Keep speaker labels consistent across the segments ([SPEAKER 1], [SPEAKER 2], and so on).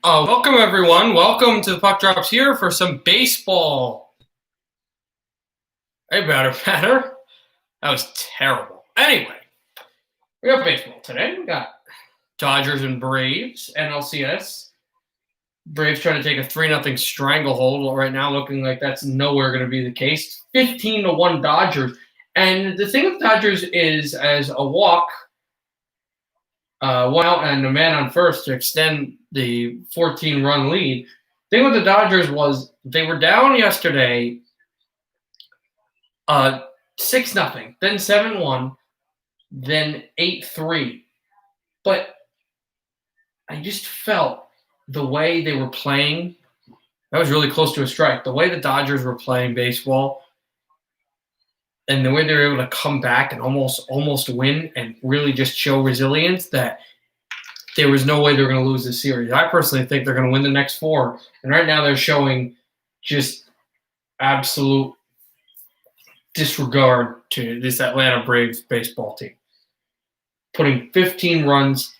[SPEAKER 1] Welcome, everyone. Welcome to the Puck Drops here for some baseball. Hey, batter. That was terrible. Anyway, we got baseball today. We got Dodgers and Braves, Nlcs. Braves trying to take a 3-0 stranglehold right now, looking like that's nowhere going to be the case. 15-1 Dodgers. And the thing with Dodgers is, as a walk, one out and a man on first to extend the 14-run lead. The thing with the Dodgers was they were down yesterday 6-0, then 7-1, then 8-3. But I just felt the way they were playing, that was really close to a strike. The way the Dodgers were playing baseball and the way they were able to come back and almost win and really just show resilience, that there was no way they were going to lose this series. I personally think they're going to win the next 4. And right now they're showing just absolute disregard to this Atlanta Braves baseball team. Putting 15 runs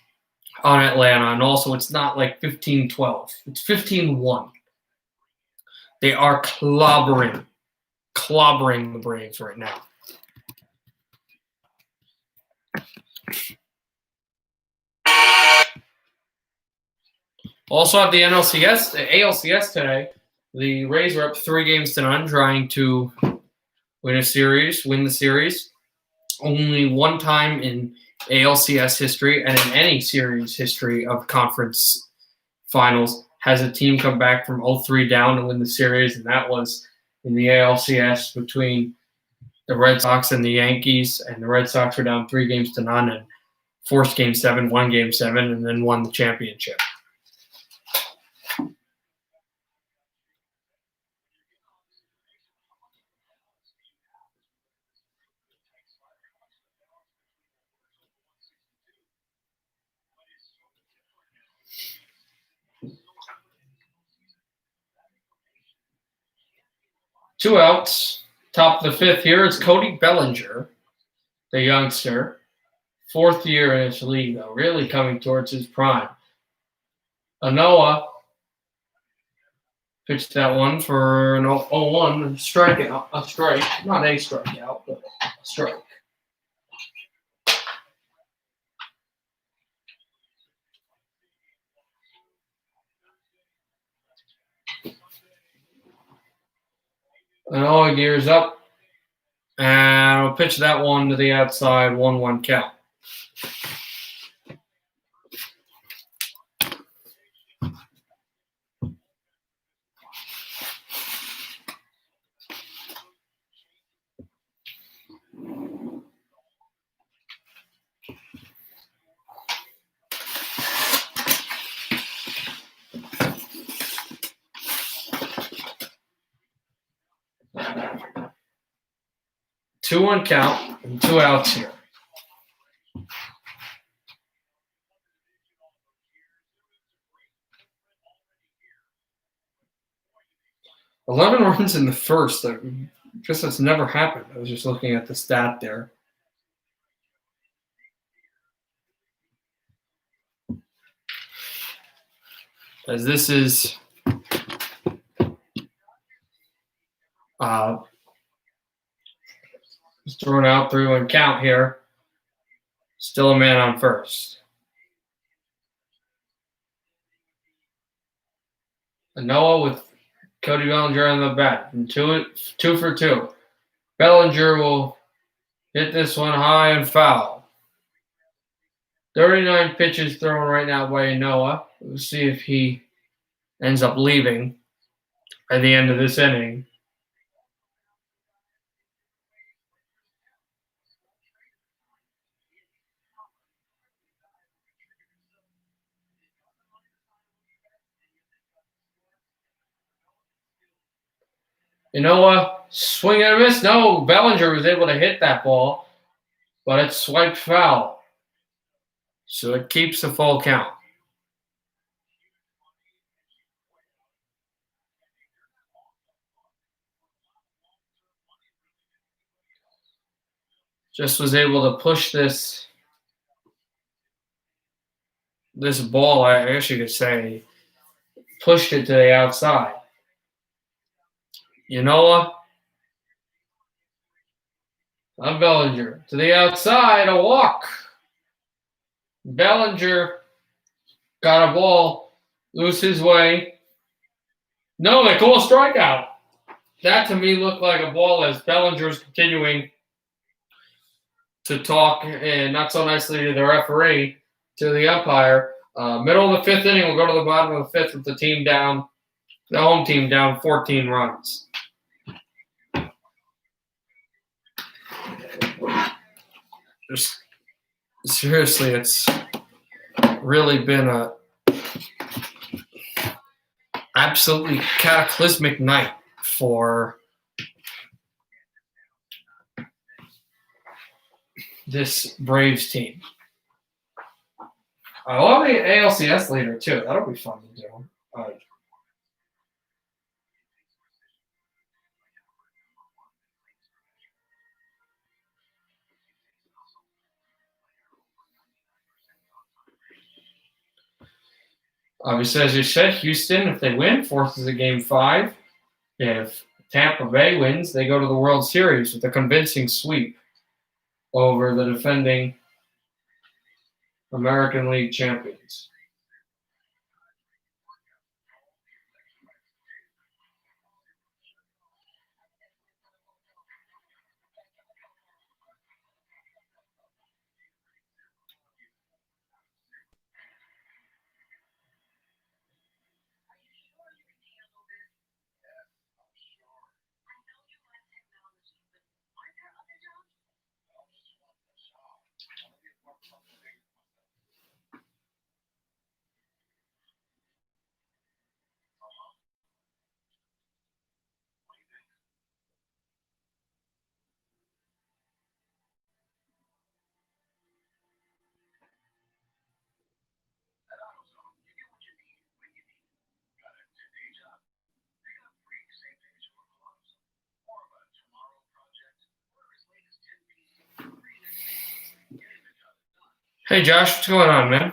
[SPEAKER 1] on Atlanta, and also it's not like 15-12. It's 15-1. They are clobbering the Braves right now. Also have the NLCS, the ALCS today. The Rays are up 3-0, trying to win the series. Only one time in ALCS history and in any series history of conference finals has a team come back from 0-3 down to win the series, and that was in the ALCS between the Red Sox and the Yankees, and the Red Sox were down 3-0 and forced Game 7, won Game 7, and then won the championship. Two outs, top of the 5th here. It's Cody Bellinger, the youngster. 4th year in his league, though, really coming towards his prime. Anoa pitched that one for an 0-1 strike, not a strikeout, but a strike. Anoa gears up, and I'll pitch that one to the outside, 1-1 count. Two-one count and 2 outs here. $11 runs in the first. I guess that's never happened. I was just looking at the stat there. As this is just throwing out 3-1 count here. Still a man on first. Anoa with Cody Bellinger on the bat. And 2 for 2. Bellinger will hit this one high and foul. 39 pitches thrown right now by Anoa. We'll see if he ends up leaving at the end of this inning. Anoa, swing and a miss. No, Bellinger was able to hit that ball, but it's swiped foul. So it keeps the full count. Just was able to push this this ball, I guess you could say, pushed it to the outside. Yanola on Bellinger. To the outside, a walk. Bellinger got a ball, lose his way. No, they call a strikeout. That to me looked like a ball as Bellinger's continuing to talk, and not so nicely to the referee, to the umpire. Middle of the fifth inning, we'll go to the bottom of the fifth with the home team down 14 runs. Seriously, it's really been a absolutely cataclysmic night for this Braves team. I love the ALCS later too. That'll be fun to do. Obviously, as you said, Houston, if they win, forces a game 5. If Tampa Bay wins, they go to the World Series with a convincing sweep over the defending American League champions. Hey, Josh, what's going on, man?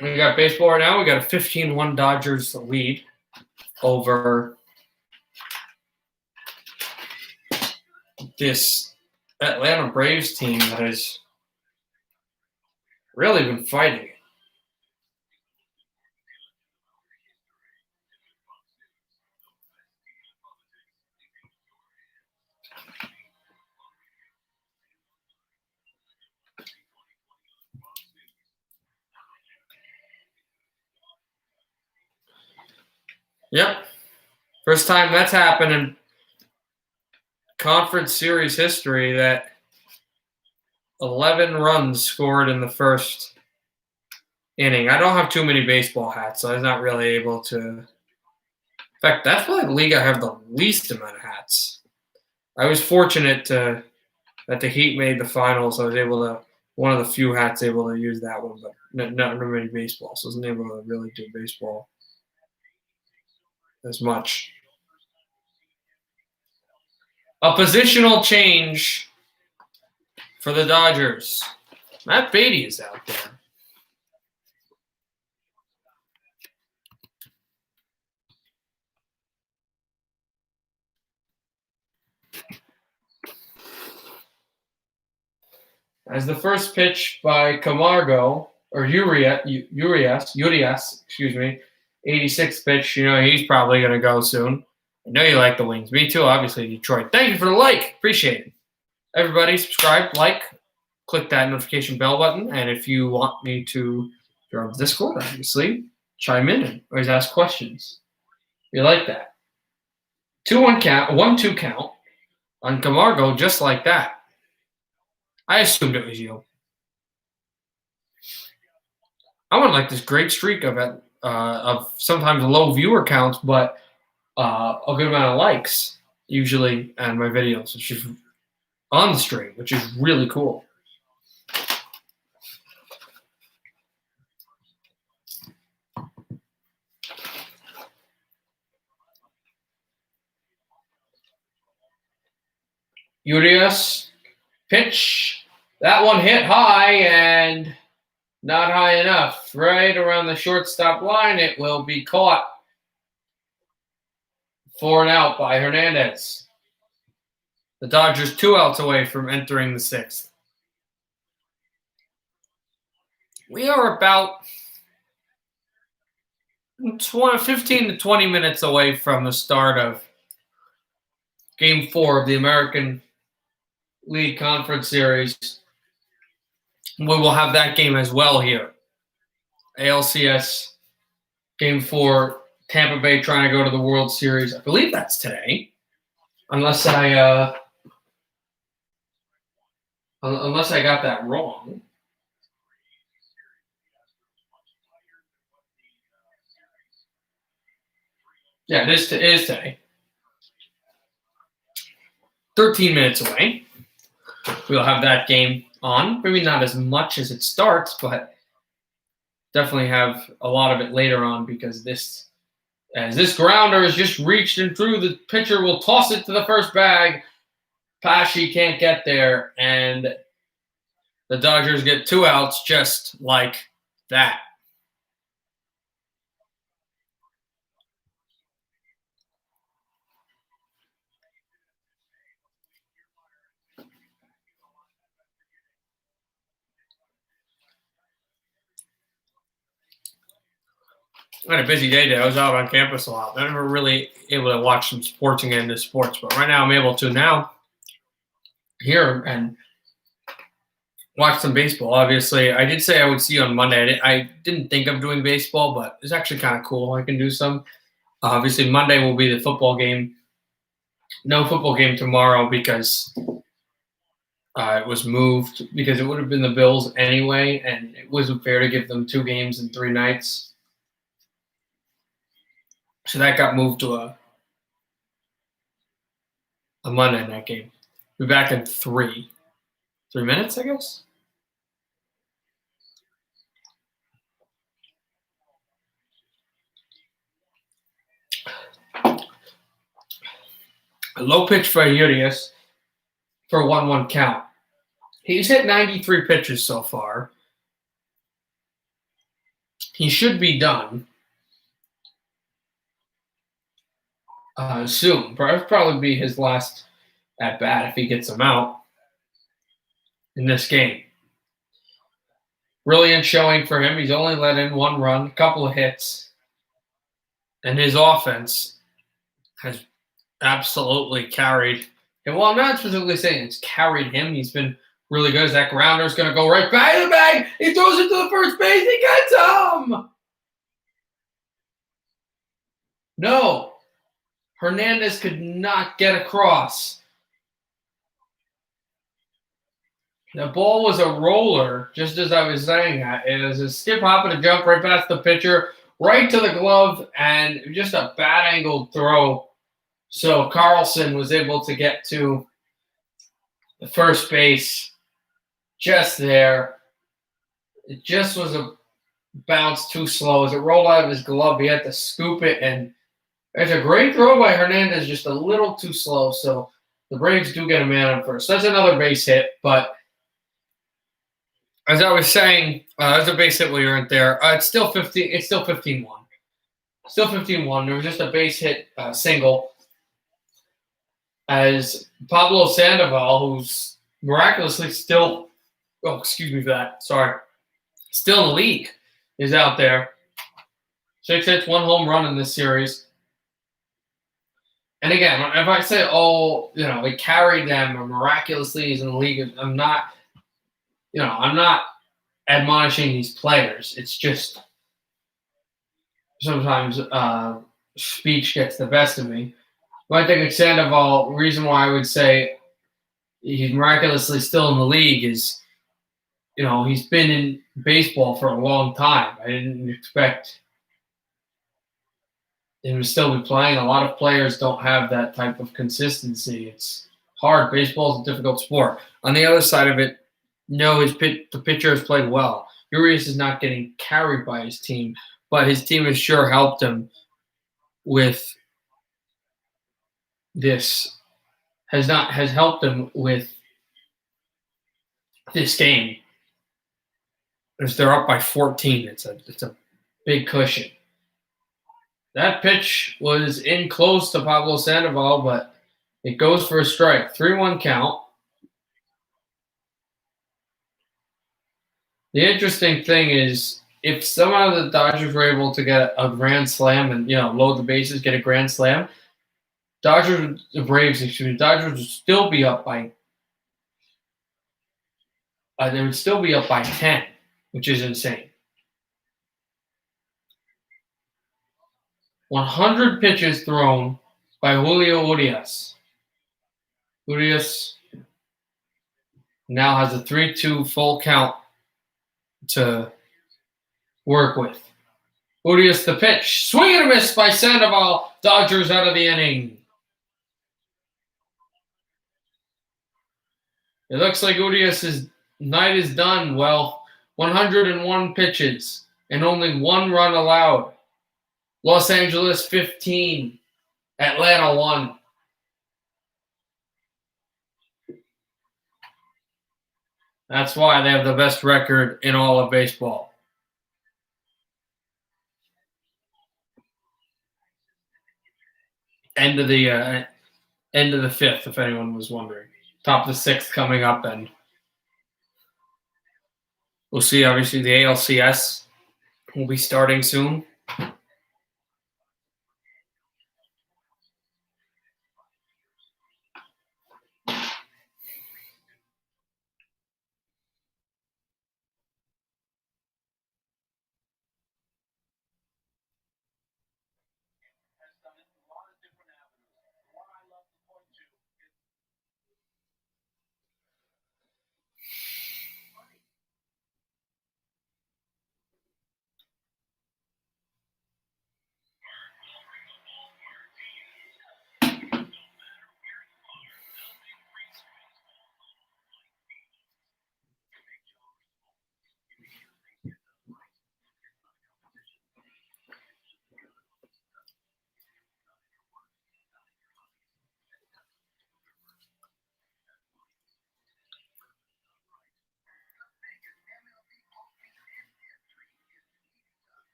[SPEAKER 1] We got baseball right now. We got a 15-1 Dodgers lead over this Atlanta Braves team that has really been fighting. Yep. First time that's happened in conference series history that 11 runs scored in the first inning. I don't have too many baseball hats, so I was not really able to. In fact, that's probably the league I have the least amount of hats. I was fortunate that the Heat made the finals. I was able to, one of the few hats able to use that one, but not many baseball, so I wasn't able to really do baseball as much. A positional change for the Dodgers. Matt Beatty is out there. As the first pitch by Camargo, or Urias, 86th pitch, he's probably going to go soon. I know you like the Wings. Me too, obviously, Detroit. Thank you for the like. Appreciate it. Everybody, subscribe, like, click that notification bell button. And if you want me to join the Discord, obviously, chime in and always ask questions. You like that. 2-1 count, 1-2 count on Camargo, just like that. I assumed it was you. I'm on like this great streak of sometimes low viewer counts, but a good amount of likes usually on my videos, which is on the stream, which is really cool. Urias pitch. That one hit high, and Not high enough. Right around the shortstop line, it will be caught for an out by Hernandez. The Dodgers 2 outs away from entering the 6th. We are about 15 to 20 minutes away from the start of Game 4 of the American League Conference Series. We will have that game as well here. ALCS Game 4, Tampa Bay trying to go to the World Series. I believe that's today, unless I got that wrong. Yeah, it is today. 13 minutes away. We'll have that game on. Maybe not as much as it starts, but definitely have a lot of it later on because this grounder is just reached and through, the pitcher will toss it to the first bag. Pesci can't get there, and the Dodgers get 2 outs just like that. I had a busy day today. I was out on campus a lot. I never really able to watch some sports and get into sports, but right now I'm able to now here and watch some baseball. Obviously, I did say I would see you on Monday. I didn't think of doing baseball, but it's actually kind of cool. I can do some. Obviously, Monday will be the football game. No football game tomorrow because it was moved because it would have been the Bills anyway, and it wasn't fair to give them 2 games in 3 nights. So that got moved to a Monday night game. Be back in 3 minutes, I guess. A low pitch for Urias for a 1-1 count. He's hit 93 pitches so far. He should be done soon. Probably be his last at bat if he gets him out in this game. Brilliant showing for him. He's only let in 1 run, a couple of hits, and his offense has absolutely carried him. Well, I'm not specifically saying it's carried him. He's been really good. That grounder is going to go right back in the bag. He throws it to the first base. He gets him. No. Hernandez could not get across. The ball was a roller, just as I was saying that. It was a skip, hop, and a jump right past the pitcher, right to the glove, and just a bad-angled throw. So Carlson was able to get to the first base just there. It just was a bounce too slow. As it rolled out of his glove, he had to scoop it, and it's a great throw by Hernandez, just a little too slow. So the Braves do get a man on first. That's another base hit, but as I was saying, there's a base hit we weren't there. It's still 15. It's still 15-1. Still 15-1. There was just a base hit single as Pablo Sandoval, who's miraculously still, excuse me for that. Sorry, still in the league, is out there. 6 hits, 1 home run in this series. And again, if I say, they carried them or miraculously he's in the league, I'm not admonishing these players. It's just sometimes speech gets the best of me. But I think it's Sandoval. Reason why I would say he's miraculously still in the league is, he's been in baseball for a long time. I didn't expect him to still be playing. A lot of players don't have that type of consistency. It's hard. Baseball is a difficult sport. On the other side of it, no, the pitcher has played well. Urias is not getting carried by his team, but his team has sure helped him with this. Has helped him with this game. as they're up by 14. It's a big cushion. That pitch was in close to Pablo Sandoval, but it goes for a strike. 3-1 count. The interesting thing is, if somehow the Dodgers were able to get a grand slam and load the bases, get a grand slam, Dodgers would still be up by. They would still be up by 10, which is insane. 100 pitches thrown by Julio Urias. Urias now has a 3-2 full count to work with. Urias the pitch. Swing and a miss by Sandoval. Dodgers out of the inning. It looks like Urias' night is done. Well, 101 pitches and only 1 run allowed. Los Angeles 15. Atlanta 1. That's why they have the best record in all of baseball. End of the 5th, if anyone was wondering. Top of the 6th coming up, and we'll see. Obviously, the ALCS will be starting soon.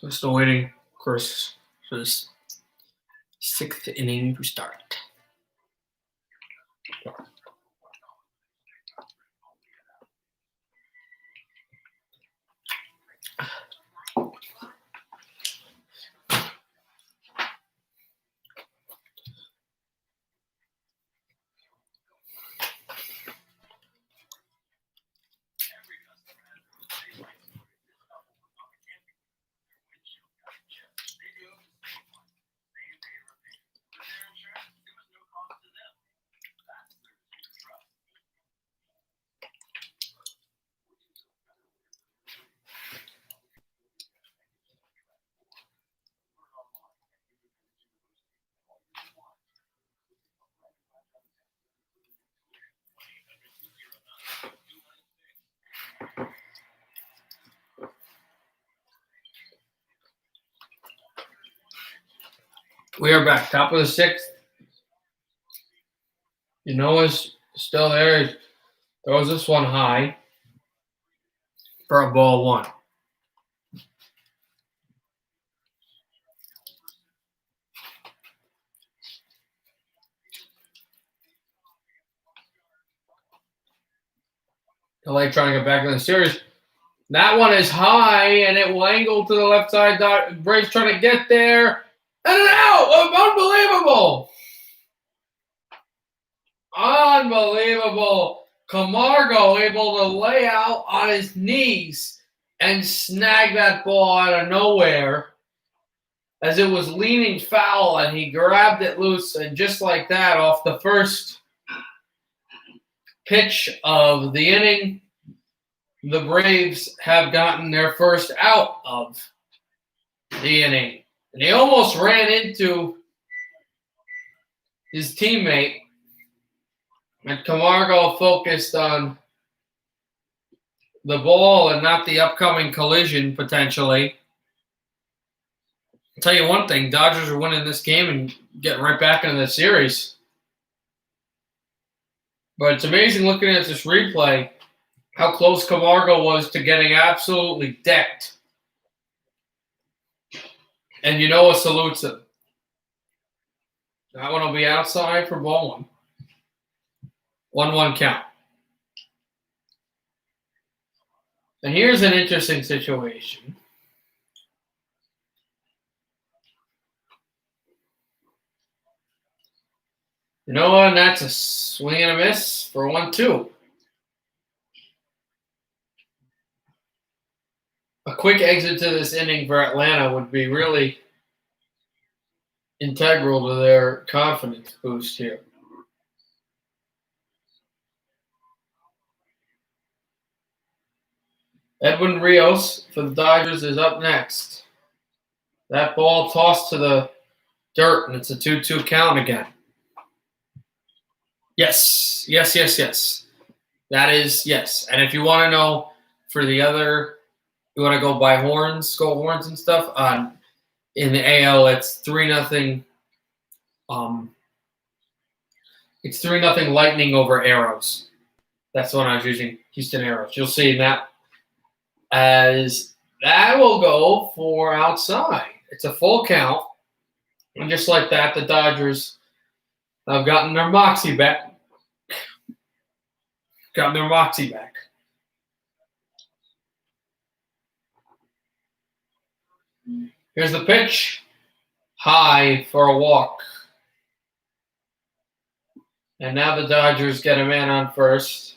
[SPEAKER 1] So still waiting, of course, for this 6th inning to start. We are back. Top of the 6th. Is still there. He throws this one high for a ball 1. LA trying to get back in the series. That one is high, and it will angle to the left side. Braves trying to get there. And an out! Unbelievable! Unbelievable. Camargo able to lay out on his knees and snag that ball out of nowhere as it was leaning foul, and he grabbed it loose, and just like that, off the first pitch of the inning, the Braves have gotten their first out of the inning. And he almost ran into his teammate. And Camargo focused on the ball and not the upcoming collision, potentially. I'll tell you one thing, Dodgers are winning this game and getting right back into the series. But it's amazing looking at this replay how close Camargo was to getting absolutely decked. And Ynoa salutes him. That one will be outside for ball 1. 1-1 count. And here's an interesting situation. Ynoa, and that's a swing and a miss for 1-2. A quick exit to this inning for Atlanta would be really integral to their confidence boost here. Edwin Rios for the Dodgers is up next. That ball tossed to the dirt, and it's a 2-2 count again. Yes. That is yes. And if you want to know for the other, you want to go by horns, skull horns and stuff, in the AL, it's 3-0. It's 3-0 Lightning over Arrows. That's the one I was using, Houston Arrows. You'll see that as that will go for outside. It's a full count. And just like that, the Dodgers have gotten their moxie back. Here's the pitch. High for a walk. And now the Dodgers get a man on first.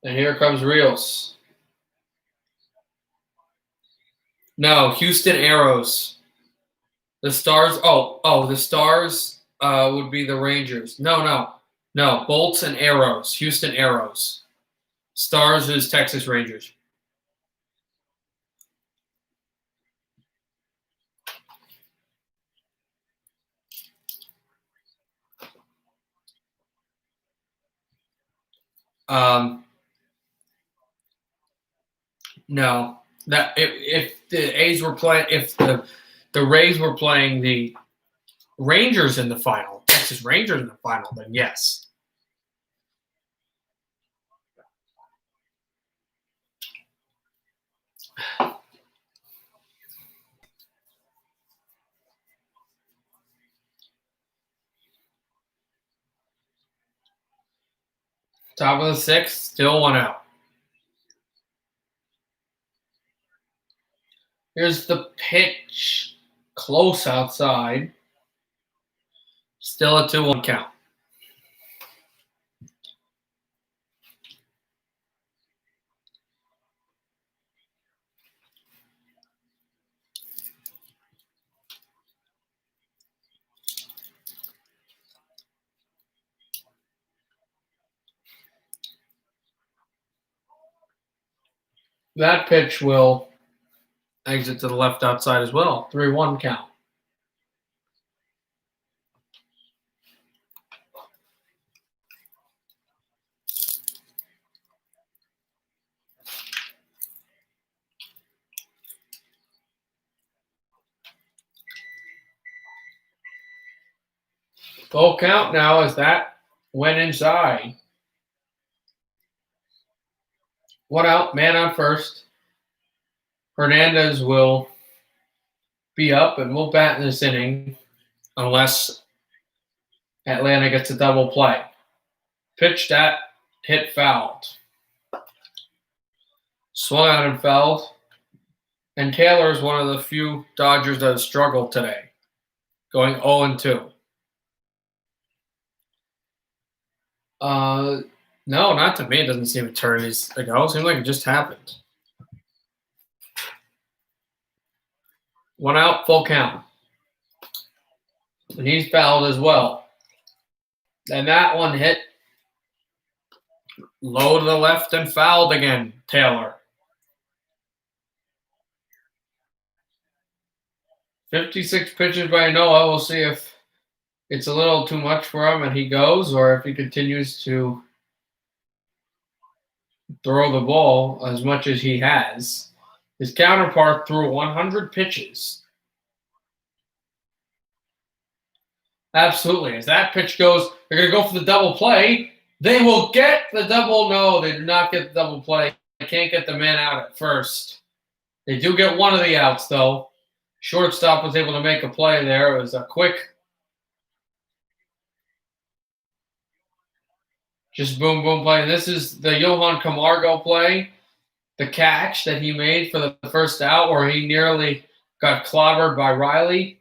[SPEAKER 1] And here comes Rios. No, Houston Arrows. The Stars. The Stars would be the Rangers. No. Bolts and Arrows. Houston Arrows. Stars is Texas Rangers. No. That if the A's were playing, if the Rays were playing the Rangers in the final, Texas Rangers in the final, then yes. Top of the sixth, still 1 out. Here's the pitch, close outside. Still a 2-1 count. That pitch will exit to the left outside as well. 3-1 count. Full count now as that went inside. 1 out, man on first. Hernandez will be up and we'll bat in this inning unless Atlanta gets a double play. Pitched at, hit fouled. Swung out and fouled. And Taylor is one of the few Dodgers that have struggled today, going 0-2. No, not to me. It doesn't seem eternities ago. It seems like it just happened. 1 out, full count. And he's fouled as well. And that one hit Low to the left and fouled again, Taylor. 56 pitches by Noah. We'll see if it's a little too much for him and he goes, or if he continues to throw the ball as much as he has. His counterpart threw 100 pitches. Absolutely. As that pitch goes, they're going to go for the double play. They will get the double. No, they do not get the double play. They can't get the man out at first. They do get one of the outs, though. Shortstop was able to make a play there. It was a quick, just boom, boom play. And this is the Johan Camargo play, the catch that he made for the first out where he nearly got clobbered by Riley.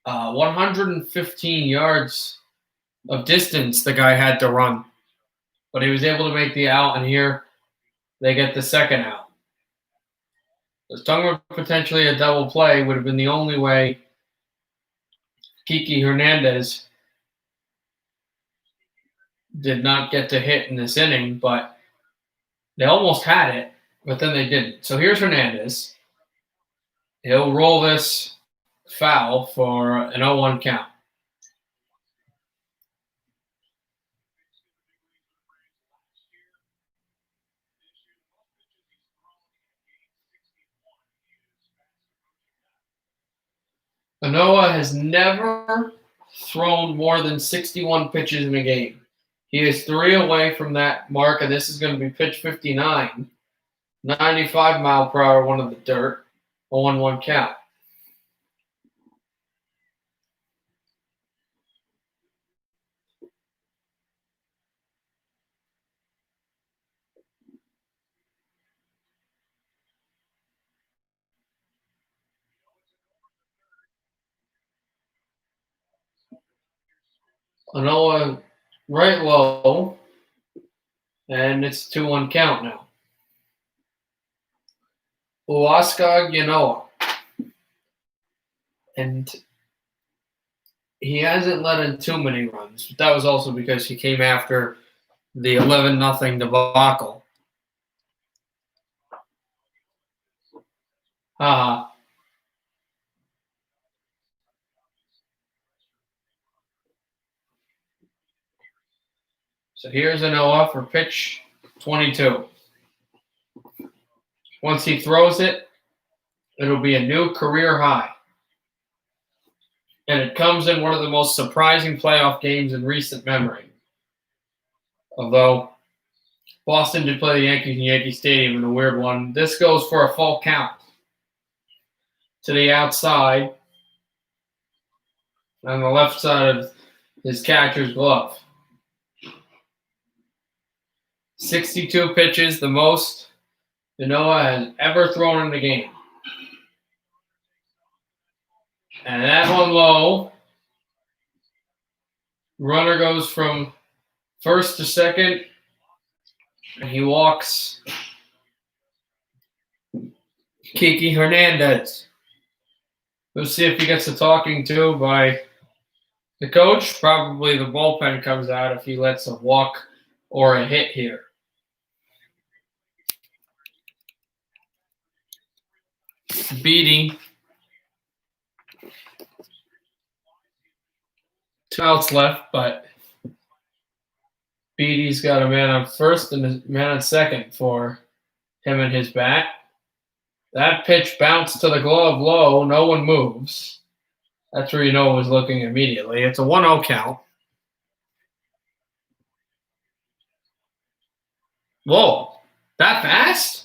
[SPEAKER 1] 115 yards of distance the guy had to run. But he was able to make the out, and here they get the second out. The tongue potentially a double play would have been the only way Kiki Hernandez did not get to hit in this inning, but they almost had it, but then they didn't. So here's Hernandez. He'll roll this foul for an 0-1 count. Manoah has never thrown more than 61 pitches in a game. He is 3 away from that mark, and this is going to be pitch 59. 95 mile per hour, one of the dirt, a 1-1 count. Manoah right low, and it's 2-1 count now. Huasca Yanoa. And he hasn't let in too many runs, but that was also because he came after the 11-0 debacle. So here's a Noah for pitch 22. Once he throws it, it'll be a new career high. And it comes in one of the most surprising playoff games in recent memory. Although Boston did play the Yankees in Yankee Stadium in a weird one. This goes for a full count to the outside on the left side of his catcher's glove. 62 pitches, the most Noah has ever thrown in the game. And that one low. Runner goes from first to second, and he walks Kiki Hernandez. We'll see if he gets a talking to by the coach. Probably the bullpen comes out if he lets a walk or a hit here. Beatty. 2 outs left, but Beatty's got a man on first and a man on second for him and his bat. That pitch bounced to the glove low. No one moves. That's where you know it was looking immediately. It's a 1-0 count. Whoa, that fast?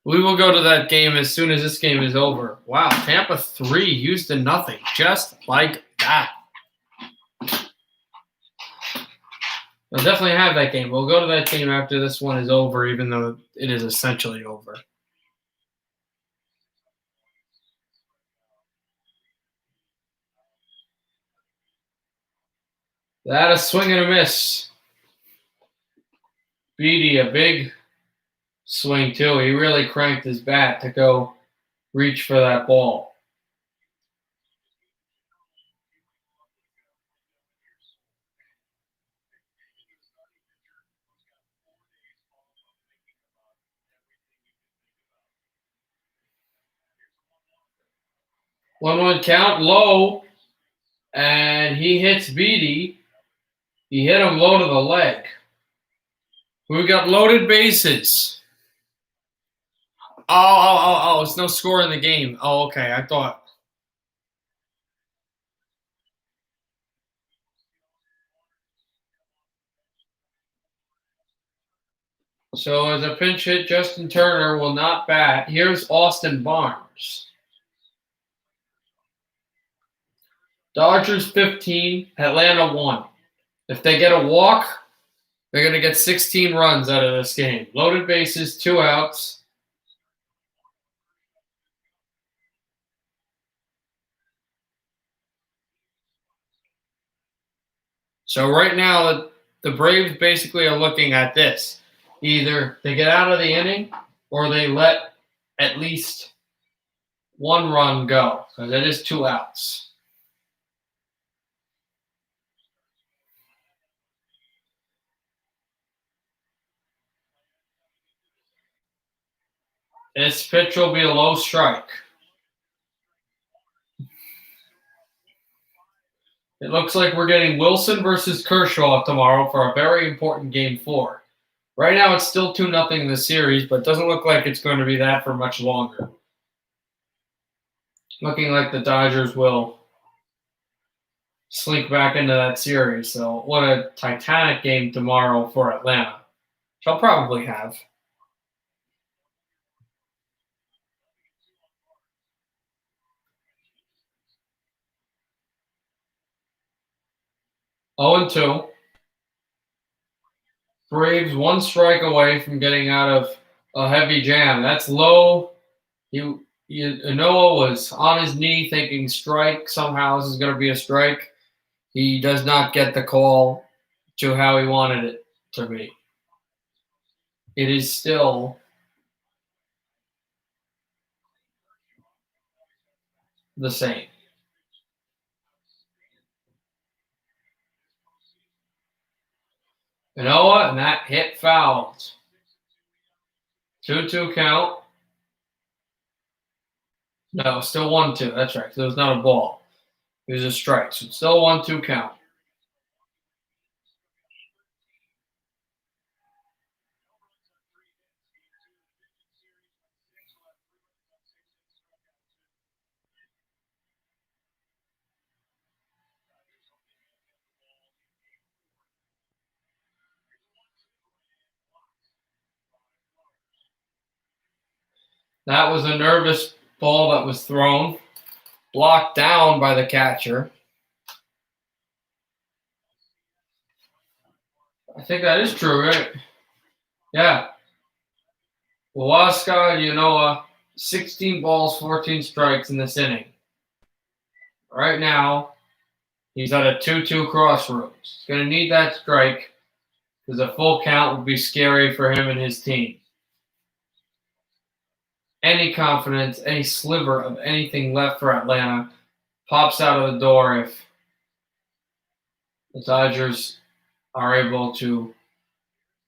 [SPEAKER 1] We will go to that game as soon as this game is over. Wow, Tampa 3, Houston nothing. Just like that. We'll definitely have that game. We'll go to that game after this one is over, even though it is essentially over. That a swing and a miss. Beatty, a big swing too. He really cranked his bat to go reach for that ball. 1-1 count, low, and he hits Beatty. He hit him low to the leg. We got loaded bases. Oh, it's no score in the game. Oh, okay, I thought. So as a pinch hit, Justin Turner will not bat. Here's Austin Barnes. Dodgers 15, Atlanta 1. If they get a walk, they're going to get 16 runs out of this game. Loaded bases, 2 outs. So right now, the Braves basically are looking at this. Either they get out of the inning or they let at least 1 run go, because it is 2 outs. This pitch will be a low strike. It looks like we're getting Wilson versus Kershaw tomorrow for a very important game 4. Right now, it's still 2-0 in the series, but it doesn't look like it's going to be that for much longer. Looking like the Dodgers will slink back into that series. So, what a titanic game tomorrow for Atlanta. They'll probably have. Oh and 2. Braves 1 strike away from getting out of a heavy jam. That's low. Noah was on his knee thinking strike. Somehow this is going to be a strike. He does not get the call to how he wanted it to be. It is still the same. Noah, and that hit fouled. 2-2 count. No, still 1-2. That's right. So it was not a ball. It was a strike. So it's still 1-2 count. That was a nervous ball that was thrown, blocked down by the catcher. I think that is true, right? Yeah. Waska, 16 balls, 14 strikes in this inning. Right now, he's at a 2-2 crossroads. He's going to need that strike because a full count would be scary for him and his team. Any confidence, any sliver of anything left for Atlanta pops out of the door if the Dodgers are able to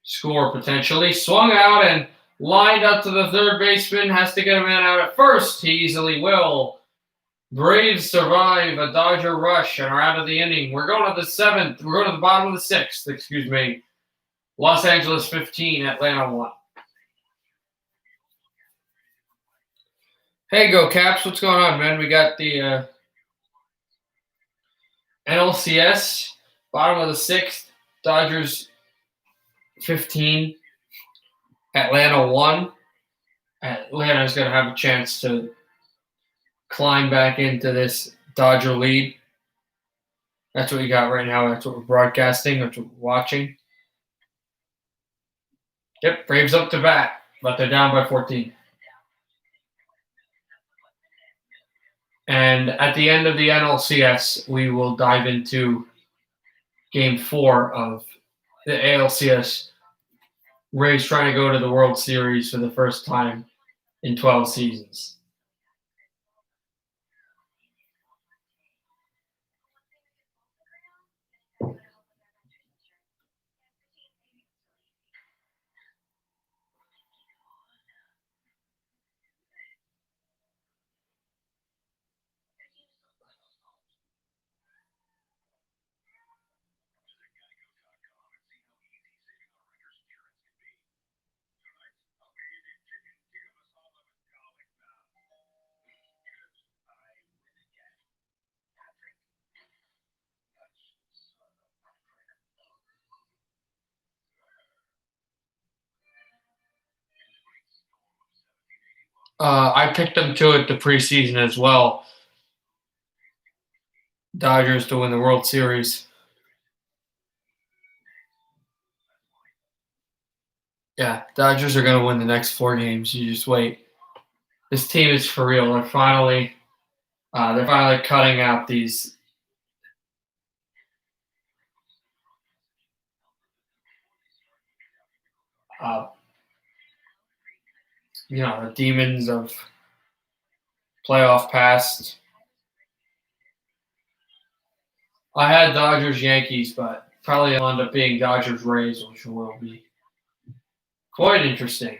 [SPEAKER 1] score potentially. Swung out and lined up to the third baseman. Has to get a man out at first. He easily will. Braves survive a Dodger rush and are out of the inning. We're going to the 7th. We're going to the bottom of the 6th, excuse me. Los Angeles 15, Atlanta 1. Hey, go Caps. What's going on, man? We got the NLCS, bottom of the 6th. Dodgers 15, Atlanta 1. Atlanta's going to have a chance to climb back into this Dodger lead. That's what we got right now. That's what we're broadcasting. That's what we're watching. Yep, Braves up to bat, but they're down by 14. And at the end of the NLCS, we will dive into Game 4 of the ALCS. Rays trying to go to the World Series for the first time in 12 seasons. I picked them to it the preseason as well. Dodgers to win the World Series. Yeah, Dodgers are going to win the next 4 games. You just wait. This team is for real. They're finally cutting out these. The demons of playoff past. I had Dodgers Yankees, but probably will end up being Dodgers Rays, which will be quite interesting.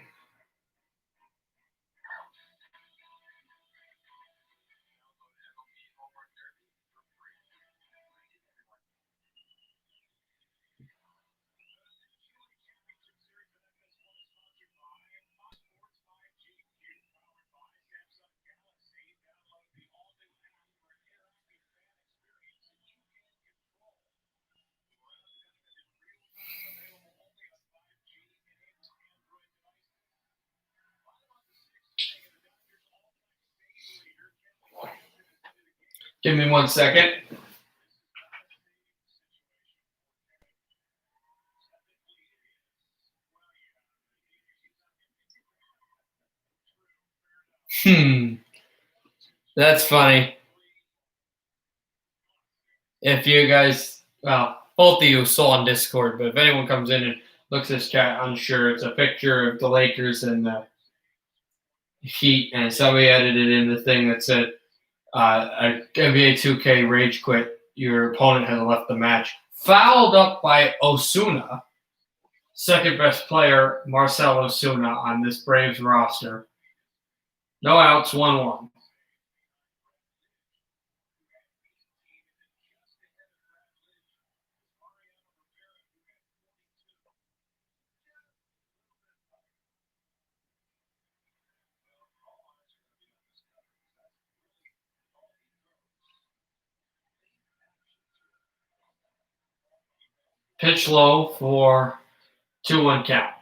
[SPEAKER 1] Give me 1 second. That's funny. If you guys, both of you saw on Discord, but if anyone comes in and looks at this chat unsure, it's a picture of the Lakers and the Heat, and somebody edited in the thing that said, NBA 2K rage quit. Your opponent has left the match. Fouled up by Osuna, second best player, Marcel Osuna, on this Braves roster. No outs, 1-1. Pitch low for 2-1 count.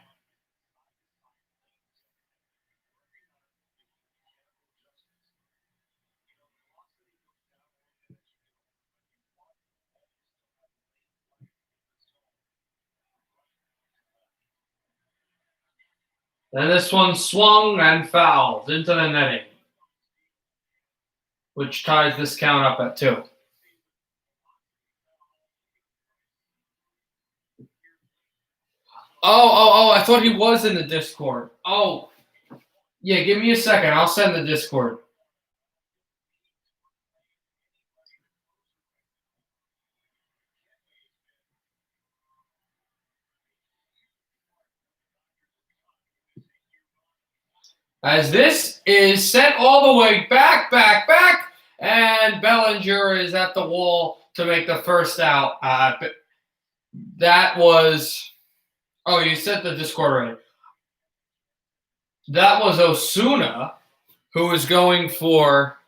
[SPEAKER 1] And this one swung and fouled into the netting, which ties this count up at 2. Oh, I thought he was in the Discord. Oh, yeah, give me a second. I'll send the Discord. As this is sent all the way back, and Bellinger is at the wall to make the first out. That was... Oh, you sent the Discord already. That was Osuna, who was going for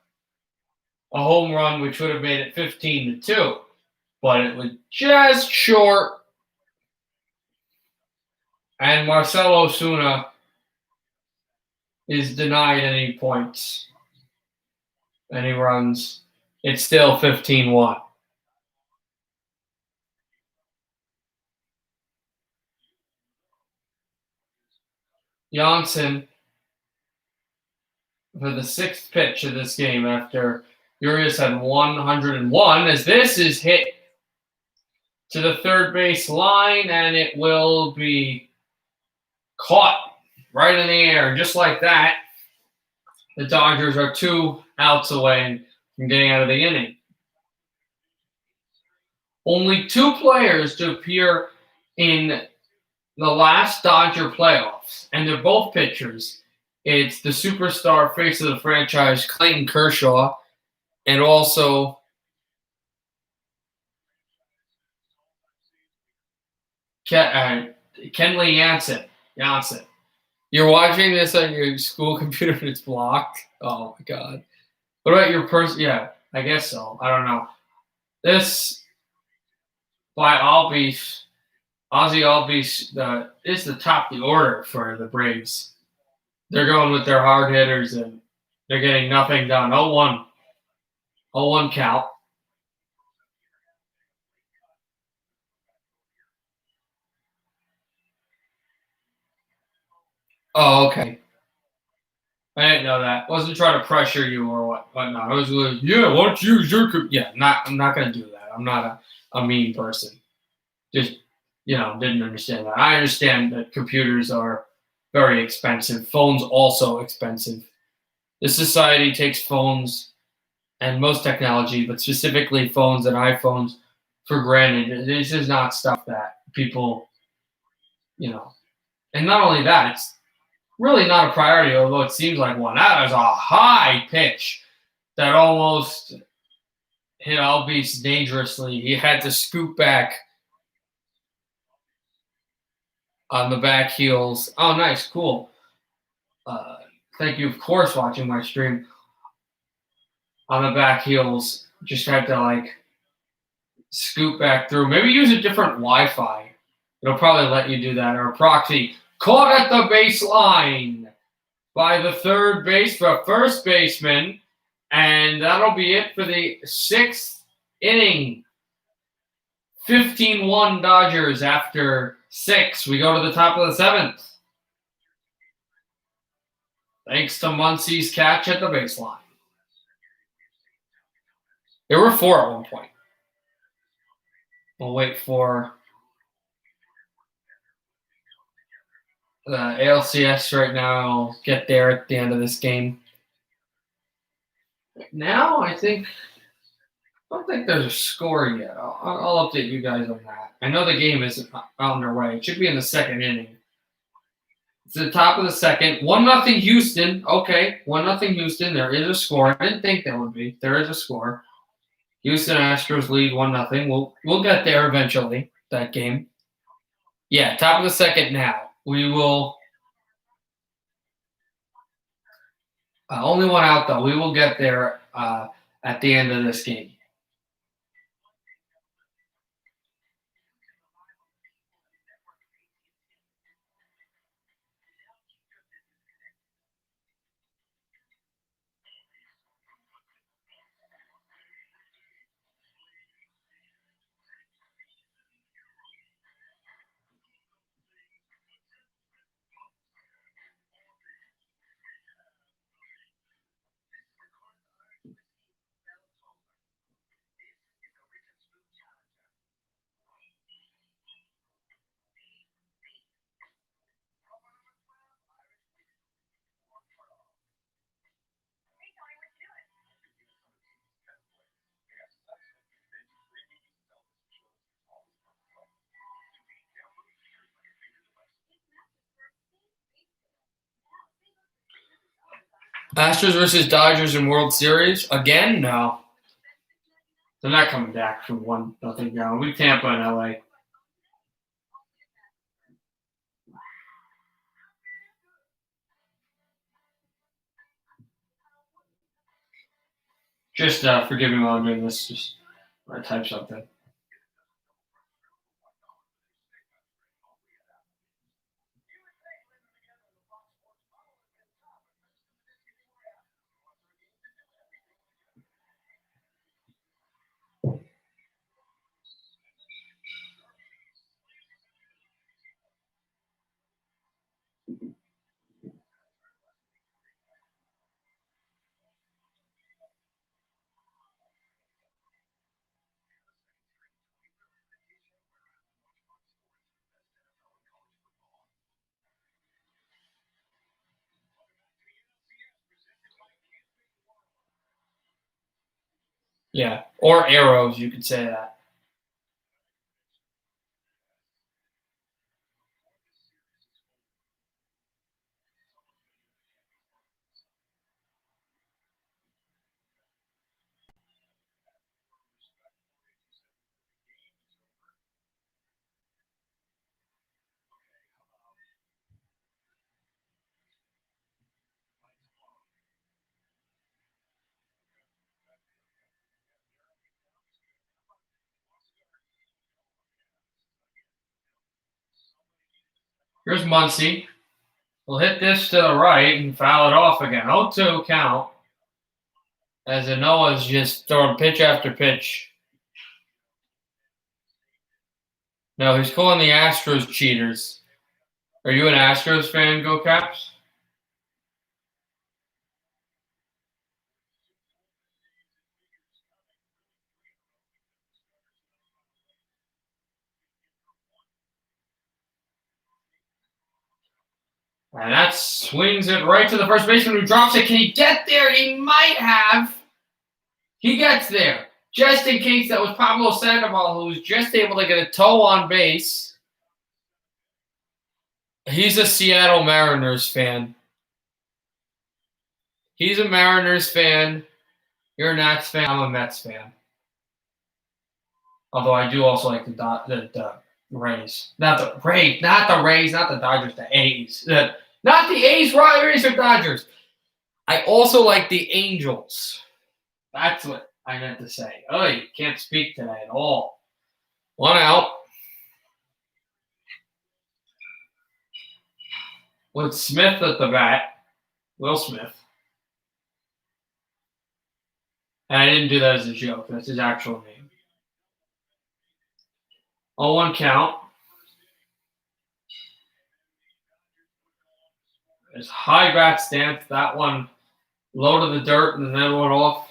[SPEAKER 1] a home run, which would have made it 15-2. But it was just short. And Marcelo Osuna is denied any points. And he runs. It's still 15-1. Janssen for the 6th pitch of this game after Urias had 101, as this is hit to the third base line, and it will be caught right in the air. Just like that, the Dodgers are 2 outs away from getting out of the inning. Only 2 players to appear in the last Dodger playoffs, and they're both pitchers. It's the superstar face of the franchise, Clayton Kershaw, and also Kenley Jansen. You're watching this on your school computer and it's blocked? Oh, my God. What about your person? Yeah, I guess so. I don't know. This by Ozzy Albies is the top of the order for the Braves. They're going with their hard hitters, and they're getting nothing done. 0-1. 0-1 count. Oh, okay. I didn't know that. Wasn't trying to pressure you or whatnot. I was like, yeah, why don't you use your yeah, I'm not gonna do that. I'm not a mean person. Just didn't understand that. I understand that computers are very expensive. Phones also expensive. This society takes phones and most technology, but specifically phones and iPhones for granted. This is not stuff that people, and not only that, it's really not a priority, although it seems like one. That is a high pitch that almost hit Alds dangerously. He had to scoop back on the back heels. Oh, nice, cool. Thank you, of course, watching my stream on the back heels. Just had to scoop back through. Maybe use a different Wi-Fi. It'll probably let you do that, or a proxy. Caught at the baseline by the third base for first baseman, and that'll be it for the sixth inning. 15-1 Dodgers after 6. We go to the top of the 7th. Thanks to Muncy's catch at the baseline. There were 4 at one point. We'll wait for the ALCS right now. I'll get there at the end of this game. Now, I don't think there's a score yet. I'll update you guys on that. I know the game is on their way. It should be in the second inning. It's the top of the second. 1-0 Houston. Okay, 1-0 Houston. There is a score. I didn't think there would be. There is a score. Houston Astros lead 1-0. We'll get there eventually, that game. Yeah, top of the second now. We will only one out, though. We will get there at the end of this game. Astros versus Dodgers in World Series again? No, they're not coming back from 1-0 down. We Tampa and LA. Just forgive me while I'm doing this. Just I type something. Yeah, or arrows, you could say that. Here's Muncy. We'll hit this to the right and foul it off again. 0-2 count. As Noah's just throwing pitch after pitch. No, he's calling the Astros cheaters. Are you an Astros fan, Go Caps? And that swings it right to the first baseman who drops it. Can he get there? He might have. He gets there. Just in case that was Pablo Sandoval, who was just able to get a toe on base. He's a Seattle Mariners fan. He's a Mariners fan. You're a Nats fan. I'm a Mets fan. Although I do also like the Rays. Not the Rays, not the Dodgers, the A's. Not the A's, Rays, or Dodgers. I also like the Angels. That's what I meant to say. Oh, you can't speak today at all. 1 out. With Smith at the bat. Will Smith. And I didn't do that as a joke. That's his actual name. 0-1 count. There's high bat stance. That one low to the dirt and then went off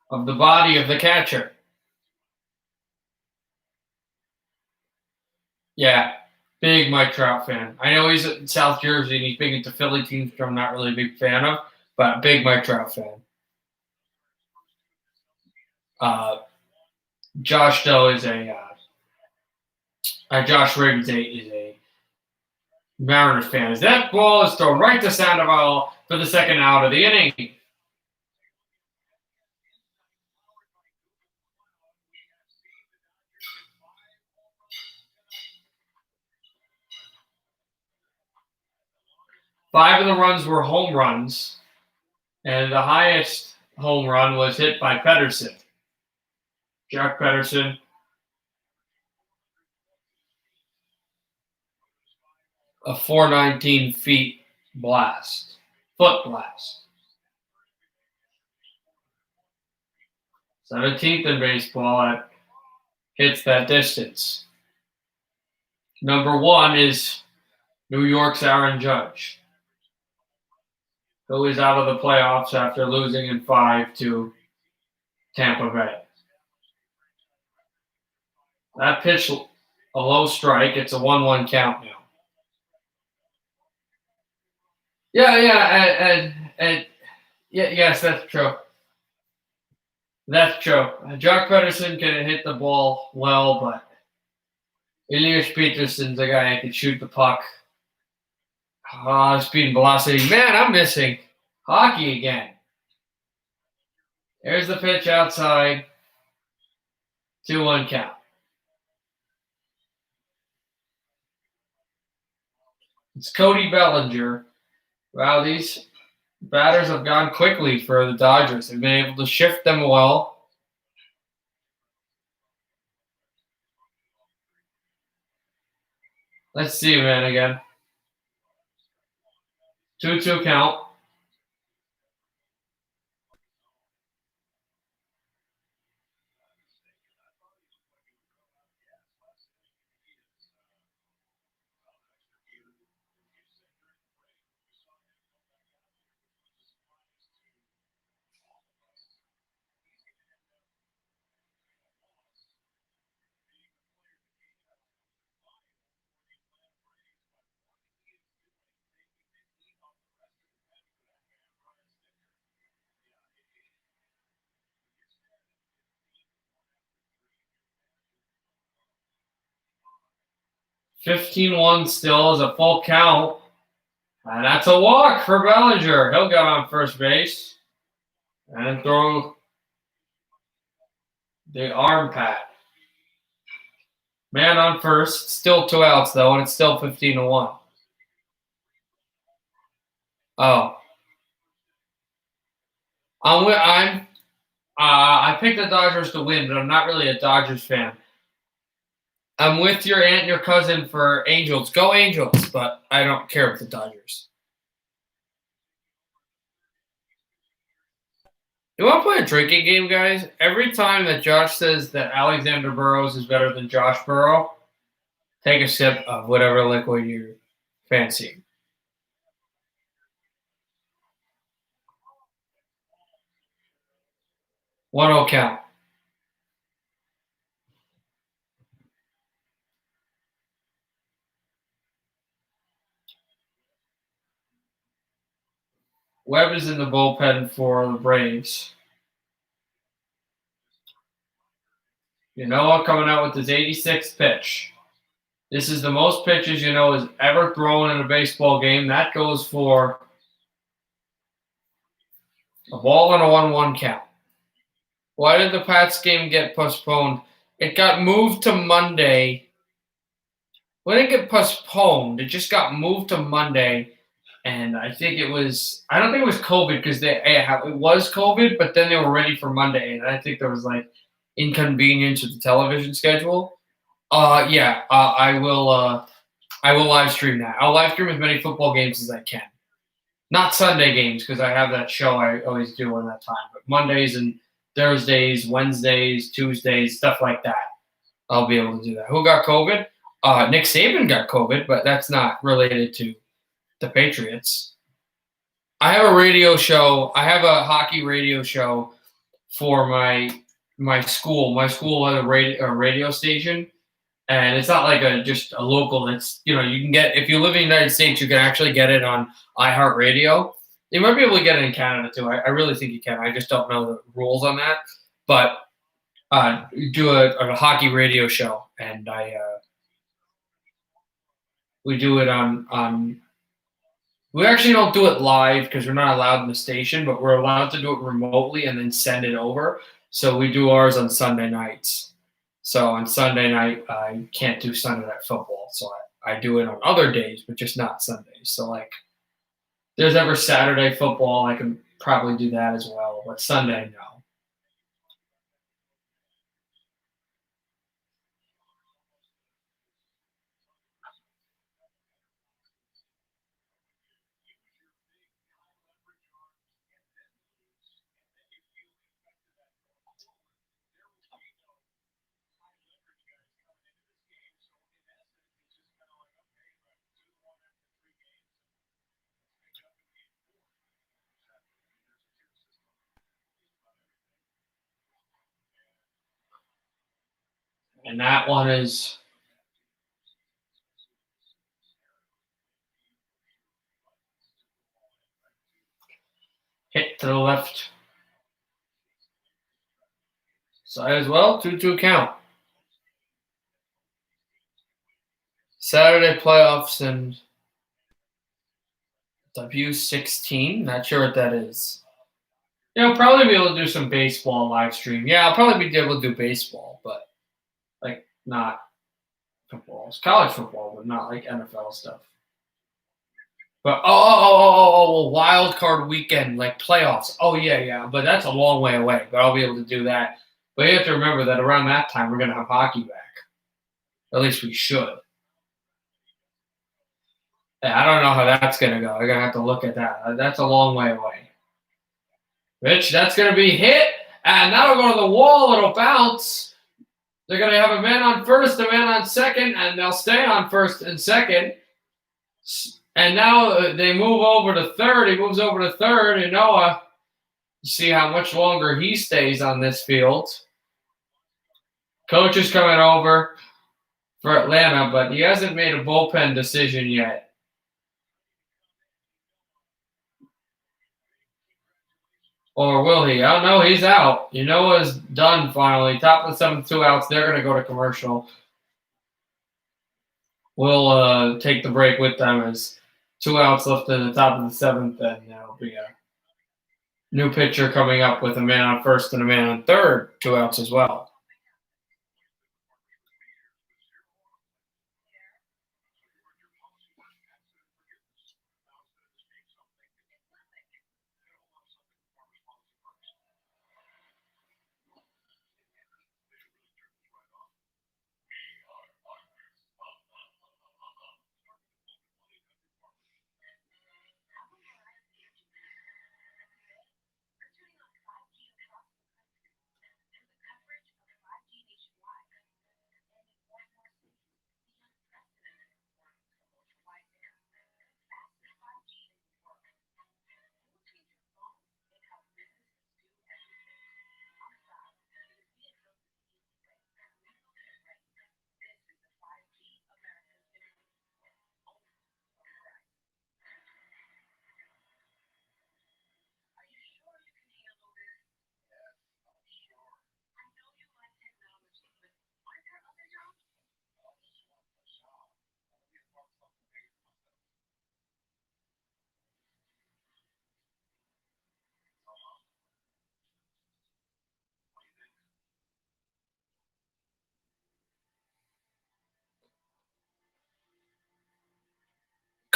[SPEAKER 1] of the body of the catcher. Yeah, big Mike Trout fan. I know he's in South Jersey and he's big into Philly teams, which I'm not really a big fan of, but big Mike Trout fan. Josh Doe is Josh Riggs is a Mariners fan. As that ball is thrown right to Sandoval for the second out of the inning. Five of the runs were home runs, and the highest home run was hit by Pedersen. Jack Pedersen. A 419 foot blast. 17th in baseball, it hits that distance. Number 1 is New York's Aaron Judge, who is out of the playoffs after losing in 5 to Tampa Bay. That pitch, a low strike. It's a 1-1 count now. Yes, that's true. That's true. Jack Pedersen can hit the ball well, but Elias Peterson's a guy that can shoot the puck. Speed and velocity. Man, I'm missing hockey again. There's the pitch outside. 2-1 count. It's Cody Bellinger. Wow, these batters have gone quickly for the Dodgers. They've been able to shift them well. Let's see, man, again. 2-2 count. (15-1) still is a full count. And that's a walk for Bellinger. He'll get on first base and throw the arm pat. Man on first. Still 2 outs, though, and it's still 15-1. Oh. I picked the Dodgers to win, but I'm not really a Dodgers fan. I'm with your aunt and your cousin for Angels. Go Angels, but I don't care with the Dodgers. You want to play a drinking game, guys? Every time that Josh says that Alexander Burrows is better than Josh Burrow, take a sip of whatever liquid you're fancying. 1-0 count. Webb is in the bullpen for the Braves. Yanoa coming out with his 86th pitch. This is the most pitches has ever thrown in a baseball game. That goes for a ball and a 1-1 count. Why did the Pats game get postponed? It got moved to Monday. Well, it didn't get postponed. It just got moved to Monday. And I don't think it was COVID because it was COVID, but then they were ready for Monday. And I think there was like inconvenience with the television schedule. I will live stream that. I'll live stream as many football games as I can. Not Sunday games because I have that show I always do on that time. But Mondays and Thursdays, Wednesdays, Tuesdays, stuff like that. I'll be able to do that. Who got COVID? Nick Saban got COVID, but that's not related to the Patriots. I have a radio show. I have a hockey radio show for my school. My school has a radio station, and it's not like just a local. It's you can get if you live in the United States, you can actually get it on iHeartRadio. You might be able to get it in Canada too. I really think you can. I just don't know the rules on that. But do a hockey radio show, and we do it on. We actually don't do it live because we're not allowed in the station, but we're allowed to do it remotely and then send it over. So we do ours on Sunday nights. So on Sunday night, I can't do Sunday night football. So I do it on other days, but just not Sundays. So like there's ever Saturday football, I can probably do that as well. But Sunday, no. And that one is hit to the left side as well. 2-2 count. Saturday playoffs and W16. Not sure what that is. Yeah, I'll probably be able to do some baseball live stream. Yeah, I'll probably be able to do baseball, but like not football. It's college football, but not like NFL stuff. But wild card weekend, like playoffs. Oh yeah, but that's a long way away. But I'll be able to do that. But you have to remember that around that time we're gonna have hockey back. At least we should. Yeah, I don't know how that's gonna go. I'm gonna have to look at that. That's a long way away. Rich, that's going to be hit, and that'll go to the wall. It'll bounce. They're going to have a man on first, a man on second, and they'll stay on first and second. And now they move over to third. He moves over to third, and Noah, see how much longer he stays on this field. Coach is coming over for Atlanta, but he hasn't made a bullpen decision yet. Or will he? I don't know. He's out. Noah's done finally. Top of the seventh, 2 outs. They're going to go to commercial. We'll take the break with them as 2 outs left in the top of the seventh, and there'll be a new pitcher coming up with a man on first and a man on third, 2 outs as well.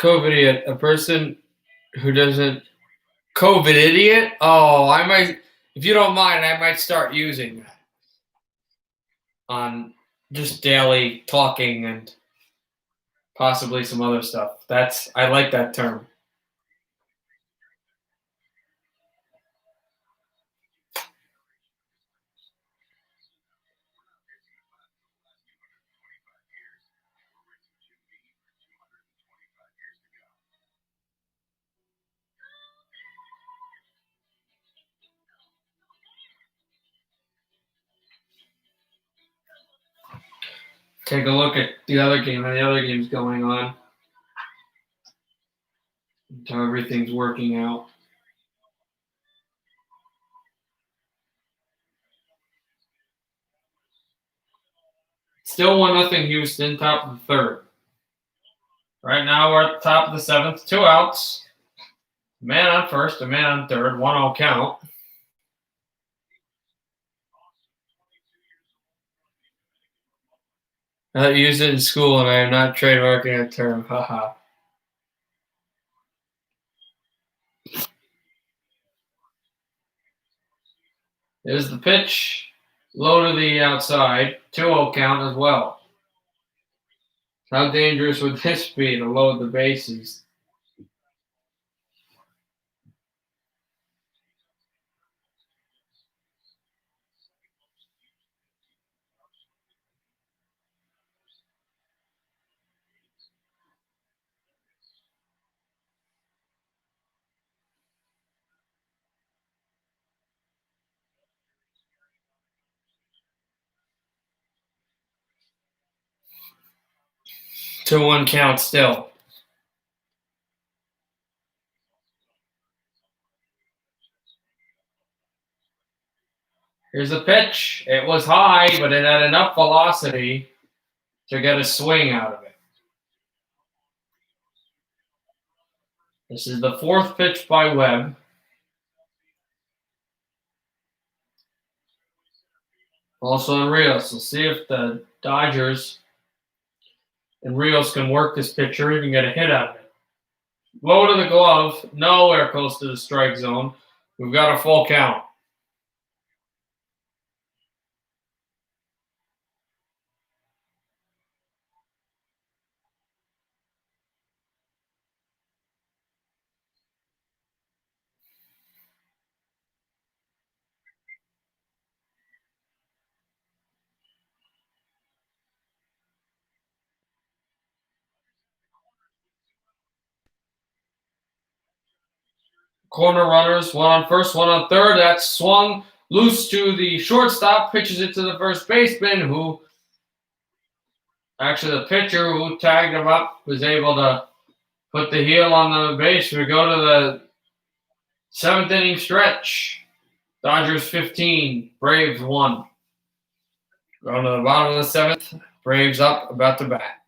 [SPEAKER 1] COVID idiot? A person who doesn't COVID idiot? Oh, I might. If you don't mind, I might start using that on just daily talking and possibly some other stuff. I like that term. Take a look at the other game and the other game's going on. How everything's working out. Still 1-0 Houston, top of the third. Right now we're at the top of the seventh, 2 outs. A man on first, a man on third, 1-0 count. I used it in school and I am not trademarking that term. Haha. There's the pitch. Low to the outside. 2-0 count as well. How dangerous would this be to load the bases? Two 1 count still. Here's the pitch. It was high, but it had enough velocity to get a swing out of it. This is the fourth pitch by Webb. Also in Rios. We'll see if the Dodgers and Rios can work this pitcher, even get a hit out of it. Low to the glove, nowhere close to the strike zone. We've got a full count. Corner runners, 1 on first, 1 on third. That's swung loose to the shortstop, pitches it to the first baseman, who actually the pitcher who tagged him up was able to put the heel on the base. We go to the 7th inning stretch. Dodgers 15, Braves 1. Going to the bottom of the 7th, Braves up, about to bat.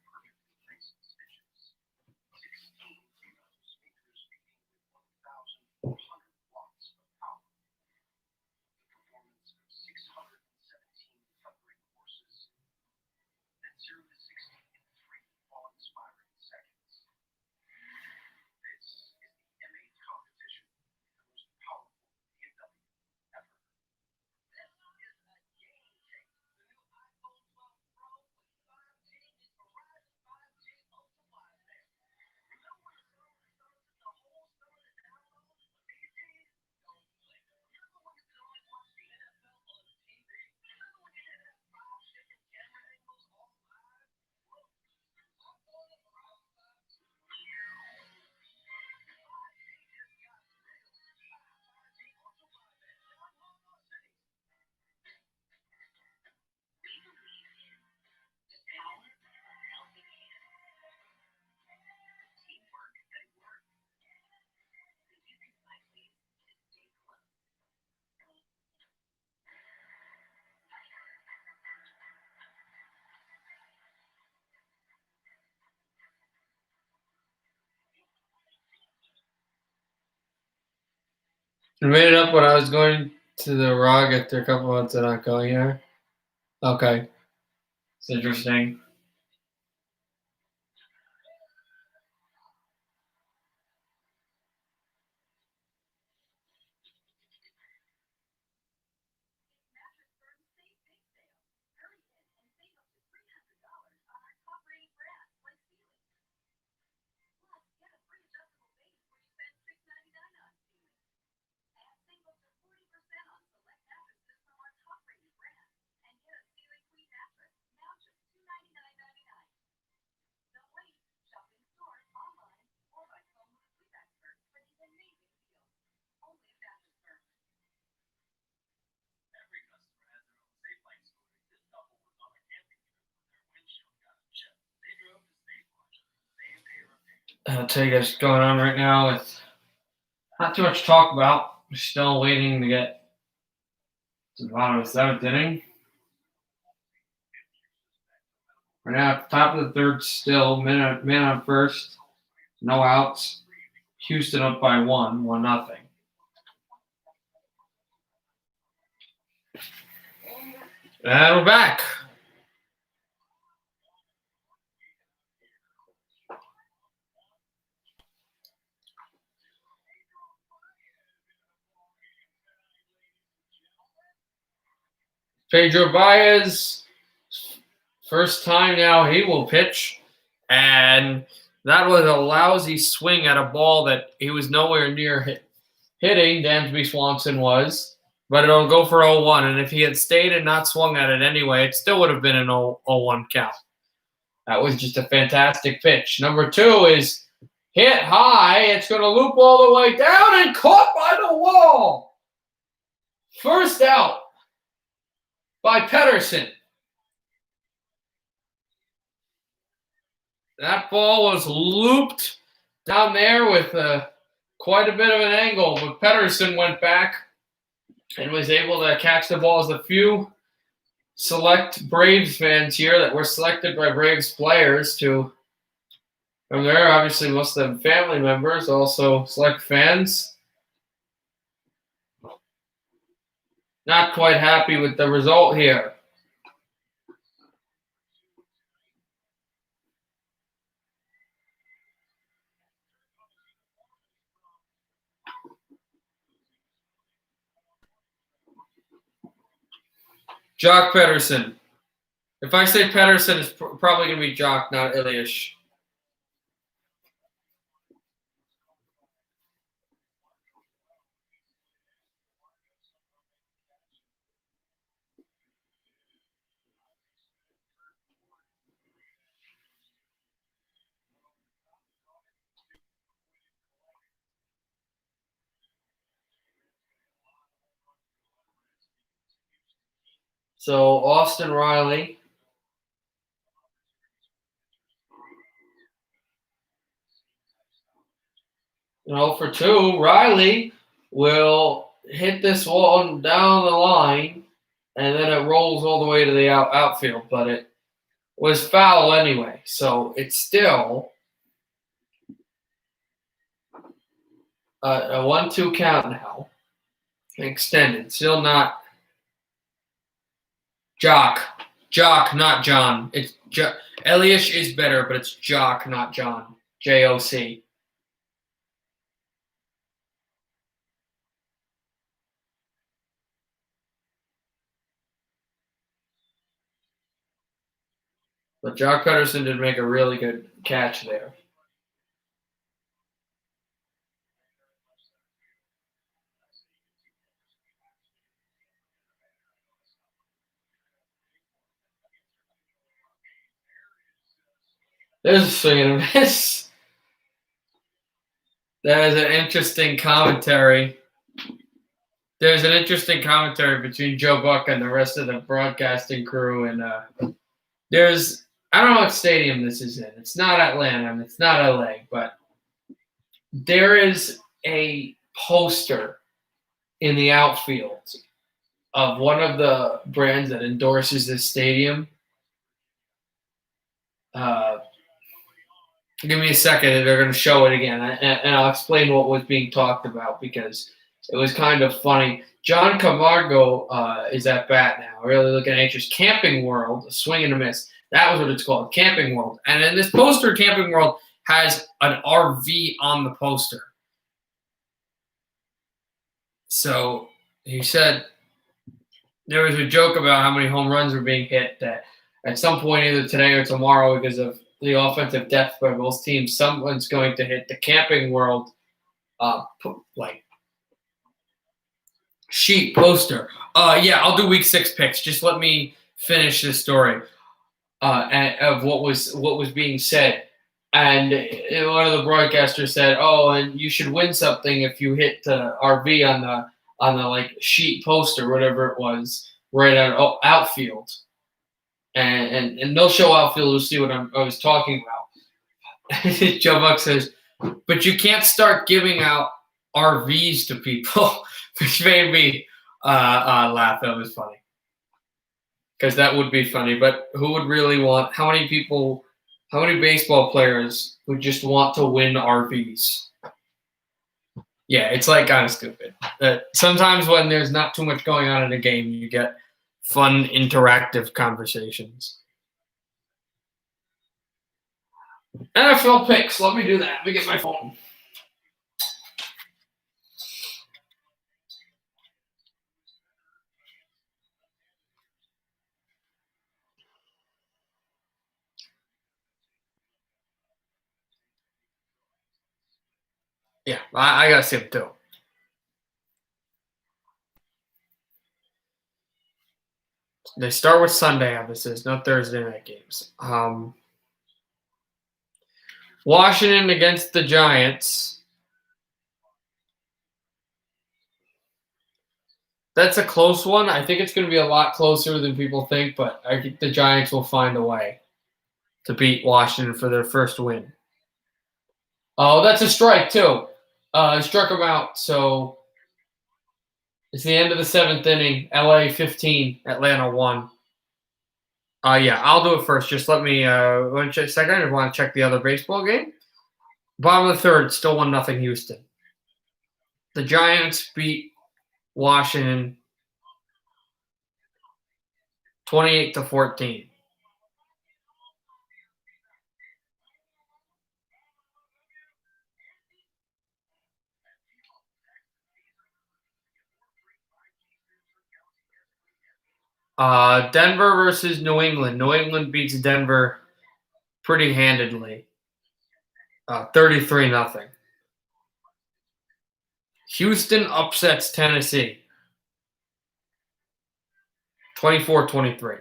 [SPEAKER 1] I made it up when I was going to the Rog after a couple months of not going here. Okay. It's interesting. I'll tell you guys what's going on right now with not too much to talk about. We're still waiting to get to the bottom of the seventh inning. We're now at the top of the third still, man on first, no outs. Houston up by 1-0. And we're back. Pedro Baez, first time now he will pitch. And that was a lousy swing at a ball that he was nowhere near hitting. Dansby Swanson was. But it'll go for 0-1. And if he had stayed and not swung at it anyway, it still would have been an 0-1 count. That was just a fantastic pitch. Number 2 is hit high. It's going to loop all the way down and caught by the wall. First out by Pedersen. That ball was looped down there with quite a bit of an angle, but Pedersen went back and was able to catch the ball. As a few select Braves fans here that were selected by Braves players to from there. Obviously, most of them family members, also select fans. Not quite happy with the result here. Jock Pedersen. If I say Pedersen, it's probably going to be Jock, not Elias. So Austin Riley. For 2, Riley will hit this one down the line, and then it rolls all the way to the outfield. But it was foul anyway, so it's still a 1-2 count now. Extended. Still not Jock. Jock, not John. It's Elias is better, but it's Jock, not John. J-O-C. But Jock Pedersen did make a really good catch there. There's a swing and a miss. That is an interesting commentary. There's an interesting commentary between Joe Buck and the rest of the broadcasting crew. And I don't know what stadium this is in. It's not Atlanta and it's not LA, but there is a poster in the outfield of one of the brands that endorses this stadium. Give me a second, and they're going to show it again, and I'll explain what was being talked about because it was kind of funny. John Camargo is at bat now, really looking anxious. Camping World, a swing and a miss. That was what it's called, Camping World. And in this poster, Camping World has an RV on the poster. So he said there was a joke about how many home runs were being hit that at some point either today or tomorrow because of the offensive depth by both teams, someone's going to hit the Camping World sheet poster. I'll do week 6 picks. Just let me finish this story of what was being said. And one of the broadcasters said, "Oh, and you should win something if you hit the RV on the sheet poster, whatever it was, right at outfield." And they'll show outfield to see what I was talking about. Joe Buck says, But you can't start giving out RVs to people, which made me laugh. That was funny. Because that would be funny. But who would really want? How many baseball players would just want to win RVs? Yeah, it's like kind of stupid. Sometimes when there's not too much going on in a game, you get fun, interactive conversations. NFL picks. Let me do that. Let me get my phone. Yeah, I got to see them too. They start with Sunday emphasis, no Thursday night games. Washington against the Giants. That's a close one. I think it's going to be a lot closer than people think, but I think the Giants will find a way to beat Washington for their first win. Oh, that's a strike, too. I struck them out, so it's the end of the 7th inning. LA 15, Atlanta 1. Yeah, I'll do it first. Just let me check second. I want to check the other baseball game. Bottom of the 3rd, still 1-0 Houston. The Giants beat Washington 28-14. Denver versus New England. New England beats Denver pretty handedly. 33-0. Houston upsets Tennessee 24-23.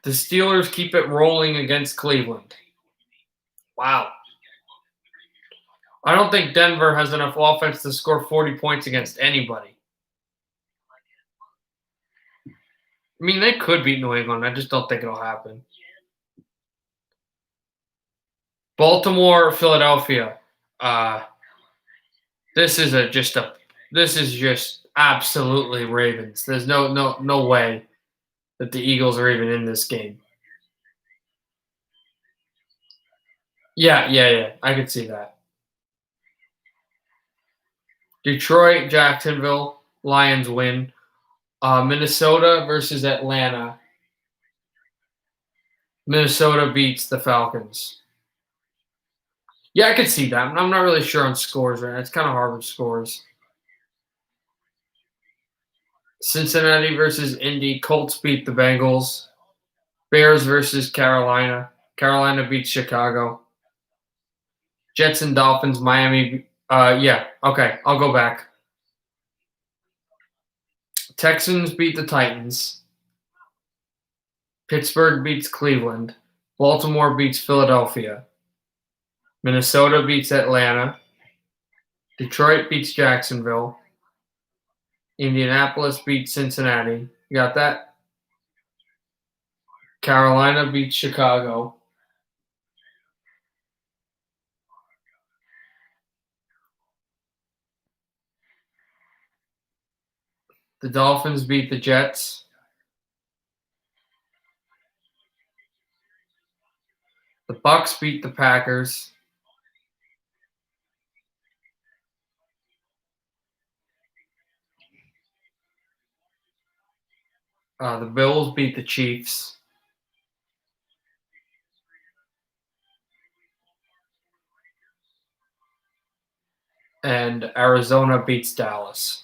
[SPEAKER 1] The Steelers keep it rolling against Cleveland. Wow. I don't think Denver has enough offense to score 40 points against anybody. I mean, they could beat New England. I just don't think it'll happen. Baltimore, Philadelphia. This is just absolutely Ravens. There's no way that the Eagles are even in this game. Yeah. I could see that. Detroit, Jacksonville, Lions win. Minnesota versus Atlanta. Minnesota beats the Falcons. Yeah, I could see that. I'm not really sure on scores right now. It's kind of hard with scores. Cincinnati versus Indy. Colts beat the Bengals. Bears versus Carolina. Carolina beats Chicago. Jets and Dolphins. Miami. Yeah. Okay. I'll go back. Texans beat the Titans. Pittsburgh beats Cleveland. Baltimore beats Philadelphia. Minnesota beats Atlanta. Detroit beats Jacksonville. Indianapolis beats Cincinnati. You got that? Carolina beats Chicago. The Dolphins beat the Jets. The Bucks beat the Packers. The Bills beat the Chiefs. And Arizona beats Dallas.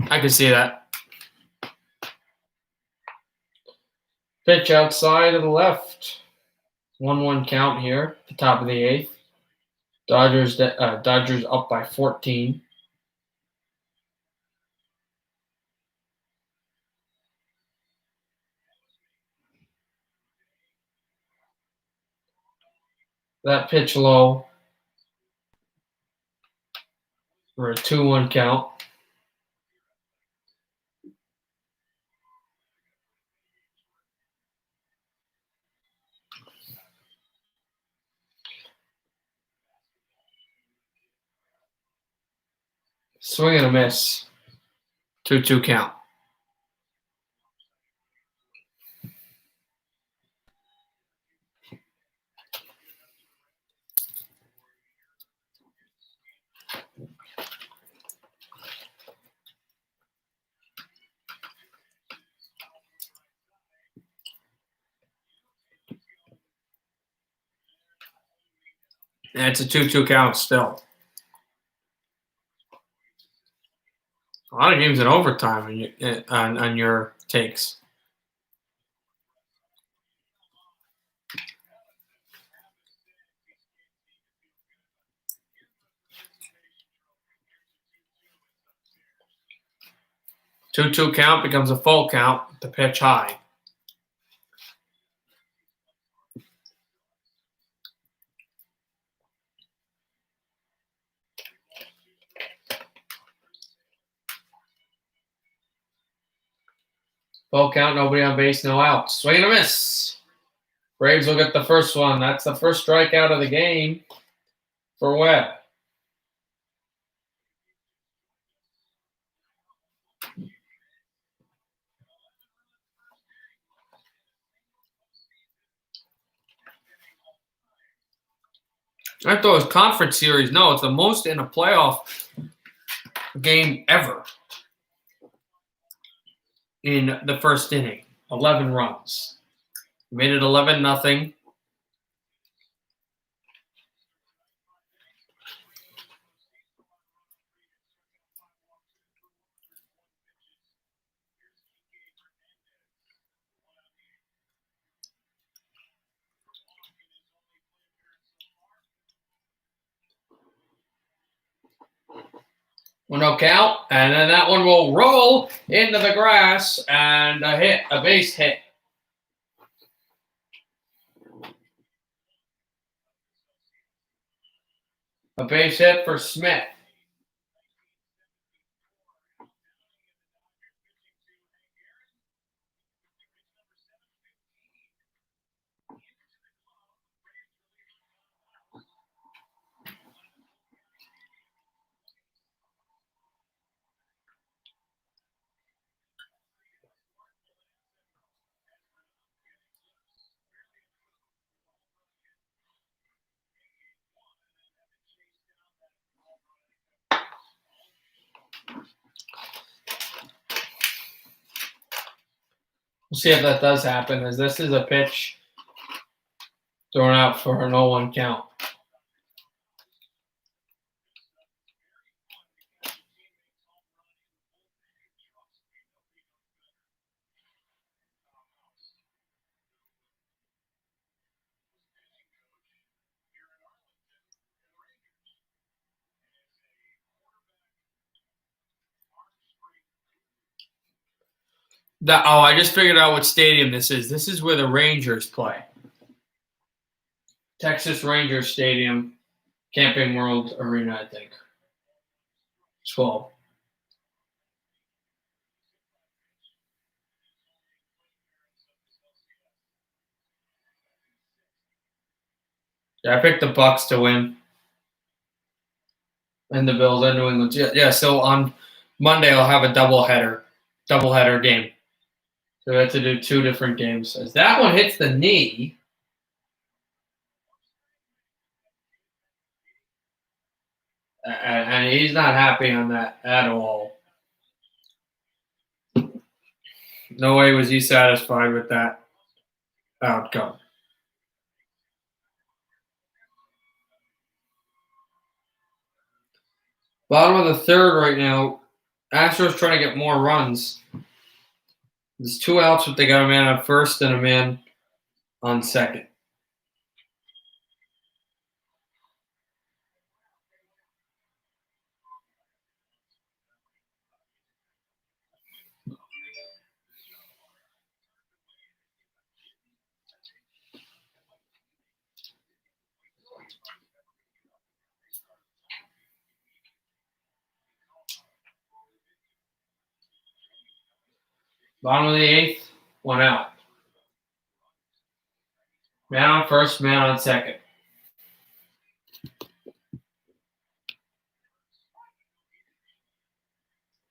[SPEAKER 1] I can see that. Pitch outside of the left. 1-1 count here, the top of the 8th. Dodgers up by 14. That pitch low for a 2-1 count. Swing and a miss. 2-2 count. And it's a 2-2 count still. A lot of games in overtime on your takes. Two count becomes a full count. The pitch high. Full count, nobody on base, no outs. Swing and a miss. Braves will get the first one. That's the first strikeout of the game for Webb. I thought it was conference series. No, it's the most in a playoff game ever in the first inning. 11 runs. Made it 11-0. No count, and then that one will roll into the grass and a base hit. A base hit for Smith. We'll see if that does happen, as this is a pitch thrown out for an 0-1 count. I just figured out what stadium this is. This is where the Rangers play. Texas Rangers Stadium, Camping World Arena, I think. 12. Yeah, I picked the Bucks to win. And the Bills and New England. Yeah, so on Monday I'll have a doubleheader game. So we have to do 2 different games. As that one hits the knee. And he's not happy on that at all. No way was he satisfied with that outcome. Bottom of the third right now. Astros trying to get more runs. There's 2 outs, but they got a man on first and a man on second. Bottom of the 8th, 1 out. Man on first, man on second.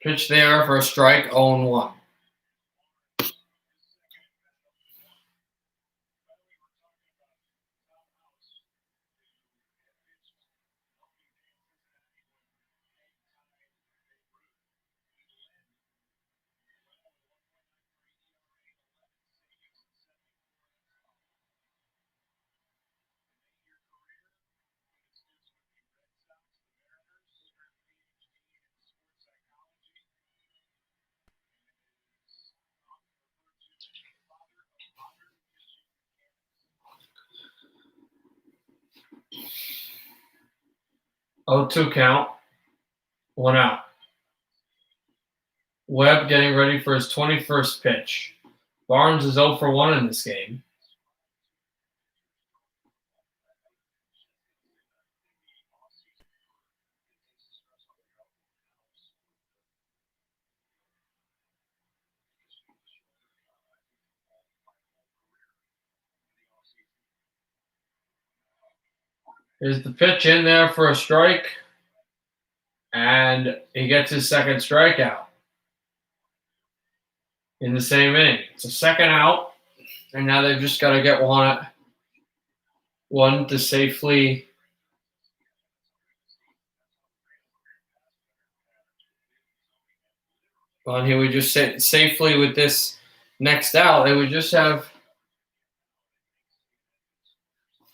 [SPEAKER 1] Pitch there for a strike, 0-1. Oh, 2 count, 1 out. Webb getting ready for his 21st pitch. Barnes is 0 for 1 in this game. Here's the pitch in there for a strike, and he gets his second strikeout in the same inning. It's a second out, and now they've just got to get one to safely on. He would just sit safely with this next out. They would just have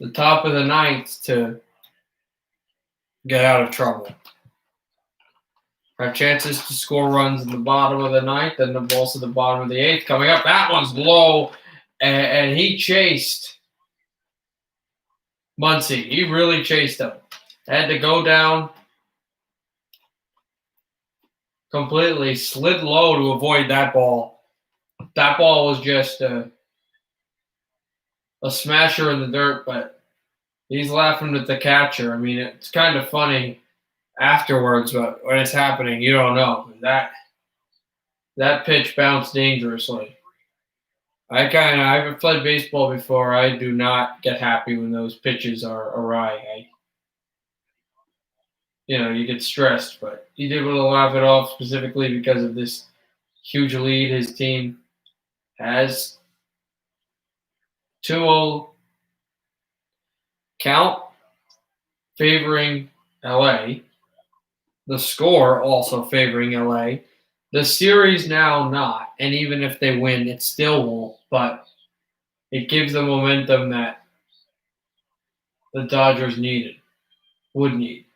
[SPEAKER 1] the top of the 9th to get out of trouble. Have chances to score runs in the bottom of the 9th and also the bottom of the 8th coming up. That one's low, and he chased Muncy. He really chased him. Had to go down completely, slid low to avoid that ball. That ball was just a smasher in the dirt, but he's laughing at the catcher. I mean, it's kind of funny afterwards, but when it's happening, you don't know. That pitch bounced dangerously. I've played baseball before. I do not get happy when those pitches are awry. You get stressed, but he's able to laugh it off specifically because of this huge lead his team has. 2-0 count favoring LA. The score also favoring LA. The series now not, and even if they win, it still won't, but it gives the momentum that the Dodgers would need.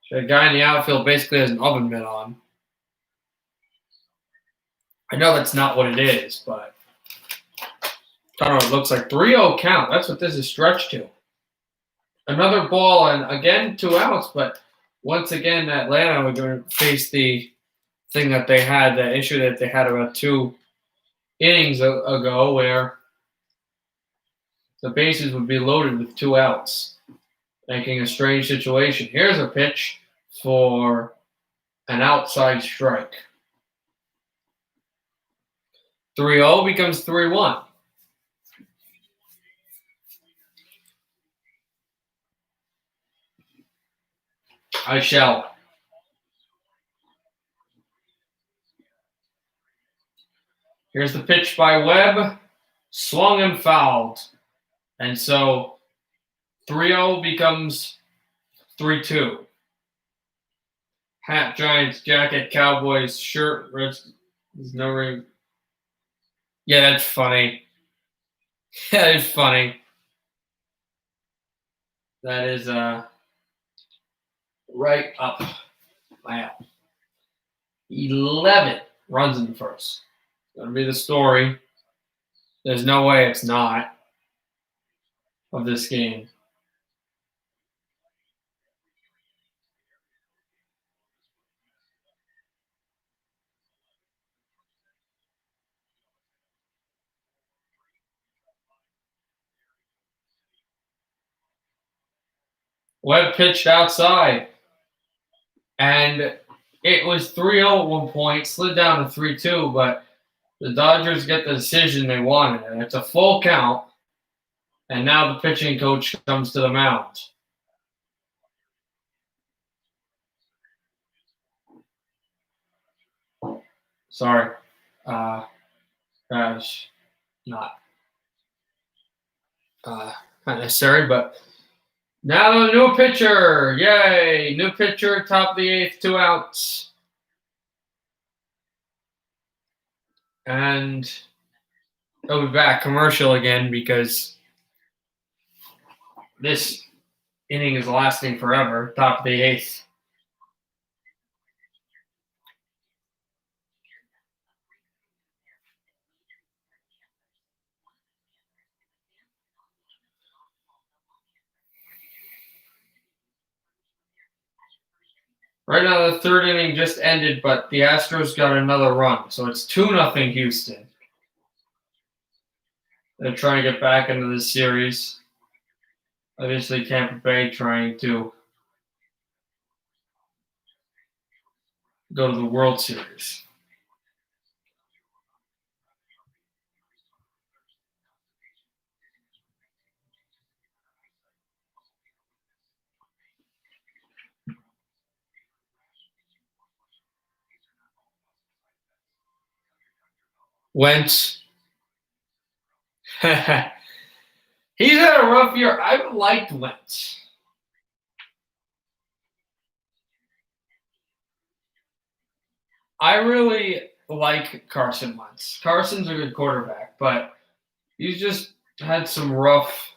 [SPEAKER 1] So the guy in the outfield basically has an oven mitt on. I know that's not what it is, but I don't know. It looks like 3-0 count. That's what this is stretched to. Another ball, and again, 2 outs, but once again, Atlanta would going to face the thing that they had, the issue that they had about 2 innings ago, where the bases would be loaded with 2 outs, making a strange situation. Here's a pitch for an outside strike. 3-0 becomes 3-1. I shall. Here's the pitch by Webb. Swung and fouled. And so 3-0 becomes 3-2. Hat, Giants, jacket, Cowboys, shirt, Reds. There's no ring. Yeah, that's funny. That is funny. That is right up my alley. 11 runs in the first. Gonna be the story. There's no way it's not of this game. Webb pitched outside, and It was 3-0 at one point, slid down to 3-2, but the Dodgers get the decision they wanted, and it's a full count. And now the pitching coach comes to the mound. Sorry. Gosh, not not necessary, but now the new pitcher. Yay! New pitcher, top of the eighth, 2 outs. And I'll be back commercial again because this inning is lasting forever. Top of the eighth. Right now, the third inning just ended, but the Astros got another run, so it's 2-0 Houston. They're trying to get back into this series. Obviously, Tampa Bay trying to go to the World Series. Wentz. He's had a rough year. I liked Wentz. I really like Carson Wentz. Carson's a good quarterback, but he's just had some rough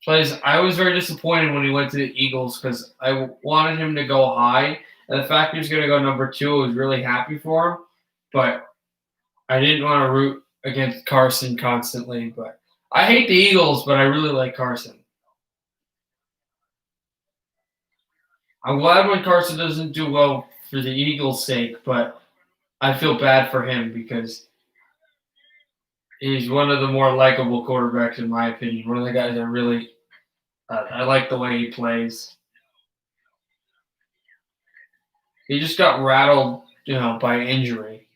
[SPEAKER 1] plays. I was very disappointed when he went to the Eagles because I wanted him to go high. And the fact he was going to go number 2, I was really happy for him. But I didn't want to root against Carson constantly. But I hate the Eagles, but I really like Carson. I'm glad when Carson doesn't do well for the Eagles' sake, but I feel bad for him because he's one of the more likable quarterbacks, in my opinion. One of the guys that really I like the way he plays. He just got rattled, by injury.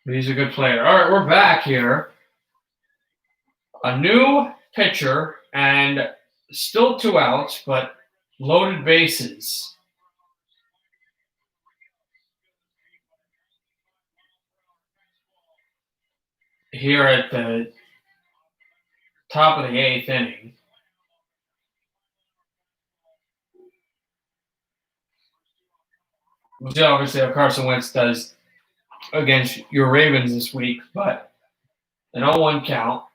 [SPEAKER 1] But he's a good player. All right, we're back here. A new pitcher and still 2 outs, but loaded bases. Here at the top of the 8th inning. We'll see obviously how Carson Wentz does against your Ravens this week, but an 0-1 count.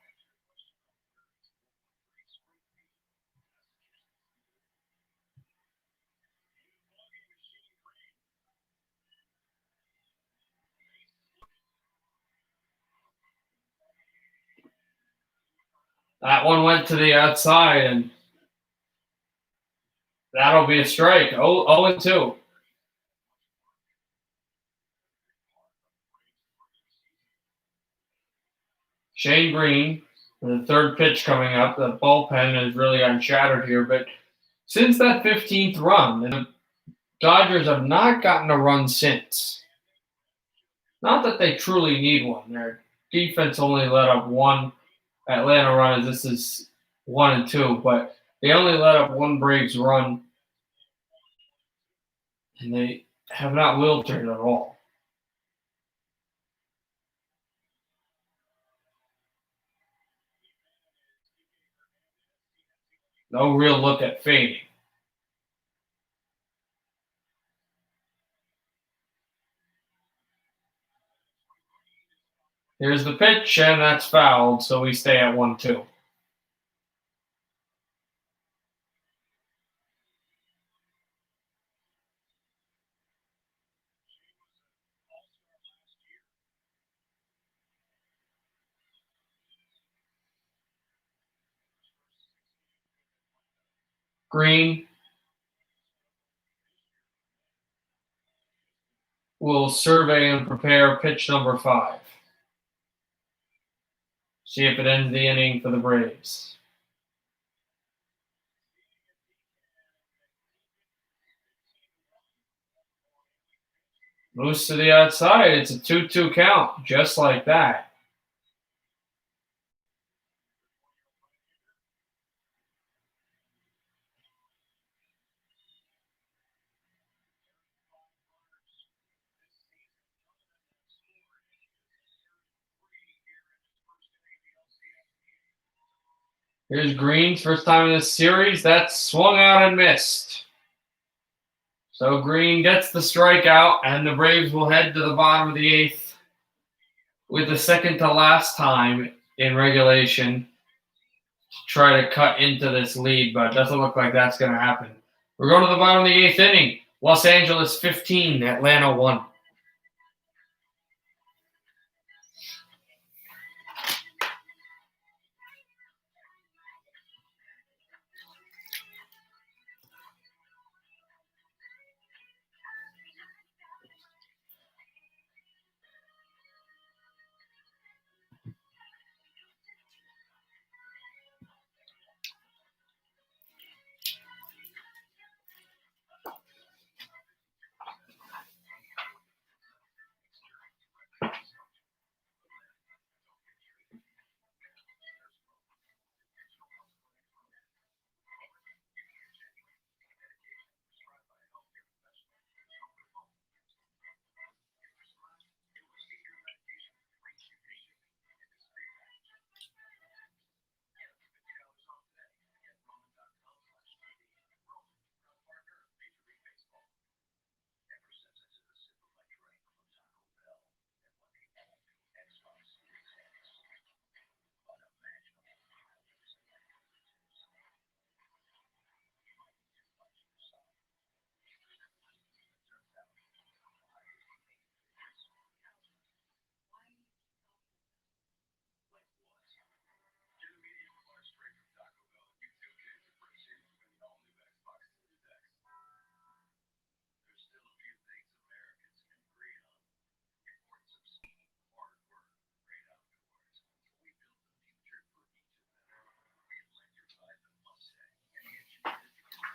[SPEAKER 1] That one went to the outside, and that'll be a strike. 0-2. Shane Green, the third pitch coming up. The bullpen has really gotten shattered here, but since that 15th run, the Dodgers have not gotten a run since. Not that they truly need one. Their defense only let up one Atlanta run, as this is 1 and 2, but they only let up one Braves run, and they have not wilted at all. No real look at fading. Here's the pitch, and that's fouled, so we stay at 1-2. Green will survey and prepare pitch number 5. See if it ends the inning for the Braves. Moves to the outside. It's a 2-2 count, just like that. Here's Green's first time in this series. That's swung out and missed. So Green gets the strikeout, and the Braves will head to the bottom of the eighth with the second to last time in regulation to try to cut into this lead, but it doesn't look like that's going to happen. We're going to the bottom of the eighth inning. Los Angeles 15, Atlanta 1.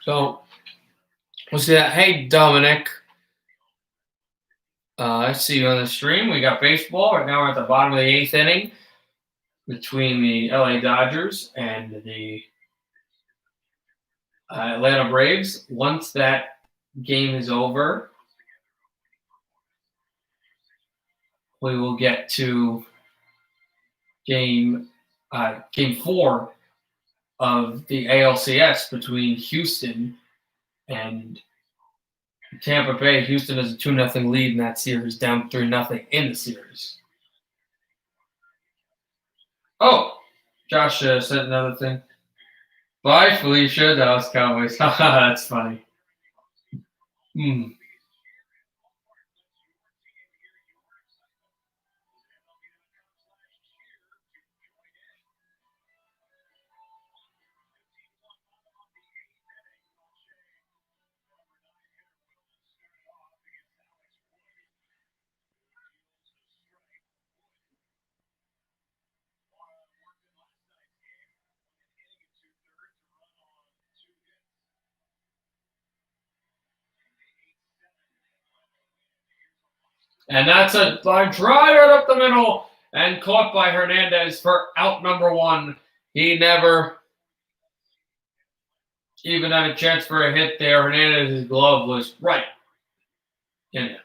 [SPEAKER 1] So we'll see that. Hey, Dominic. I see you on the stream. We got baseball. Right now we're at the bottom of the eighth inning between the LA Dodgers and the Atlanta Braves. Once that game is over, we will get to game 4 of the ALCS between Houston and Tampa Bay. Houston has a 2-0 lead in that series, down 3-0 in the series. Oh, Josh said another thing. Bye, Felicia. Dallas Cowboys. That's funny. And that's a line drive right up the middle and caught by Hernandez for out number 1. He never even had a chance for a hit there. Hernandez's glove was right in it.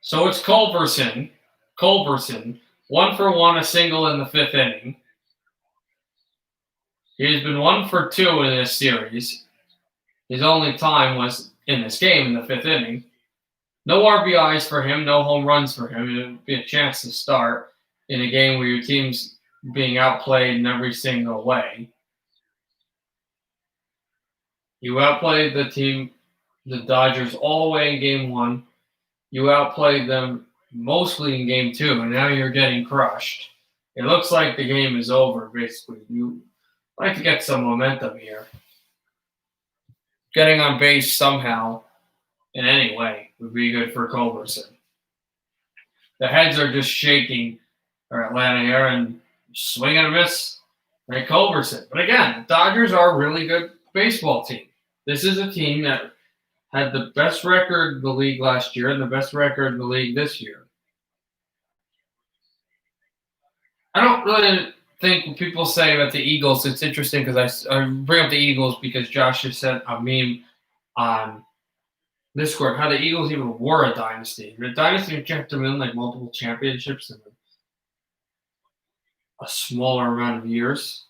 [SPEAKER 1] So it's Culberson, 1 for 1, a single in the 5th inning. He's been 1 for 2 in this series. His only time was in this game in the 5th inning. No RBIs for him, no home runs for him. It would be a chance to start in a game where your team's being outplayed in every single way. You outplayed the Dodgers, all the way in game 1. You outplayed them mostly in game 2, and now you're getting crushed. It looks like the game is over, basically. You like to get some momentum here. Getting on base somehow, in any way, would be good for Culberson. The heads are just shaking for Atlanta here, and swing and a miss by Culberson. But again, the Dodgers are a really good baseball team. This is a team that had the best record in the league last year and the best record in the league this year. I don't really think when people say about the Eagles, it's interesting because I bring up the Eagles because Josh just sent a meme on Discord how the Eagles even were a dynasty. The dynasty kept them in like multiple championships in a smaller amount of years.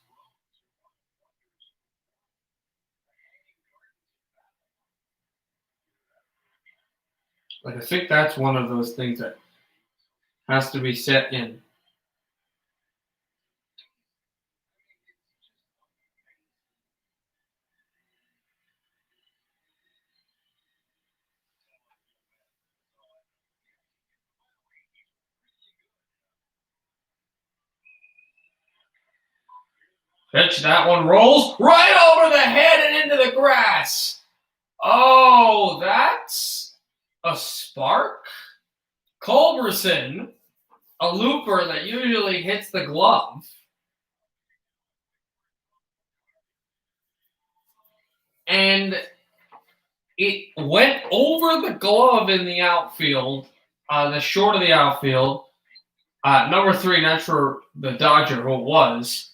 [SPEAKER 1] Like I think that's one of those things that has to be set in. Pitch, that one rolls right over the head and into the grass. Oh, that's a spark. Culberson, a looper that usually hits the glove. And it went over the glove in the outfield, the short of the outfield. Number 3, not sure the Dodger who it was,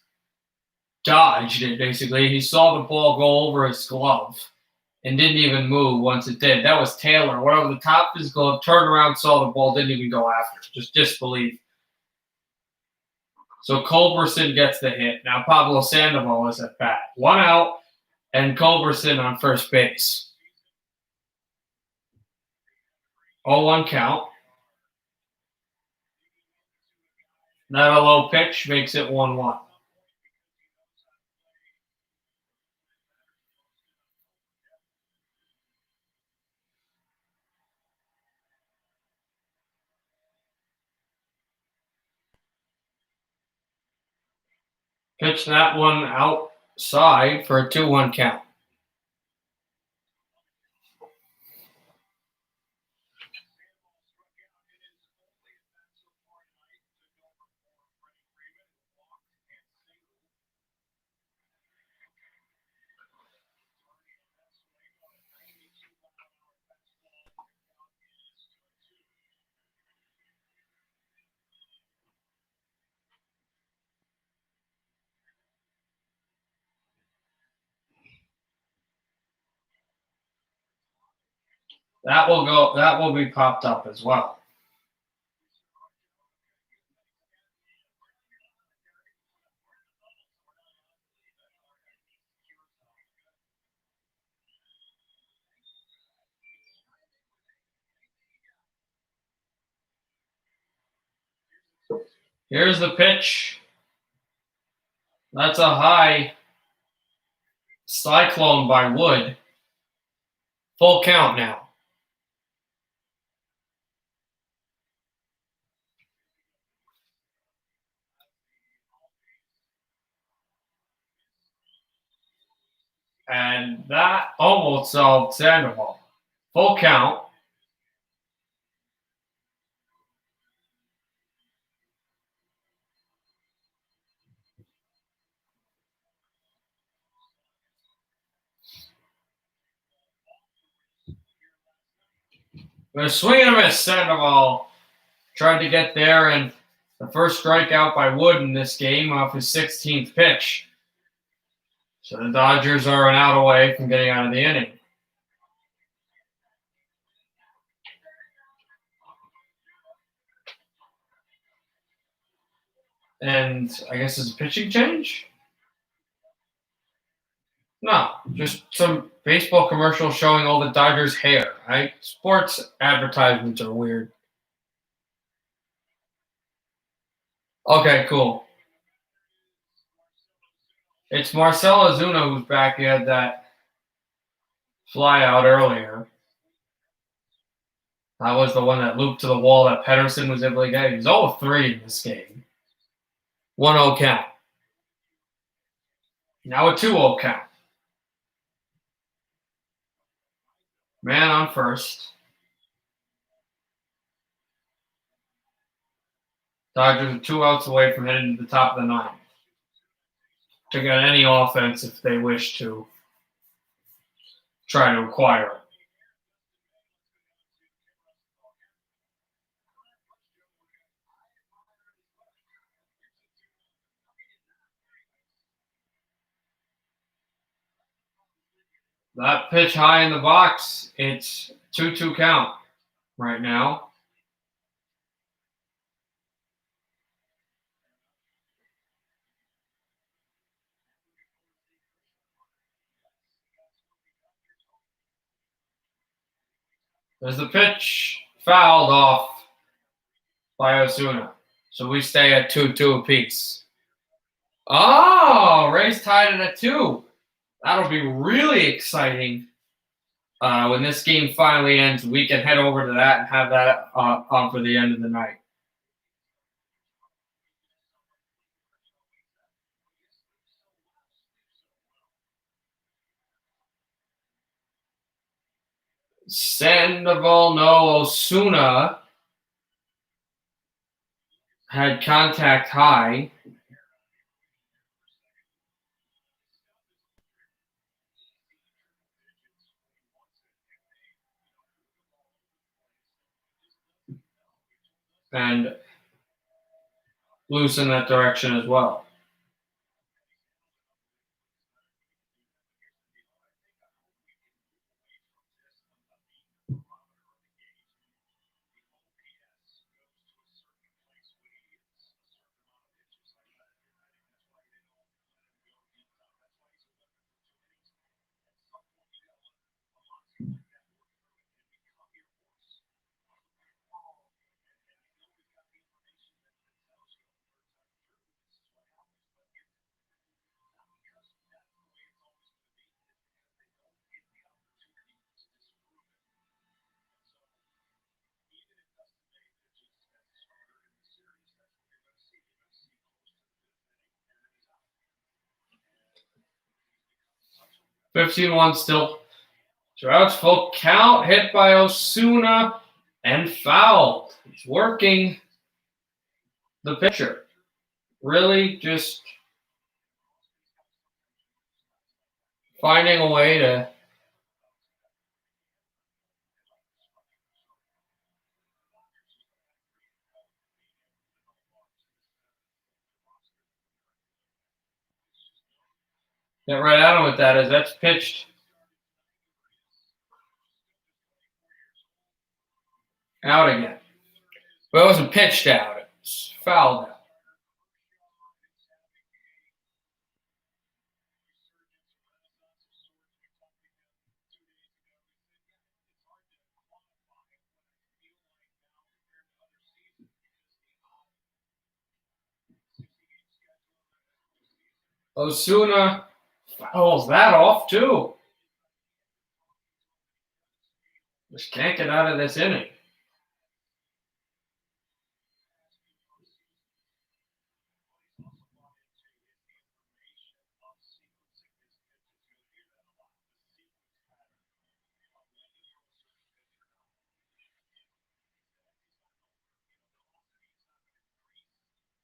[SPEAKER 1] dodged it basically. He saw the ball go over his glove and didn't even move once it did. That was Taylor. Went over the top of his glove, turned around, saw the ball, didn't even go after it. Just disbelief. So Culberson gets the hit. Now Pablo Sandoval is at bat. 1 out, and Culberson on first base. 0-1 count. Not a low pitch, makes it 1-1. Pitch that one outside for a 2-1 count. That will be popped up as well. Here's the pitch. That's a high cyclone by Wood. Full count now. And that almost solved Sandoval. Full count. But a swing and a miss. Sandoval tried to get there, and the first strikeout by Wood in this game off his 16th pitch. So the Dodgers are an out away from getting out of the inning. And I guess it's a pitching change? No, just some baseball commercial showing all the Dodgers' hair. Right? Sports advertisements are weird. Okay, cool. It's Marcell Ozuna who's back. He had that fly out earlier. That was the one that looped to the wall that Pedersen was able to get. He was 0-3 in this game. 1-0 count. Now a 2-0 count. Man on first. Dodgers are 2 outs away from heading to the top of the ninth to get any offense if they wish to. try to acquire him. That pitch high in the box, it's 2-2 count right now. There's the pitch fouled off by Osuna. So we stay at 2-2 apiece. Oh, Rays tied it at 2. That'll be really exciting. When this game finally ends, we can head over to that and have that on for the end of the night. Sandoval, no, Osuna had contact high. And loose in that direction as well. (15-1) still. Trout's full count, hit by Osuna and fouled. He's working the pitcher. Really just finding a way to get right at him with that as that's pitched out again. But it wasn't pitched out. It's fouled out. Osuna fouls that off too. Just can't get out of this inning.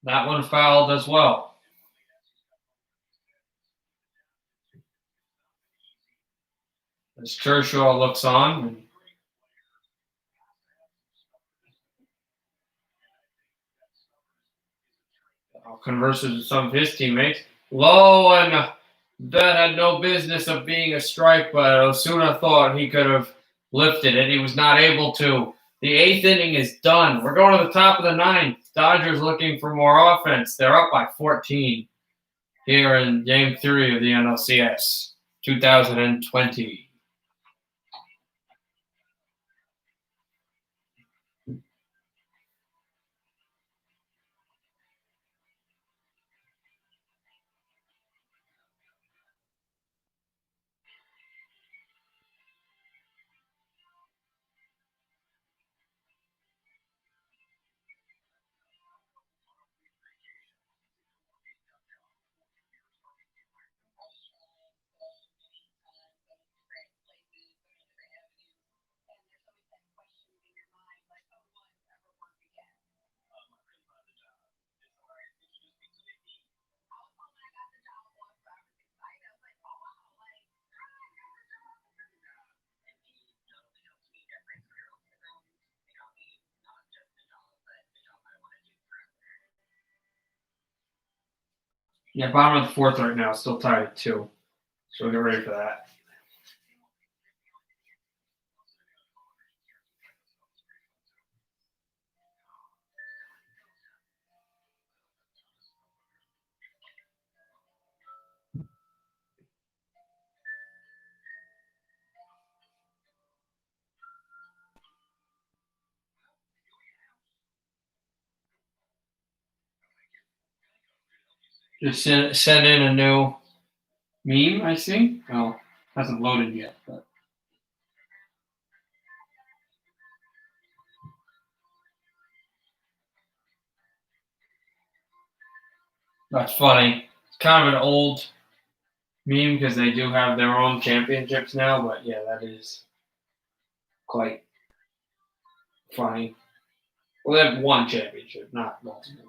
[SPEAKER 1] That one fouled as well. As Kershaw looks on. Converses with some of his teammates. Low, and that had no business of being a strike, but Osuna thought he could have lifted it. He was not able to. The 8th inning is done. We're going to the top of the 9th. Dodgers looking for more offense. They're up by 14 here in Game 3 of the NLCS 2020. Yeah, bottom of the fourth right now, still tied at 2. So we'll get ready for that. Just send in a new meme, I see. Oh, hasn't loaded yet, but that's funny. It's kind of an old meme because they do have their own championships now, but yeah, that is quite funny. Well, they have one championship, not multiple.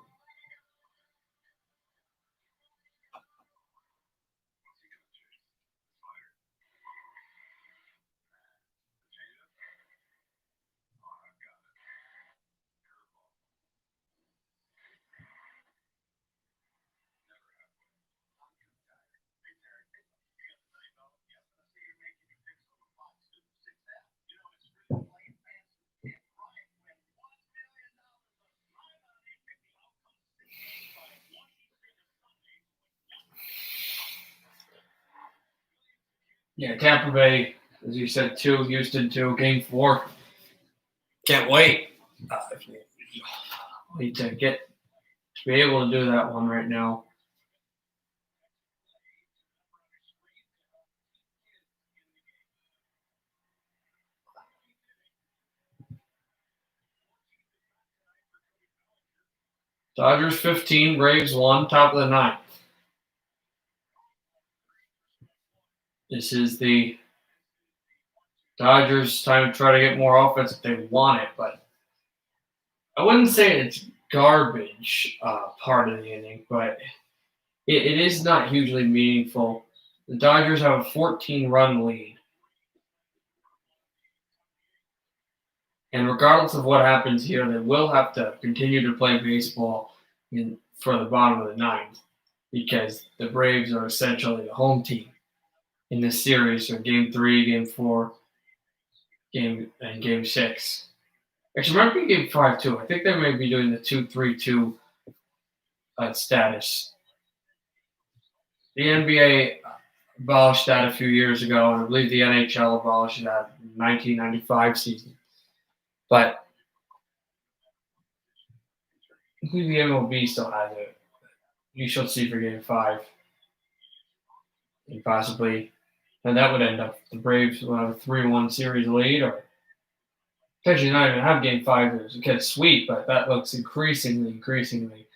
[SPEAKER 1] Yeah, Tampa Bay, as you said, 2, Houston 2, Game 4. Can't wait. Need to be able to do that one right now. Dodgers 15, Braves 1, top of the ninth. This is the Dodgers' time to try to get more offense if they want it, but I wouldn't say it's garbage part of the inning, but it is not hugely meaningful. The Dodgers have a 14-run lead. And regardless of what happens here, they will have to continue to play baseball for the bottom of the ninth because the Braves are essentially the home team in this series. So Game 3, Game 4, Game 6. Actually, might be Game 5 too. I think they may be doing the 2-3-2 status. The NBA abolished that a few years ago, and I believe the NHL abolished that in the 1995 season. But I believe the MLB still has it. You shall see for Game 5. And possibly, and that would end up the Braves will have a 3-1 series lead, or potentially not even have Game 5. It would get sweep, but that looks increasingly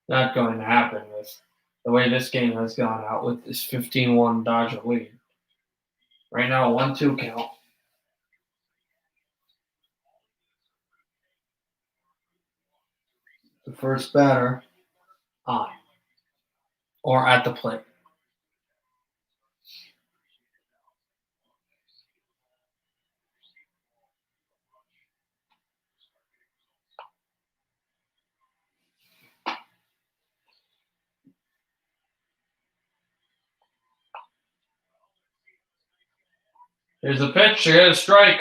[SPEAKER 1] not going to happen with the way this game has gone out with this 15-1 Dodger lead. Right now, 1-2 count. The first batter on or at the plate. Here's a pitch. Here's a strike.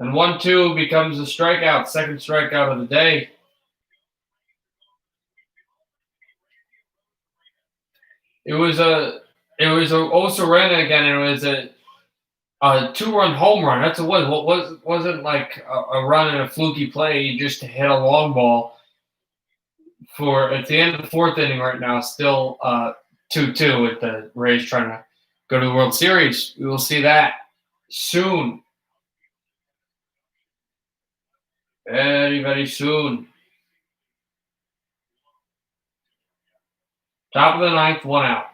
[SPEAKER 1] And 1-2 becomes a strikeout. Second strikeout of the day. It was Osarena again, and it was a 2-run home run. That's what it was. What wasn't like a run and a fluky play just to hit a long ball. For at the end of the fourth inning right now, still 2-2 with the Rays trying to go to the World Series. We will see that soon. Very, very soon. Top of the ninth, 1 out.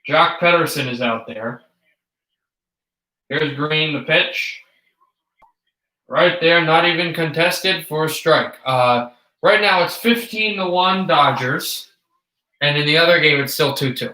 [SPEAKER 1] Jock Pederson is out there. Here's Green, the pitch. Right there, not even contested for a strike. Right now, it's 15-1 Dodgers. And in the other game, it's still 2-2.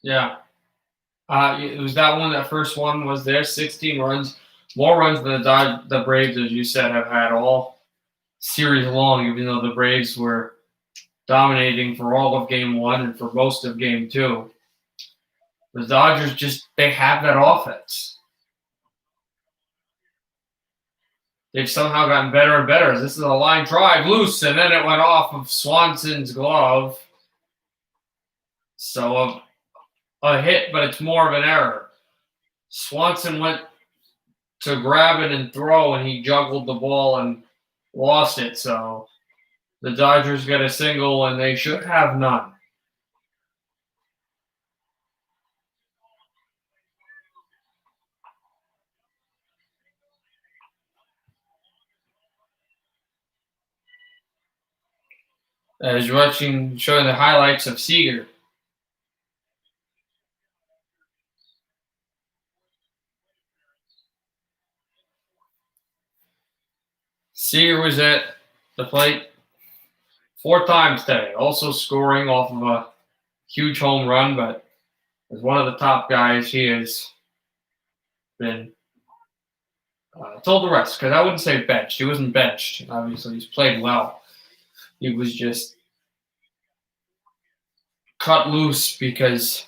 [SPEAKER 1] Yeah. It was that one. That first one was there. 16 runs, more runs than the Braves, as you said, have had all series long. Even though the Braves were dominating for all of Game 1 and for most of Game 2, the Dodgers they have that offense. They've somehow gotten better and better. This is a line drive loose, and then it went off of Swanson's glove. So a hit, but it's more of an error. Swanson went to grab it and throw, and he juggled the ball and lost it. So the Dodgers get a single, and they should have none. As you're watching, showing the highlights of Seager. Seager was at the plate 4 times today, also scoring off of a huge home run, but as one of the top guys, he has been told the rest, because I wouldn't say benched. He wasn't benched. Obviously, he's played well. He was just cut loose because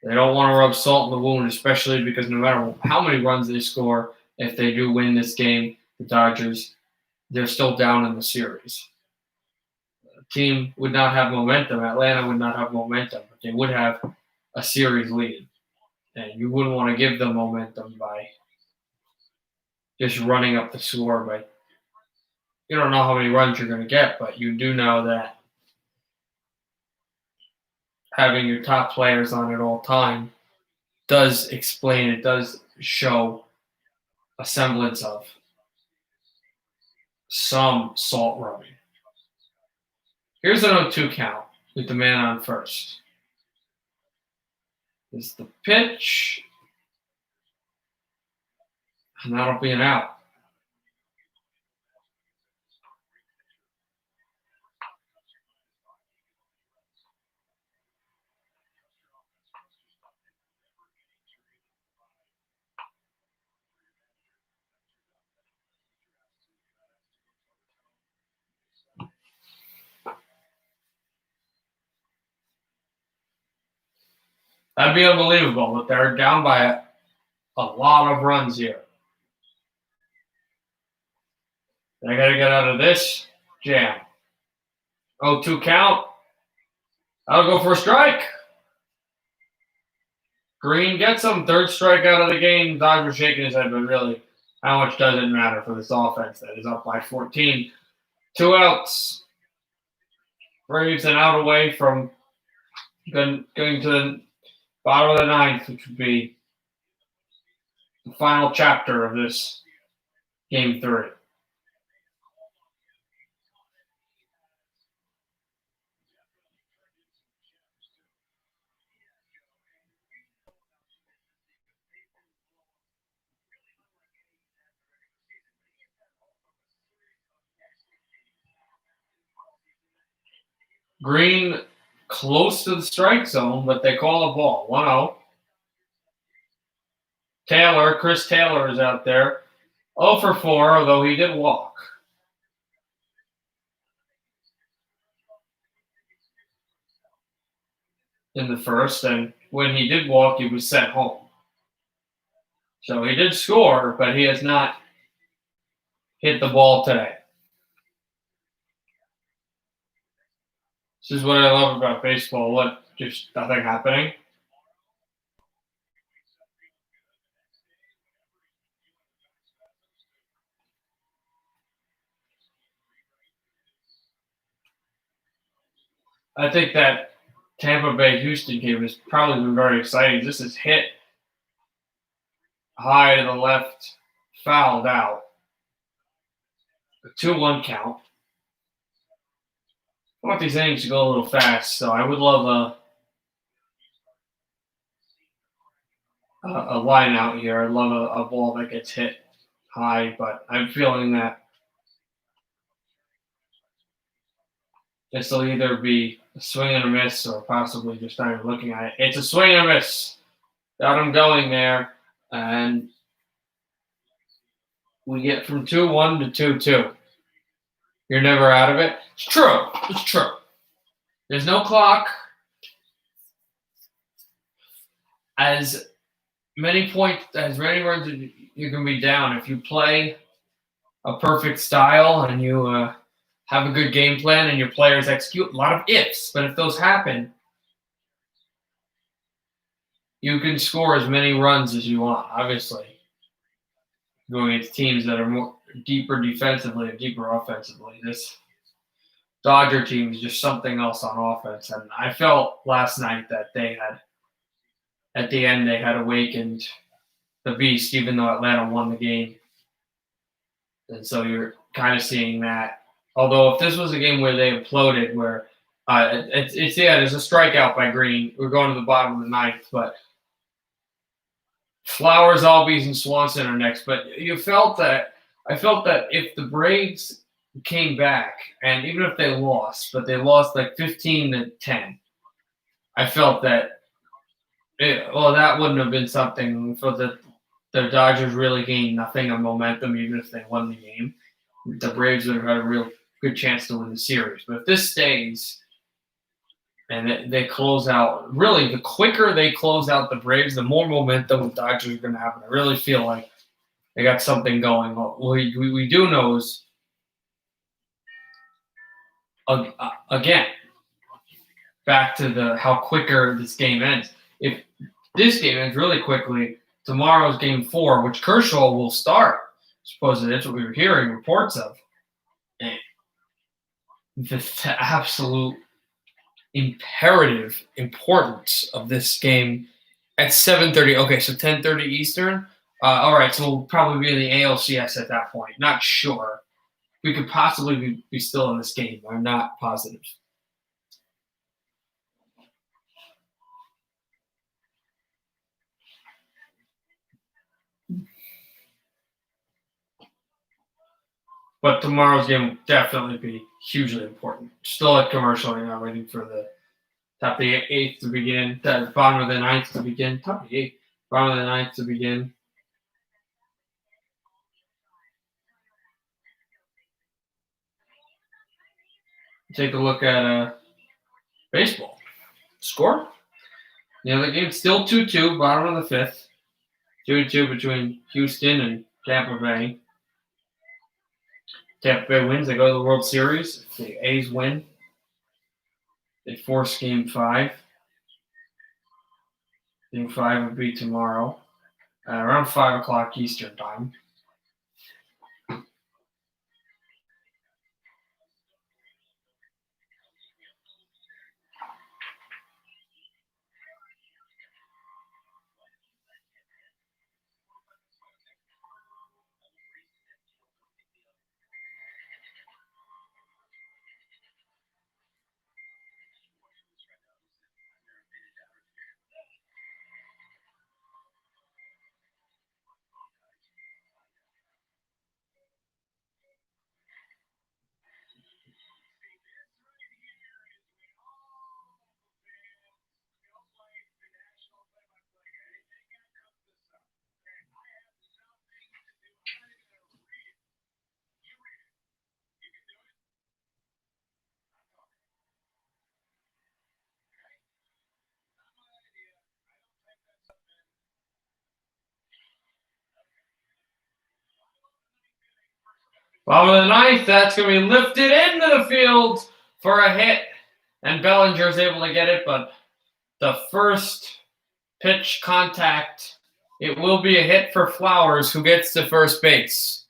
[SPEAKER 1] they don't want to rub salt in the wound, especially because no matter how many runs they score, if they do win this game, the Dodgers, they're still down in the series. The team would not have momentum. Atlanta would not have momentum, but they would have a series lead. And you wouldn't want to give them momentum by just running up the score. But you don't know how many runs you're going to get, but you do know that having your top players on at all time does explain, it does show a semblance of some salt rubbing. Here's an 0-2 count with the man on first. This is the pitch, and that'll be an out. That'd be unbelievable, but they're down by a lot of runs here. They got to get out of this jam. 0-2 count. I'll go for a strike. Green gets him. Third strikeout of the game. Dodgers shaking his head, but really, how much does it matter for this offense that is up by 14? 2 outs. Braves an out away from going to the bottom of the ninth, which would be the final chapter of this Game 3. Green close to the strike zone, but they call a ball. 1-0. Chris Taylor is out there. 0 for 4, although he did walk. In the first, and when he did walk, he was sent home. So he did score, but he has not hit the ball today. This is what I love about baseball. Just nothing happening. I think that Tampa Bay Houston game has probably been very exciting. This is hit high to the left, fouled out. A 2-1 count. I want these innings to go a little fast, so I would love a line out here. I'd love a ball that gets hit high, but I'm feeling that This will either be a swing and a miss or possibly just not even looking at it. It's a swing and a miss. Got him going there. And we get from 2-1 to 2-2. You're never out of it. It's true. It's true. There's no clock. As many runs as you can be down. If you play a perfect style and you have a good game plan and your players execute, a lot of ifs. But if those happen, you can score as many runs as you want. Obviously, going against teams that are more deeper defensively and deeper offensively. This Dodger team is just something else on offense. And I felt last night that they had, at the end, they had awakened the beast, even though Atlanta won the game. And so you're kind of seeing that. Although if this was a game where they imploded, where there's a strikeout by Green. We're going to the bottom of the ninth, but Flowers, Albies, and Swanson are next. But I felt that if the Braves came back, and even if they lost, but they lost like 15-10, I felt that that wouldn't have been something for the Dodgers really gained nothing of momentum, even if they won the game. The Braves would have had a real good chance to win the series. But if this stays and they close out, really, the quicker they close out the Braves, the more momentum the Dodgers are going to have. And I really feel like they got something going. What we do know is, again, back to how quicker this game ends. If this game ends really quickly, tomorrow's game 4, which Kershaw will start. Supposedly that's what we were hearing reports of. And the absolute imperative importance of this game at 7:30. Okay, so 10:30 Eastern. All right, so we'll probably be in the ALCS at that point. Not sure. We could possibly be still in this game. I'm not positive. But tomorrow's game will definitely be hugely important. Still at commercial right now, waiting for the top of the 8th to begin. The bottom of the 9th to begin. Top of the 8th. Bottom of the 9th to begin. Take a look at baseball. Score? The game's still 2-2, bottom of the 5th. 2-2 between Houston and Tampa Bay. Tampa Bay wins, they go to the World Series. If the A's win, they force Game 5. Game 5 would be tomorrow, around 5 o'clock Eastern time. Bottom of the 9th, that's going to be lifted into the field for a hit. And Bellinger's able to get it, but the first pitch contact, it will be a hit for Flowers, who gets to first base.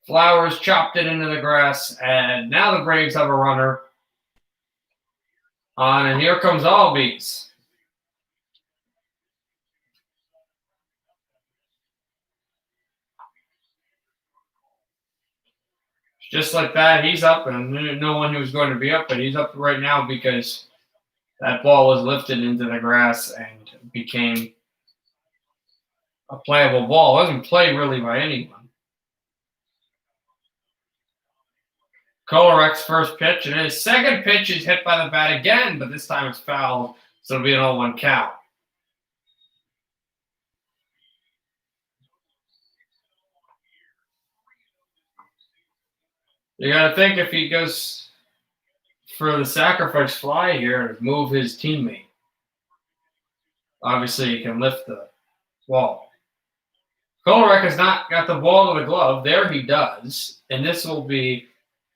[SPEAKER 1] Flowers chopped it into the grass, and now the Braves have a runner on, and here comes Albies. Just like that, he's up, and no one who's going to be up, but he's up right now because that ball was lifted into the grass and became a playable ball. It wasn't played really by anyone. Kolarek's first pitch, and his second pitch is hit by the bat again, but this time it's fouled, so it'll be an 0-1 count. You got to think if he goes for the sacrifice fly here and move his teammate. Obviously, he can lift the wall. Kolarek has not got the ball to the glove. There he does, and this will be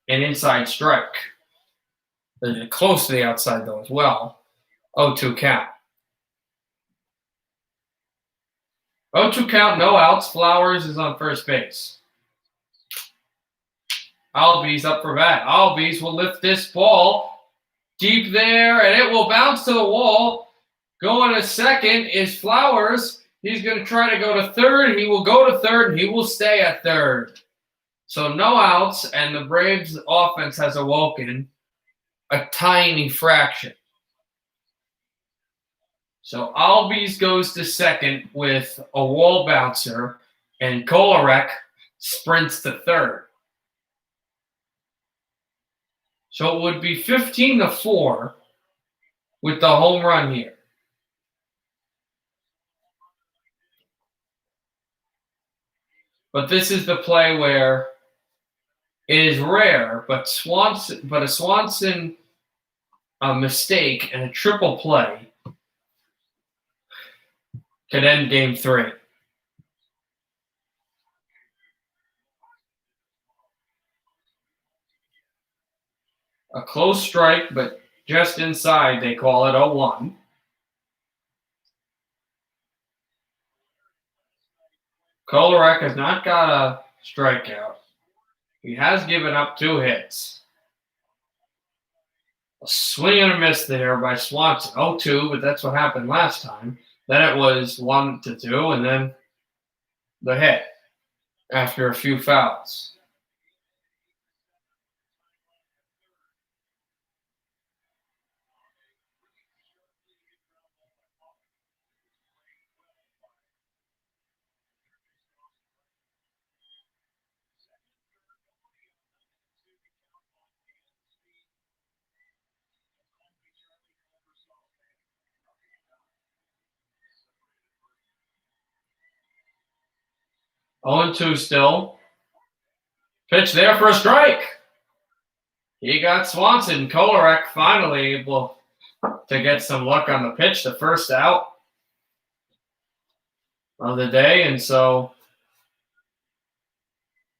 [SPEAKER 1] an inside strike. Close to the outside, though, as well. 0-2 count. 0-2 count, no outs. Flowers is on first base. Alds up for bat. Alds will lift this ball deep there, and it will bounce to the wall. Going to second is Flowers. He's going to try to go to third. He will go to third, and he will stay at third. So no outs, and the Braves' offense has awoken a tiny fraction. So Alds goes to second with a wall bouncer, and Kolarek sprints to third. So it would be 15-4 with the home run here. But this is the play where it is rare, but a Swanson mistake and a triple play could end Game 3. A close strike, but just inside, they call it 0-1. Kolarek has not got a strikeout. He has given up 2 hits. A swing and a miss there by Swanson. 0-2, but that's what happened last time. Then it was 1-2, and then the hit after a few fouls. Oh, 0-2 still. Pitch there for a strike. He got Swanson. Kolarek finally able to get some luck on the pitch, the first out of the day. And so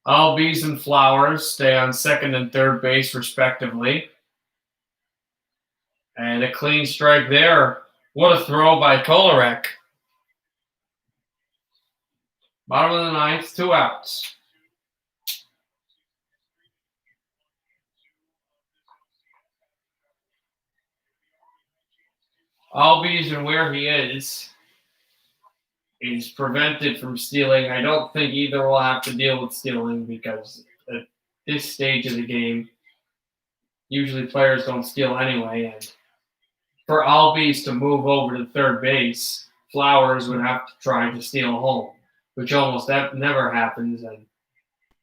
[SPEAKER 1] Alds and Flowers stay on second and third base, respectively. And a clean strike there. What a throw by Kolarek. Bottom of the ninth, 2 outs. Alds and where he is prevented from stealing. I don't think either will have to deal with stealing because at this stage of the game, usually players don't steal anyway. And for Alds to move over to third base, Flowers would have to try to steal home, which almost never happens. And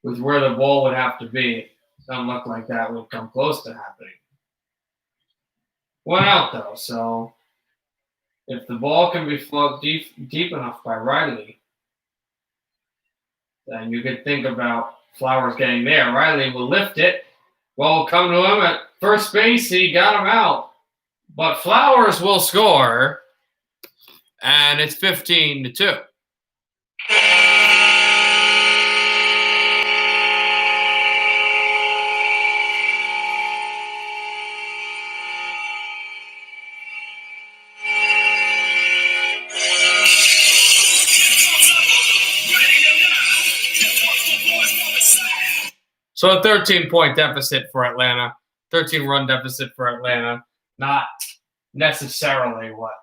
[SPEAKER 1] with where the ball would have to be, it doesn't look like that would come close to happening. 1 out, though, so if the ball can be floated deep enough by Riley, then you could think about Flowers getting there. Riley will lift it. Ball will come to him at first base. He got him out. But Flowers will score, and it's 15-2. So a 13-point deficit for Atlanta, 13-run deficit for Atlanta, not necessarily what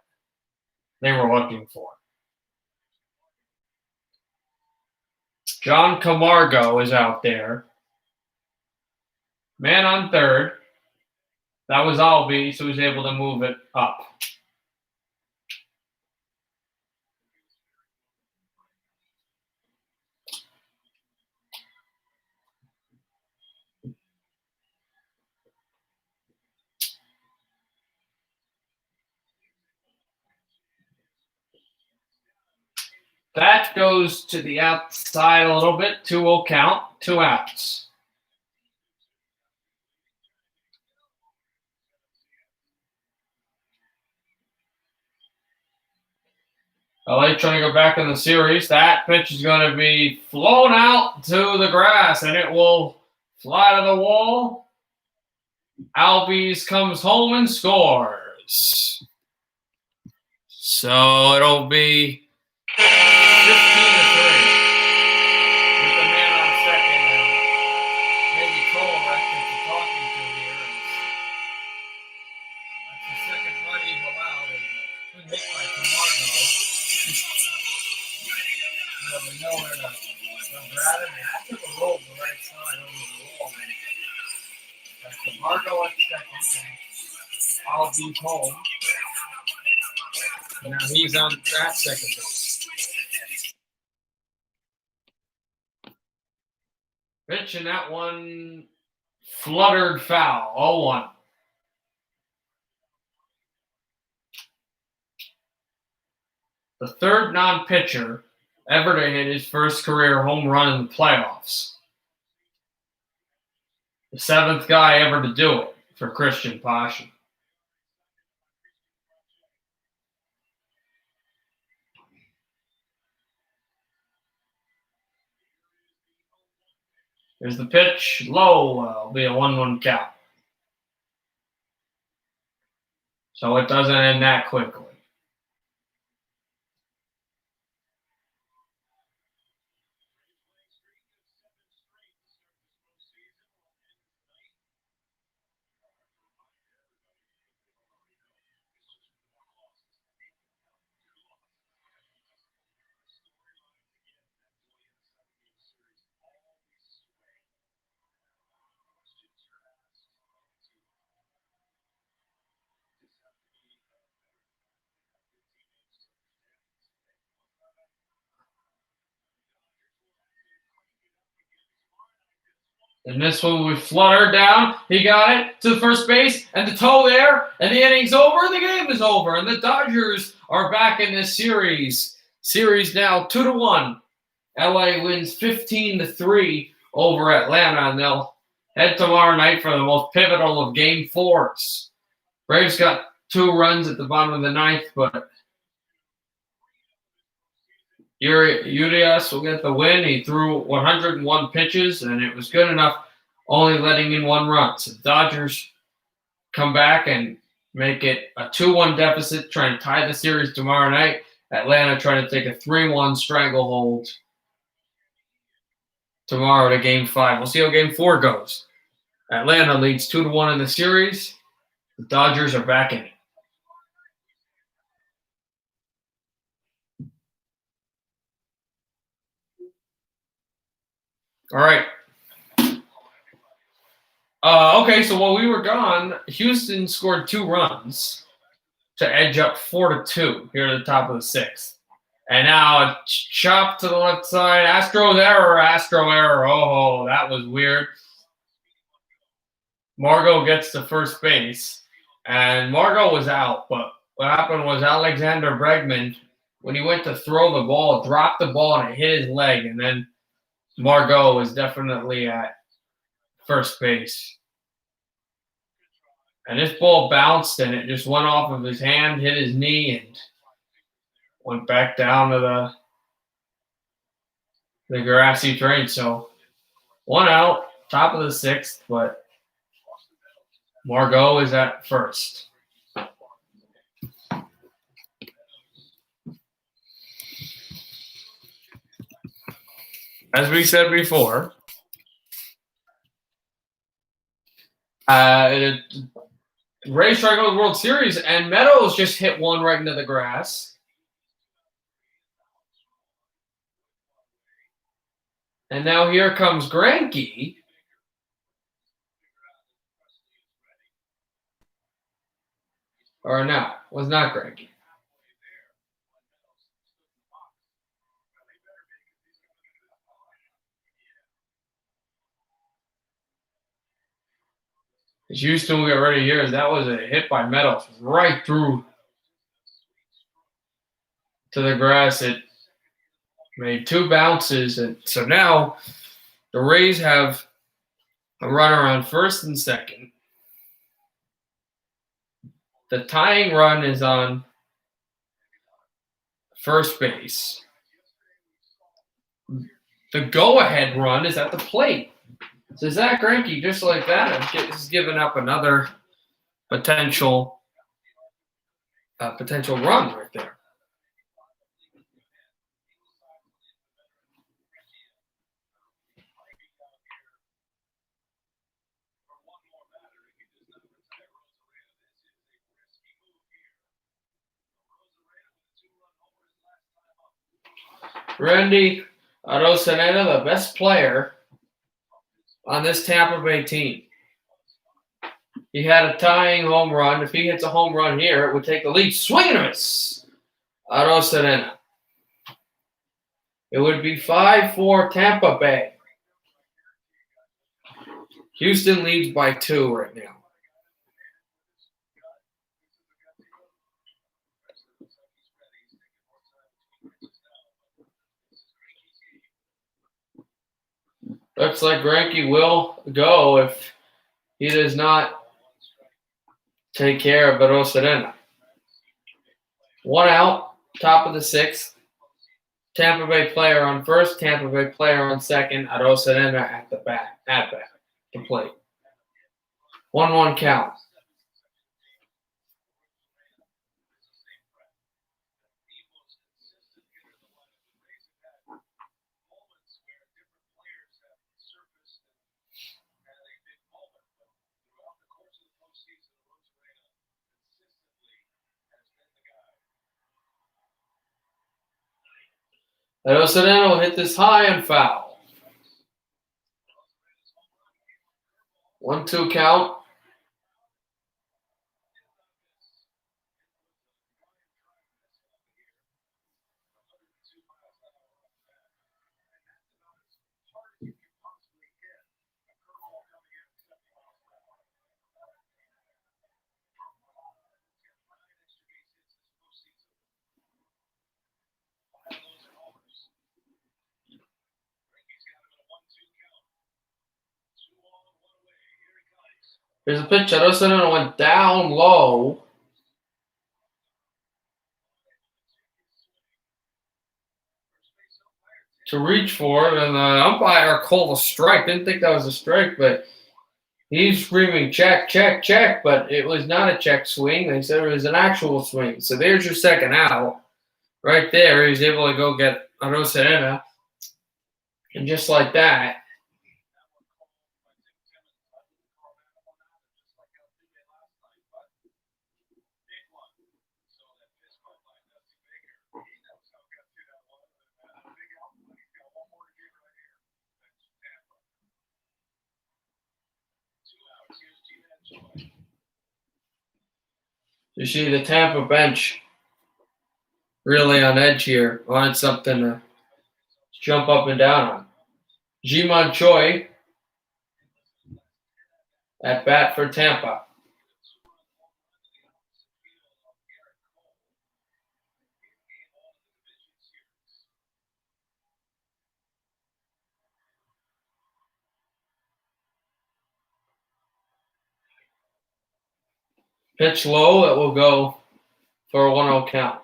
[SPEAKER 1] they were looking for. John Camargo is out there. Man on third. That was Alds, so he was able to move it up. That goes to the outside a little bit. 2-0 count. 2 outs. LA trying to go back in the series. That pitch is going to be flown out to the grass, and it will fly to the wall. Alds comes home and scores. So it'll be 15-3 with the man on second, and maybe Cole after talking to here. That's the second run he's allowed. Good hit by Camargo. We know where to grab him. That took a roll to the right side over the wall. That's Camargo at second. Alds home. Now he's on that second base. Pitch, and that one fluttered foul. 0-1. The third non-pitcher ever to hit his first career home run in the playoffs. The 7th guy ever to do it for Christian Pasha. Here's the pitch. Low. It'll be a 1-1 count. So it doesn't end that quickly. And this one we flutter down. He got it to the first base and the toe there. And the inning's over. The game is over. And the Dodgers are back in this series. Series now 2-1. LA wins 15-3 over Atlanta. And they'll head tomorrow night for the most pivotal of Game 4s. Braves got 2 runs at the bottom of the 9th, but Urias will get the win. He threw 101 pitches, and it was good enough, only letting in 1 run. So the Dodgers come back and make it a 2-1 deficit, trying to tie the series tomorrow night. Atlanta trying to take a 3-1 stranglehold tomorrow to Game 5. We'll see how Game 4 goes. Atlanta leads 2-1 in the series. The Dodgers are back in it. All right. Okay, so while we were gone, Houston scored 2 runs to edge up 4-2 here at the top of the 6th. And now chop to the left side. Astro error. Oh, that was weird. Margot gets to first base, and Margot was out. But what happened was Alexander Bregman, when he went to throw the ball, dropped the ball and it hit his leg. And then Margot was definitely at first base. And this ball bounced, and it just went off of his hand, hit his knee, and went back down to the grassy terrain. So 1 out, top of the 6th, but Margot is at first. As we said before, Rays try to go to the World Series, and Meadows just hit one right into the grass. And now here comes Greinke. Or no, was not Greinke. Houston, we got ready here. That was a hit by Meadows right through to the grass. It made 2 bounces, and so now the Rays have a runner on first and second. The tying run is on first base. The go-ahead run is at the plate. So Zach Greinke, just like that, has given up another potential run right there. Randy Arozarena, the best player on this Tampa Bay team. He had a tying home run. If he hits a home run here, it would take the lead. Swing and a miss. Arozarena. It would be 5-4 Tampa Bay. Houston leads by 2 right now. Looks like Greinke will go if he does not take care of Arozarena. 1 out, top of the 6th. Tampa Bay player on first, Tampa Bay player on second. Arozarena at the plate. 1-1 count. Arozarena will hit this high and foul. 1-2 count. Here's a pitch. Arozarena went down low. To reach for it, and the umpire called a strike. Didn't think that was a strike, but he's screaming check, check, check, but it was not a check swing. They said it was an actual swing. So there's your second out. Right there, he was able to go get Arozarena. And just like that, you see the Tampa bench really on edge here. Wanted something to jump up and down on. Ji-Man Choi at bat for Tampa. Pitch low, that will go for a 1-0 count.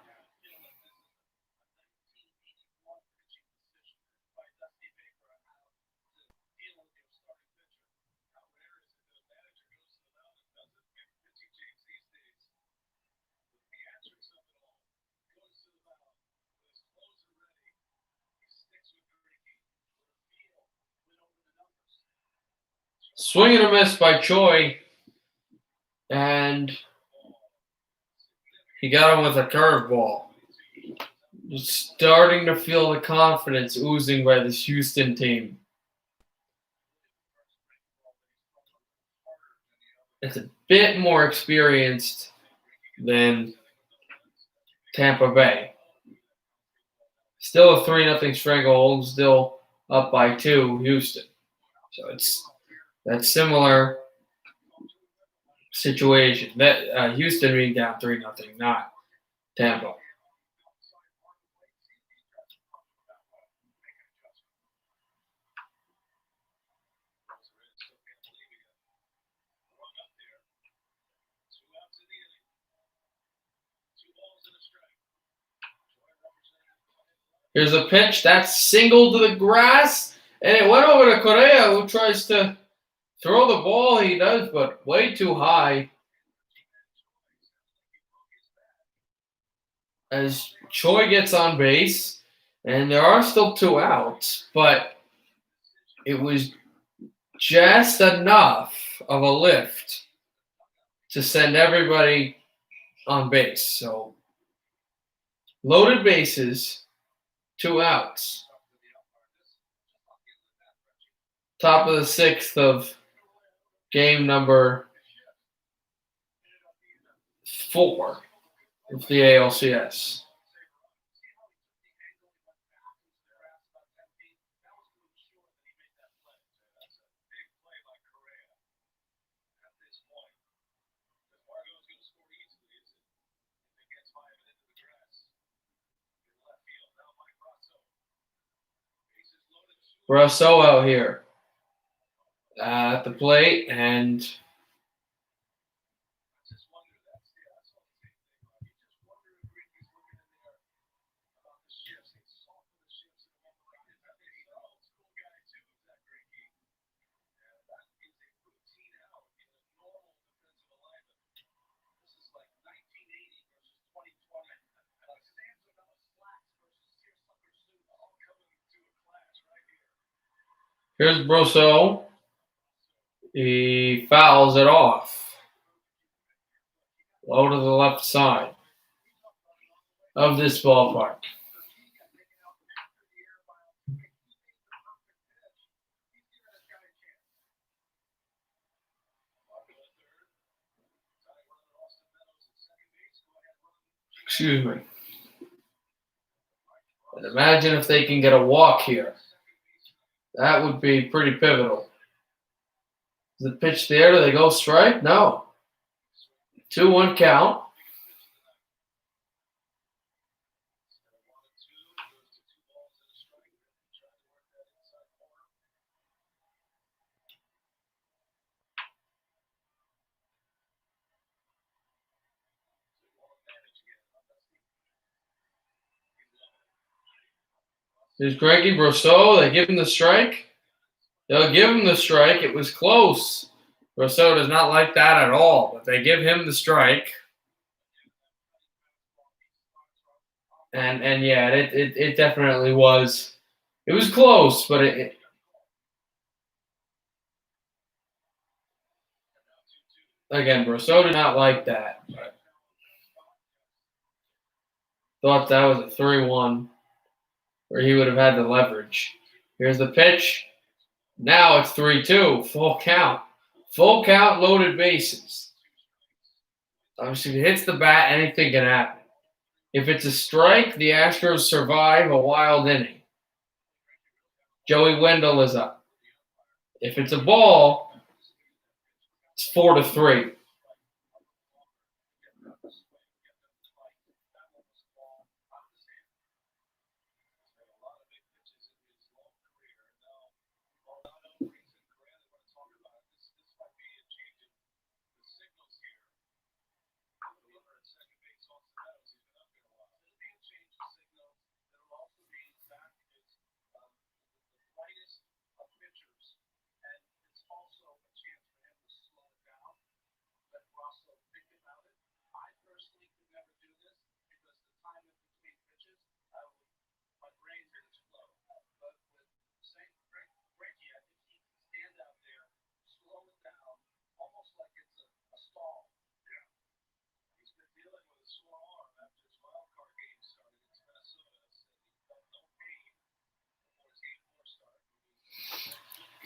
[SPEAKER 1] Swing and a miss by Choi, and he got him with a curveball. Starting to feel the confidence oozing by this Houston team. It's a bit more experienced than Tampa Bay. Still a 3-0 stranglehold, still up by 2, Houston. So it's that similar situation. That Houston being down 3-0, not Tampa. Here's a pitch that's single to the grass, and it went over to Correa, who tries to throw the ball. He does, but way too high. As Choi gets on base, and there are still 2 outs, but it was just enough of a lift to send everybody on base. So loaded bases, 2 outs. Top of the 6th of game number 4 of the ALCS. Brasso out here at the plate, and here's Brasso. He fouls it off. Low to the left side of this ballpark. Excuse me. And imagine if they can get a walk here. That would be pretty pivotal. Is the pitch there? Do they go strike? No. 2-1 count. There's Greggy Brasso. They give him the strike. They'll give him the strike. It was close. Brasso does not like that at all, but they give him the strike. And yeah, it definitely was. It was close, but again, Brasso did not like that. Thought that was a 3-1 where he would have had the leverage. Here's the pitch. Now it's 3-2. Full count. Full count, loaded bases. Obviously, if it hits the bat, anything can happen. If it's a strike, the Astros survive a wild inning. Joey Wendell is up. If it's a ball, it's 4-3.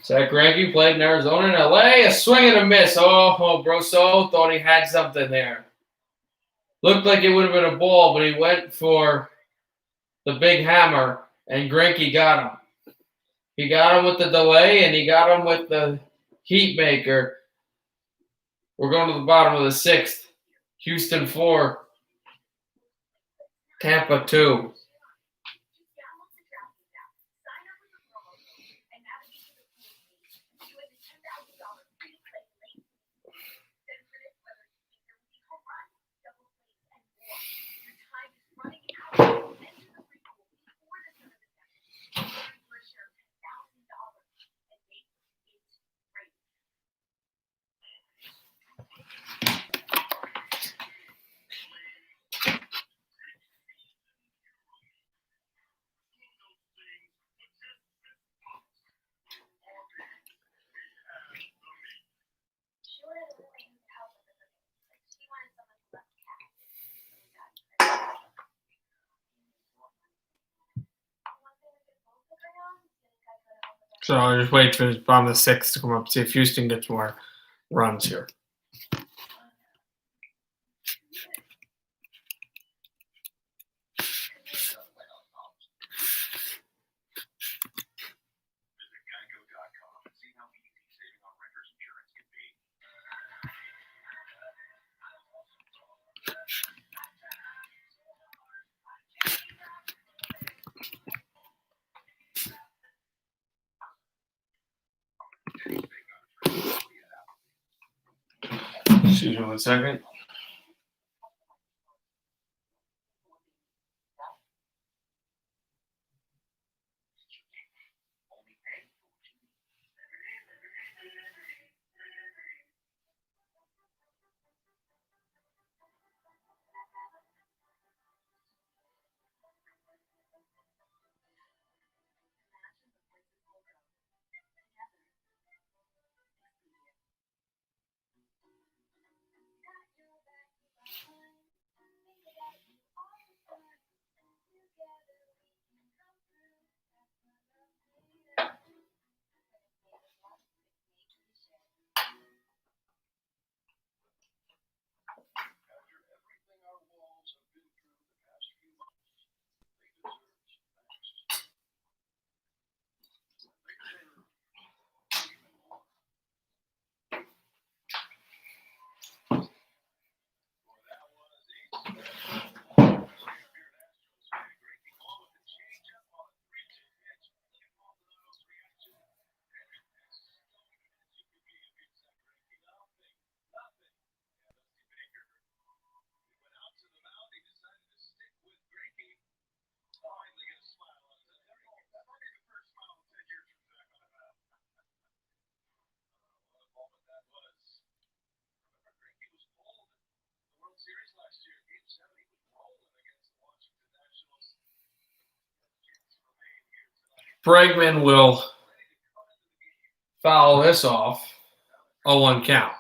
[SPEAKER 1] Zach Greinke played in Arizona and LA. A swing and a miss. Oh, Brasso thought he had something there. Looked like it would have been a ball, but he went for the big hammer, and Greinke got him. He got him with the delay, and he got him with the heat maker. We're going to the bottom of the 6th. Houston 4, Tampa 2. So I'll just wait for the bottom of the sixth to come up, see if Houston gets more runs here. Excuse me 1 second. Bregman will foul this off. 0-1 count.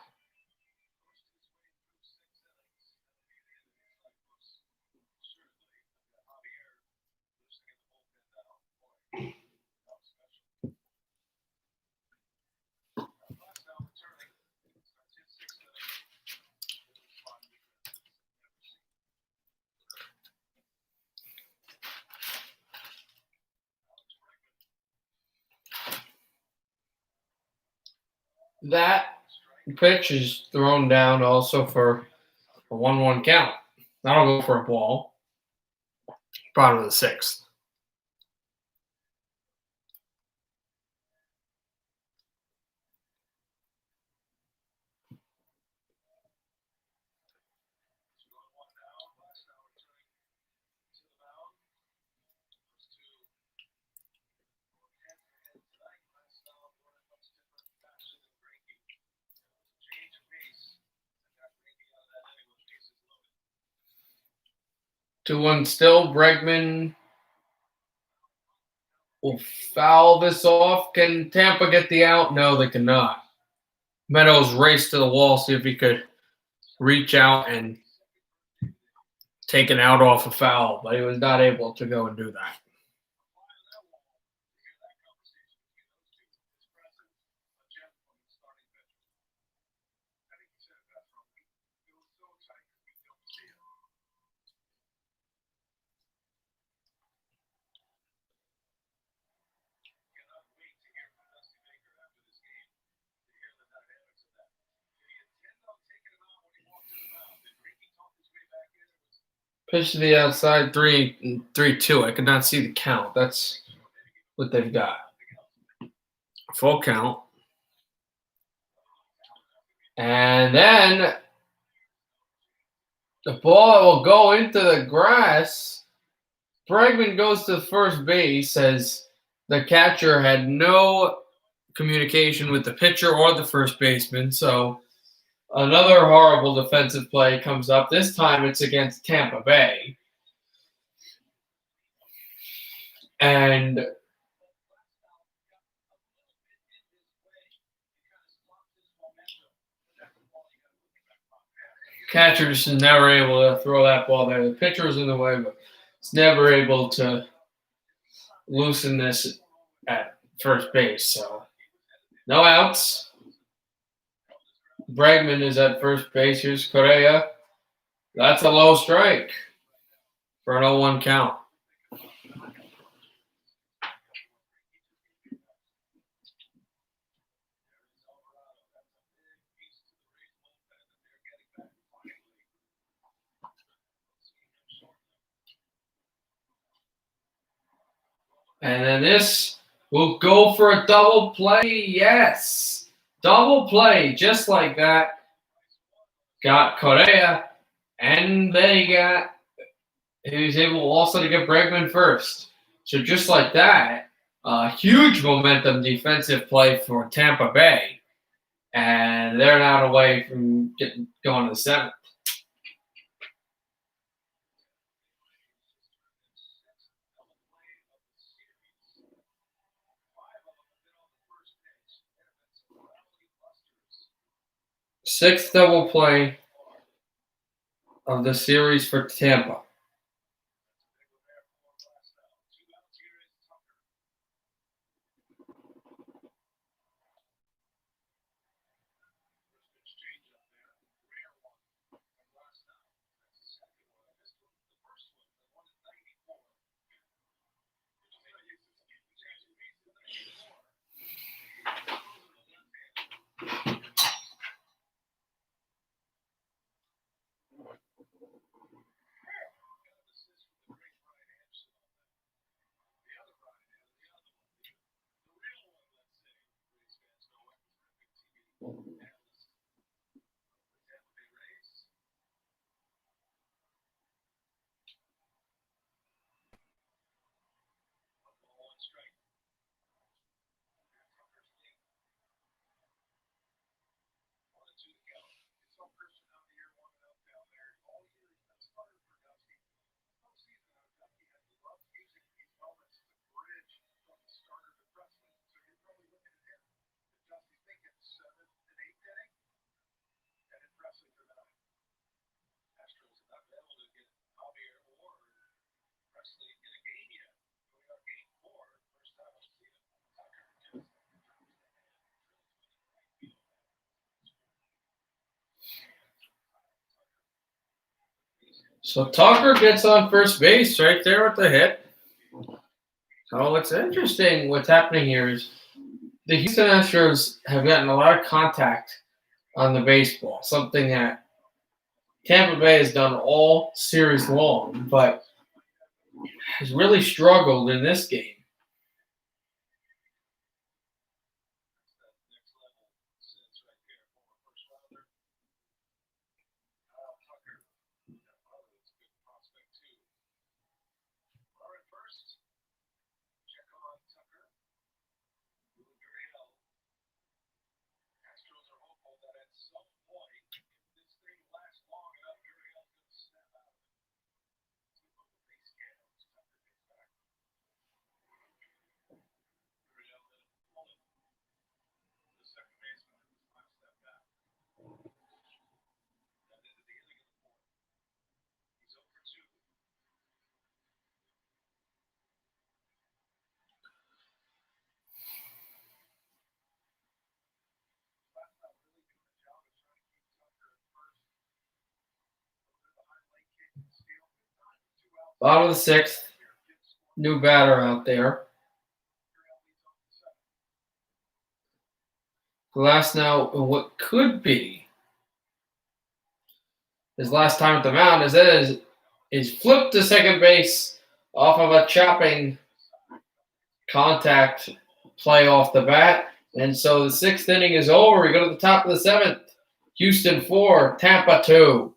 [SPEAKER 1] That pitch is thrown down also for a 1-1 count. That'll go for a ball. Bottom of the sixth. Two one still. Bregman will foul this off. Can Tampa get the out? No, they cannot. Meadows raced to the wall, see if he could reach out and take an out off a foul, but he was not able to go and do that. Pitch to the outside, 3-2. I could not see the count. That's what they've got. Full count. And then the ball will go into the grass. Bregman goes to first base as the catcher had no communication with the pitcher or the first baseman. So another horrible defensive play comes up. This time it's against Tampa Bay. And catcher just is never able to throw that ball there. The pitcher was in the way, but it's never able to loosen this at first base. So no outs. Bregman is at first base. Here's Correa. That's a low strike for an 0-1 count. And then this will go for a double play. Yes. Double play, just like that. Got Correa, and then he was able also to get Bregman first. So just like that, huge momentum defensive play for Tampa Bay. And they're not away from going to the seventh. Sixth double play of the series for Tampa. So Tucker gets on first base right there with the hit. So what's interesting, what's happening here is the Houston Astros have gotten a lot of contact on the baseball, something that Tampa Bay has done all series long, but has really struggled in this game. Bottom of the sixth, new batter out there. Glass now, what could be his last time at the mound is flipped to second base off of a chopping contact play off the bat. And so the sixth inning is over. We go to the top of the seventh. Houston 4, Tampa 2.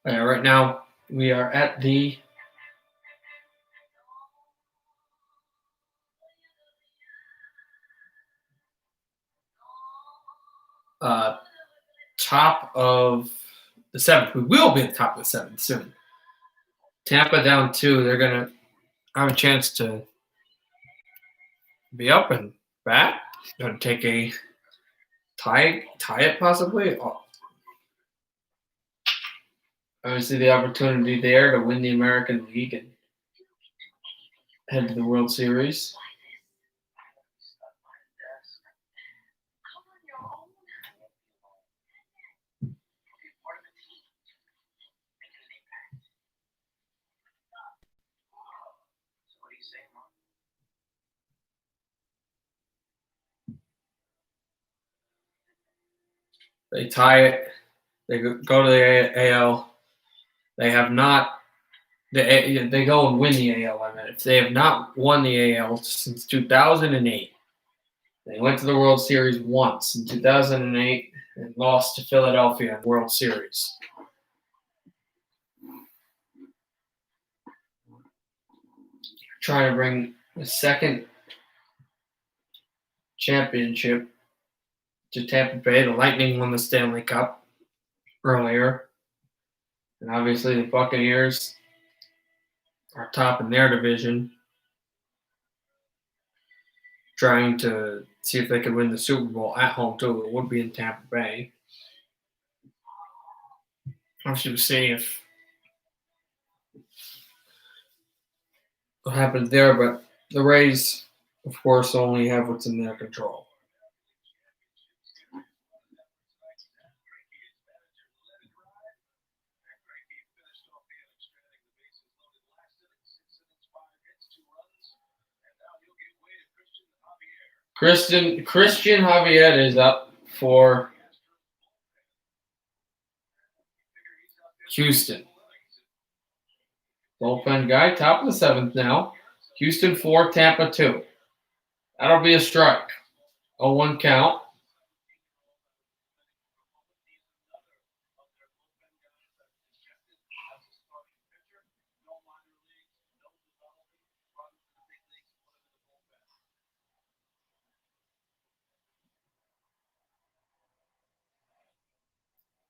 [SPEAKER 1] Right now, we are at the top of the seventh. We will be at the top of the seventh soon. Tampa down 2. They're going to have a chance to be up and back. Going to take a tie it possibly. Obviously, the opportunity there to win the American League and head to the World Series. They tie it. They go to the AL. They have not. They go and win the AL. I mean, if they have not won the AL since 2008, they went to the World Series once in 2008 and lost to Philadelphia in the World Series. Trying to bring the second championship to Tampa Bay. The Lightning won the Stanley Cup earlier. And obviously the Buccaneers are top in their division, trying to see if they could win the Super Bowl at home too. It would be in Tampa Bay. I should see if what happens there, but the Rays, of course, only have what's in their control. Christian Javier is up for Houston. Bullpen guy, top of the seventh now. Houston 4, Tampa 2. That'll be a strike. 0-1 count.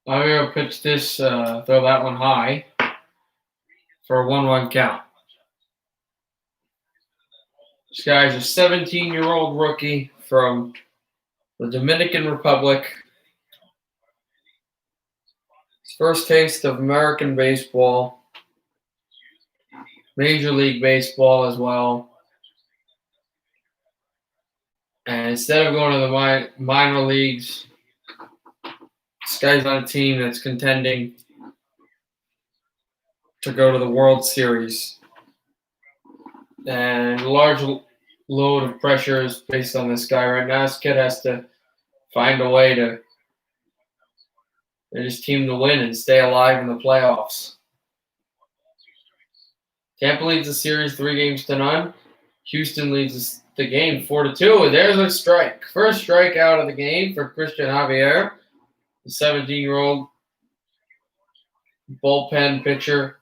[SPEAKER 1] I'm going to pitch this, throw that one high for a 1-1 count. This guy's a 17-year-old rookie from the Dominican Republic. His first taste of American baseball, Major League Baseball as well. And instead of going to the minor leagues, this guy's on a team that's contending to go to the World Series. And a large load of pressure is placed on this guy right now. This kid has to find a way to get his team to win and stay alive in the playoffs. Tampa leads the series 3-0. Houston leads the game 4-2. And there's a strike. First strikeout of the game for Christian Javier, the 17-year-old bullpen pitcher.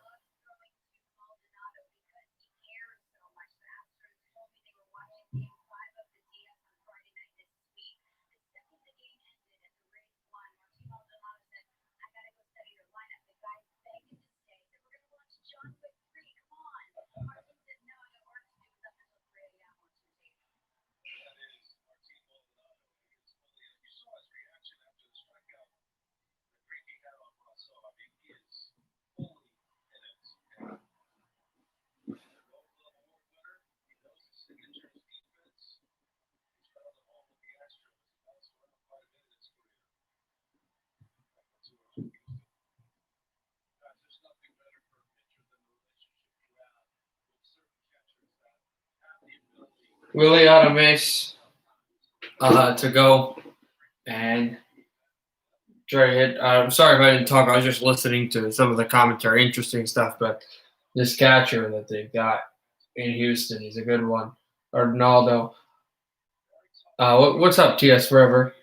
[SPEAKER 1] Willie Adames to go and try to hit. I'm sorry if I didn't talk. I was just listening to some of the commentary. Interesting stuff. But this catcher that they've got in Houston, he's a good one. Arnaldo. What's up, TS Forever?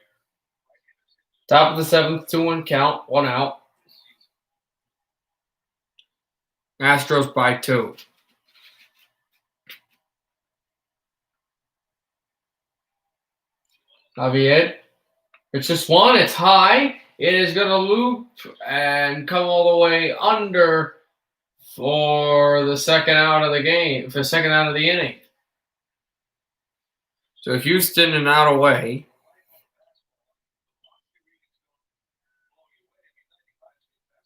[SPEAKER 1] Top of the seventh, 2-1 count, 1 out. Astros by 2. Javier. It's just one. It's high. It is going to loop and come all the way under for the second out of the game, for the second out of the inning. So Houston and out away.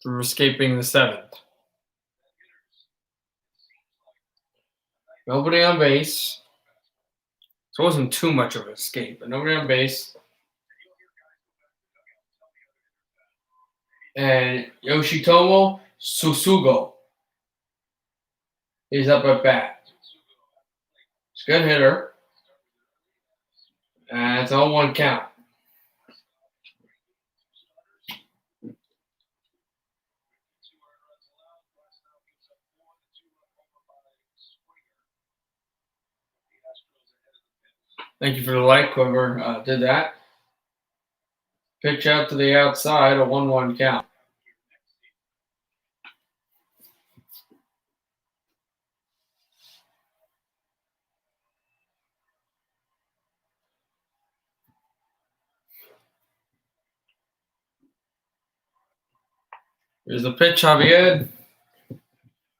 [SPEAKER 1] From escaping the 7th. Nobody on base. So it wasn't too much of an escape, but nobody on base. And Yoshitomo Susugo is up at bat. He's a good hitter. And it's a 0-1 count. Thank you for the like, whoever did that. Pitch out to the outside, a 1-1 count. Here's the pitch, Javier.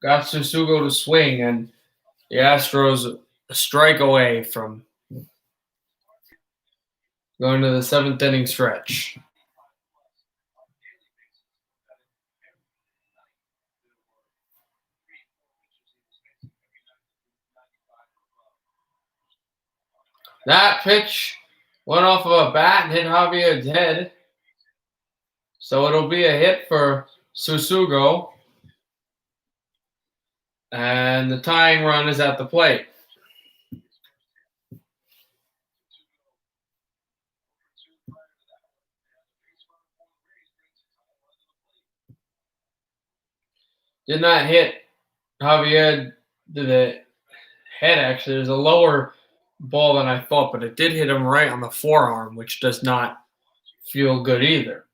[SPEAKER 1] Got Susugo to swing, and the Astros a strike away from going to the 7th inning stretch. That pitch went off of a bat and hit Javier's head. So it'll be a hit for Susugo. And the tying run is at the plate. Did not hit Javier to the head, actually. There's a lower ball than I thought, but it did hit him right on the forearm, which does not feel good either.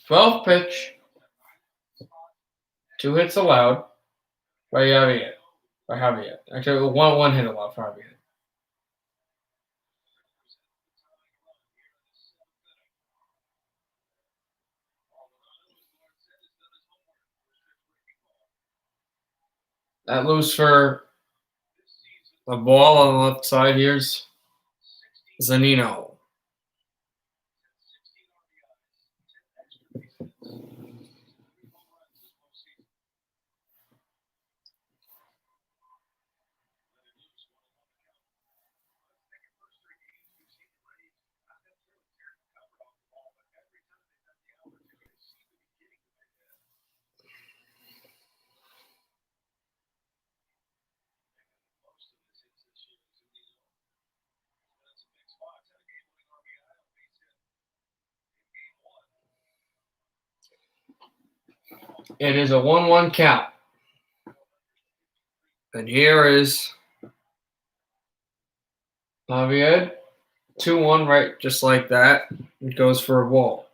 [SPEAKER 1] 12th pitch. 2 hits allowed by Javier. Actually, one hit allowed for Javier. That loose for the ball on the left side. Here's Zunino. It is a 1-1 count. And here is Javier. 2-1, right? Just like that. It goes for a ball.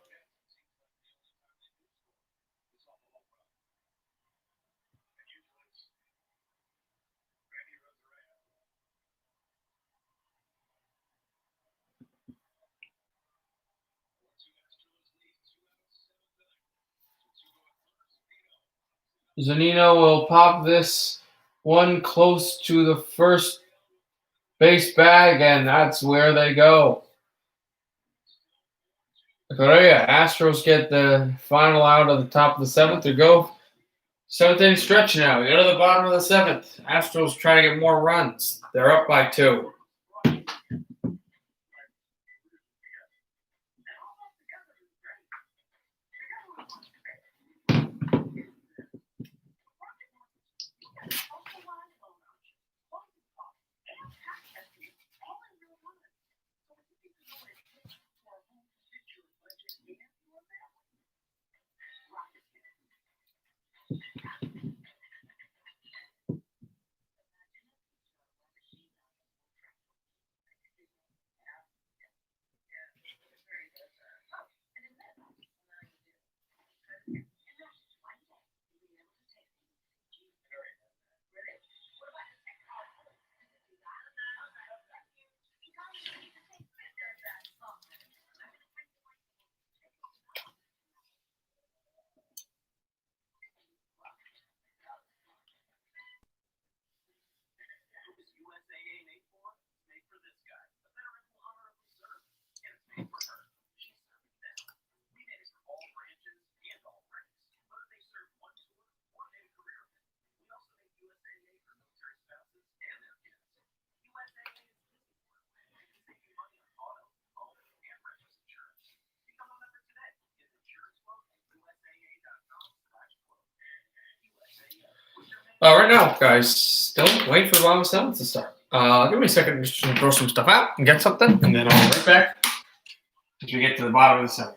[SPEAKER 1] Zunino will pop this one close to the first base bag, and that's where they go. Correa, Astros get the final out of the top of the 7th to go. 7th inning stretch now. We go to the bottom of the 7th. Astros try to get more runs. They're up by 2. Right now, guys, still waiting for the bottom of the seventh to start. Give me a second to just throw some stuff out and get something, and then I'll be right back as we get to the bottom of the seventh.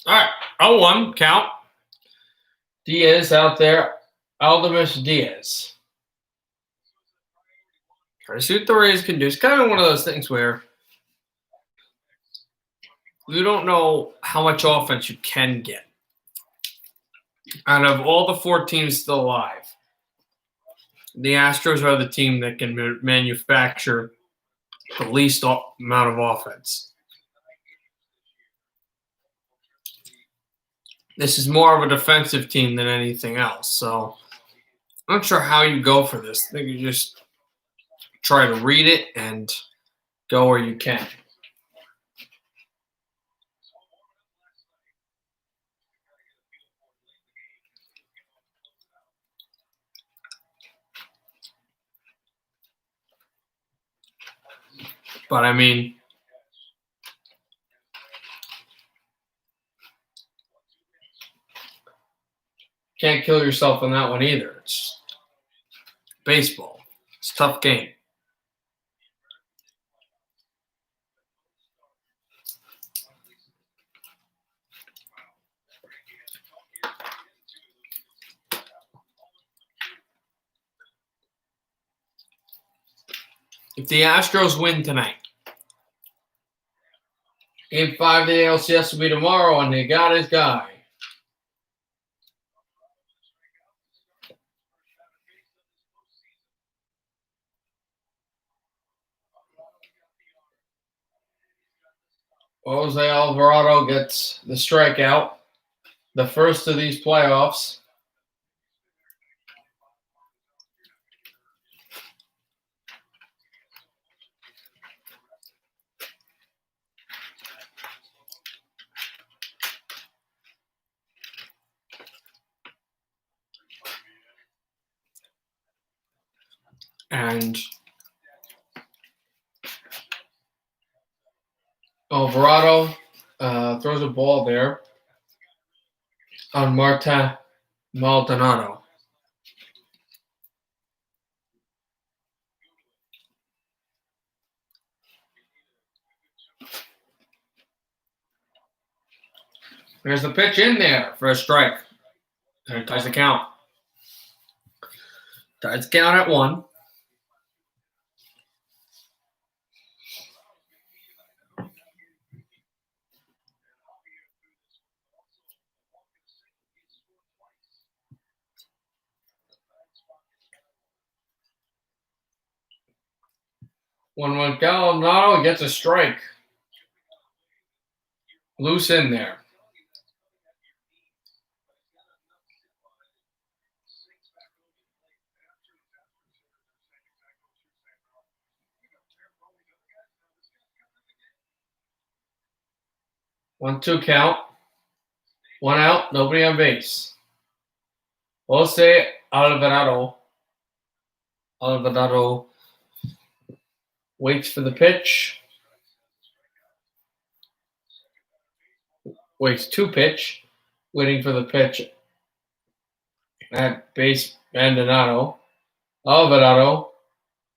[SPEAKER 1] All right, 0-1 count. Diaz out there, Aldamis Diaz. Try to see what the Rays can do. It's kind of one of those things where you don't know how much offense you can get. Out of all the 4 teams still alive, the Astros are the team that can manufacture the least amount of offense. This is more of a defensive team than anything else. So I'm not sure how you go for this. I think you just try to read it and go where you can. But I mean, can't kill yourself on that one either. It's baseball. It's a tough game. If the Astros win tonight, Game 5 of the ALCS will be tomorrow, and they got his guy. Jose Alvarado gets the strikeout, the first of these playoffs. And Alvarado throws a ball there on Marta Maldonado. There's the pitch in there for a strike. And it ties the count. Ties the count at 1. When Maldonado gets a strike. Loose in there. 1-2 count. One out, nobody on base. Jose Alvarado. Alvarado waits for the pitch. Waits to pitch. Waiting for the pitch at base. Maldonado. Alvarado.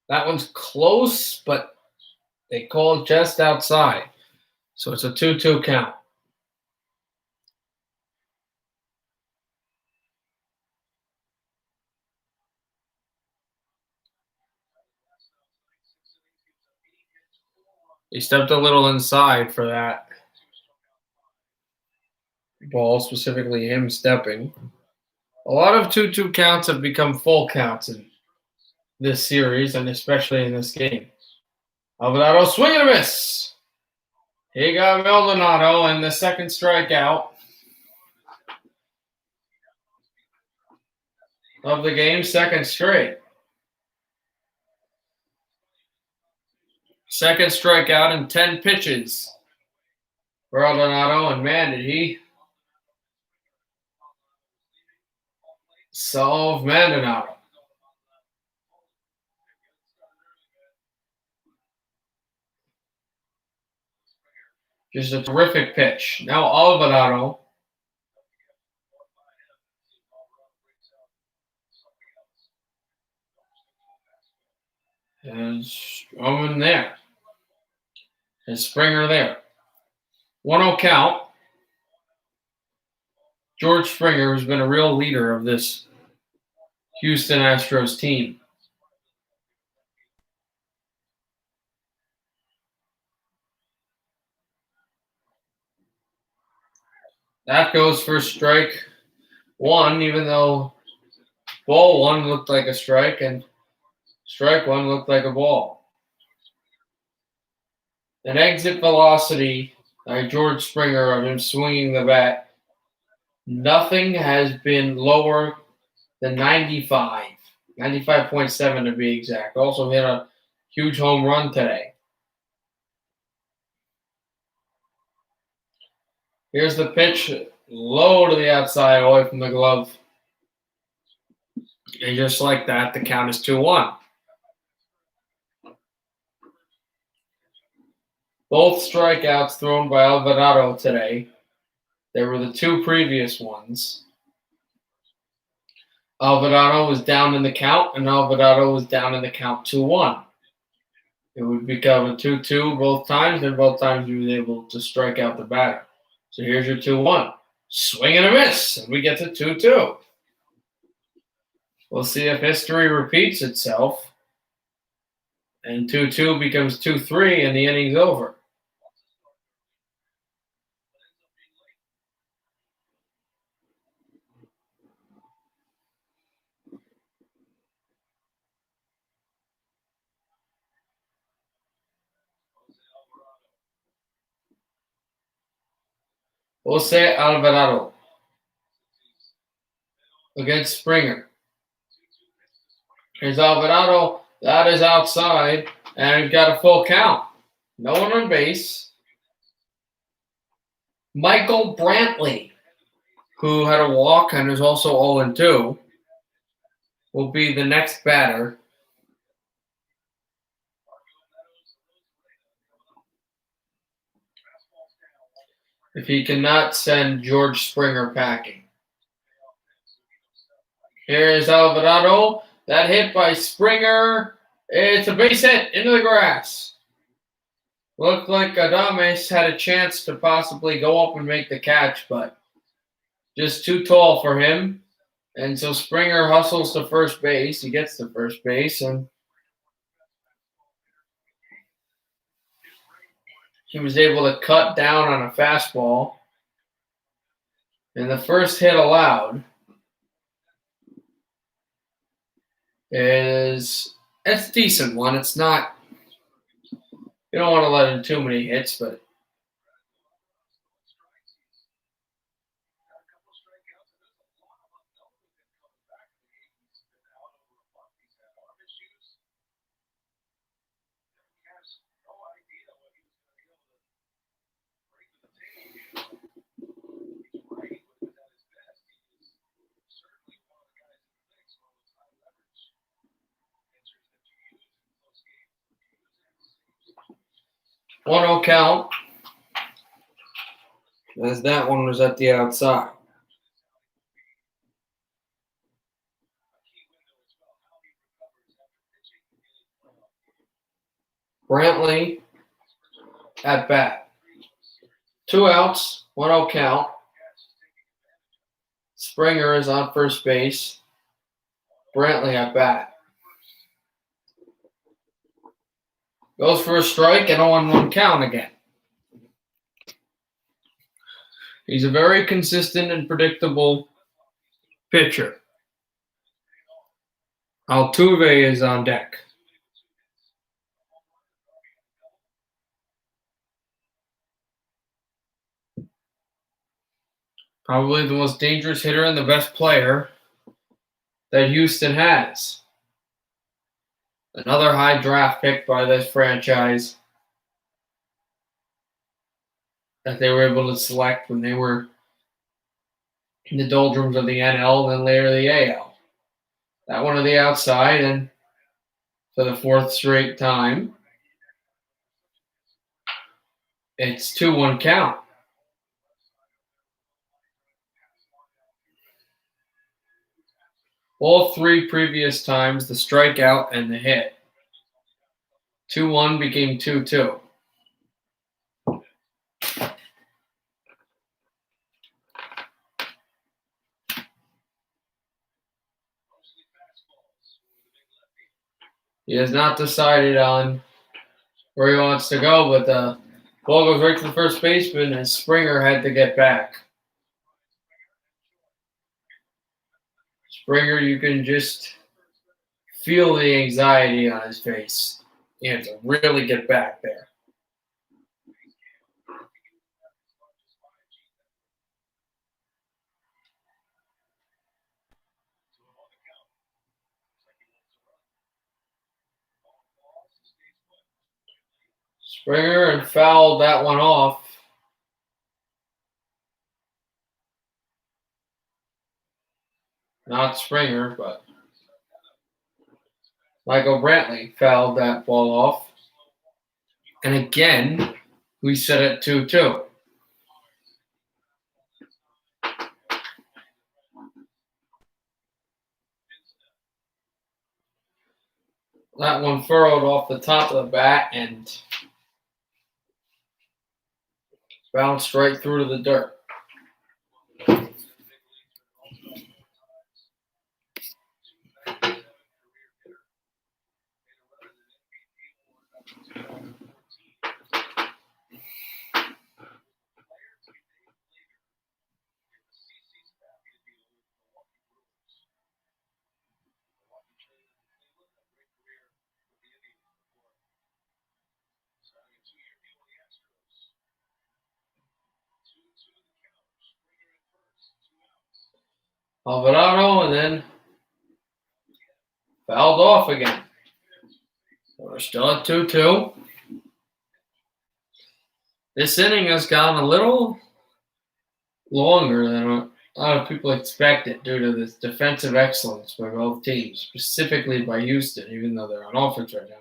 [SPEAKER 1] That one's close, but they call it just outside. So it's a 2-2 count. He stepped a little inside for that ball, specifically him stepping. A lot of 2-2 counts have become full counts in this series, and especially in this game. Alvarado swing and a miss. He got Maldonado and the second strikeout of the game, second straight. Second strikeout in 10 pitches for Maldonado, and man, did he solve Maldonado. Just a terrific pitch. Now Alvarado is Roman there. And Springer there. 1-0 count. George Springer has been a real leader of this Houston Astros team. That goes for strike one, even though ball one looked like a strike and strike one looked like a ball. An exit velocity by George Springer of him swinging the bat. Nothing has been lower than 95. 95.7 to be exact. Also hit a huge home run today. Here's the pitch, low to the outside, away from the glove. And just like that, the count is 2-1. Both strikeouts thrown by Alvarado today. There were the two previous ones. Alvarado was down in the count, and Alvarado was down in the count 2-1. It would become a 2-2 both times, and both times he was able to strike out the batter. So here's your 2-1. Swing and a miss, and we get to 2-2. We'll see if history repeats itself, and 2-2 becomes 2-3, and the inning's over. Jose Alvarado against Springer. Here's Alvarado. That is outside, and we've got a full count. No one on base. Michael Brantley, who had a walk and is also 0-2, will be the next batter. If he cannot send George Springer packing. Here is Alvarado. That hit by Springer. It's a base hit into the grass. Looked like Adames had a chance to possibly go up and make the catch, but just too tall for him. And so Springer hustles to first base. He gets to first base, and he was able to cut down on a fastball. And the first hit allowed it's a decent one. It's not, you don't want to let in too many hits, but 1-0 count, as that one was at the outside. Brantley at bat. 2 outs, 1-0 count. Springer is on first base. Brantley at bat. Goes for a strike and a 1-1 count again. He's a very consistent and predictable pitcher. Altuve is on deck. Probably the most dangerous hitter and the best player that Houston has. Another high draft pick by this franchise that they were able to select when they were in the doldrums of the NL and then later the AL. That one to the outside, and for the 4th straight time, it's 2-1 count. All 3 previous times, the strikeout and the hit. 2-1 became 2-2. He has not decided on where he wants to go, but the ball goes right to the first baseman, and Springer had to get back. Springer, you can just feel the anxiety on his face. He had to really get back there. Springer and fouled that one off. Not Springer, but Michael Brantley fouled that ball off. And again, we set it 2-2. That one furrowed off the top of the bat and bounced right through to the dirt. Alvarado, and then fouled off again. So we're still at 2-2. This inning has gone a little longer than a lot of people expected due to this defensive excellence by both teams, specifically by Houston, even though they're on offense right now.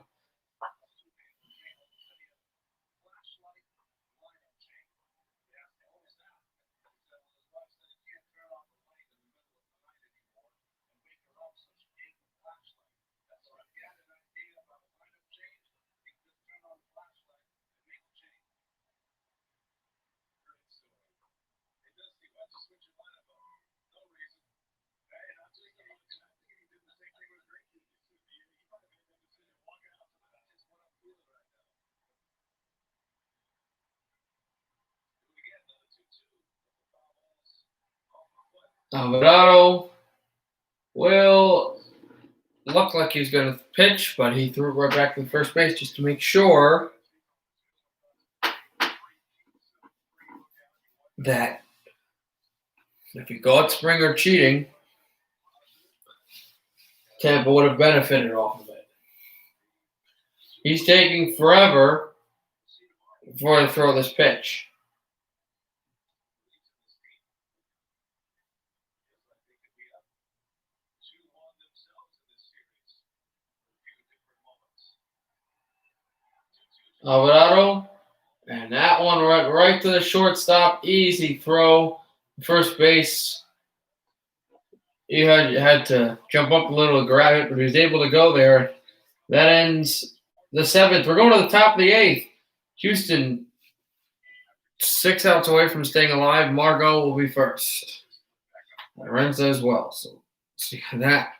[SPEAKER 1] Alvarado will look like he's going to pitch, but he threw it right back to the first base just to make sure that if he caught Springer cheating, Tampa would have benefited off of it. He's taking forever before they throw this pitch. Alvarado that one right to the shortstop. Easy throw. First base. You had to jump up a little to grab it, but he was able to go there. That ends the 7th. We're going to the top of the 8th. Houston 6 outs away from staying alive. Margot will be first. Lorenzo as well. So see that.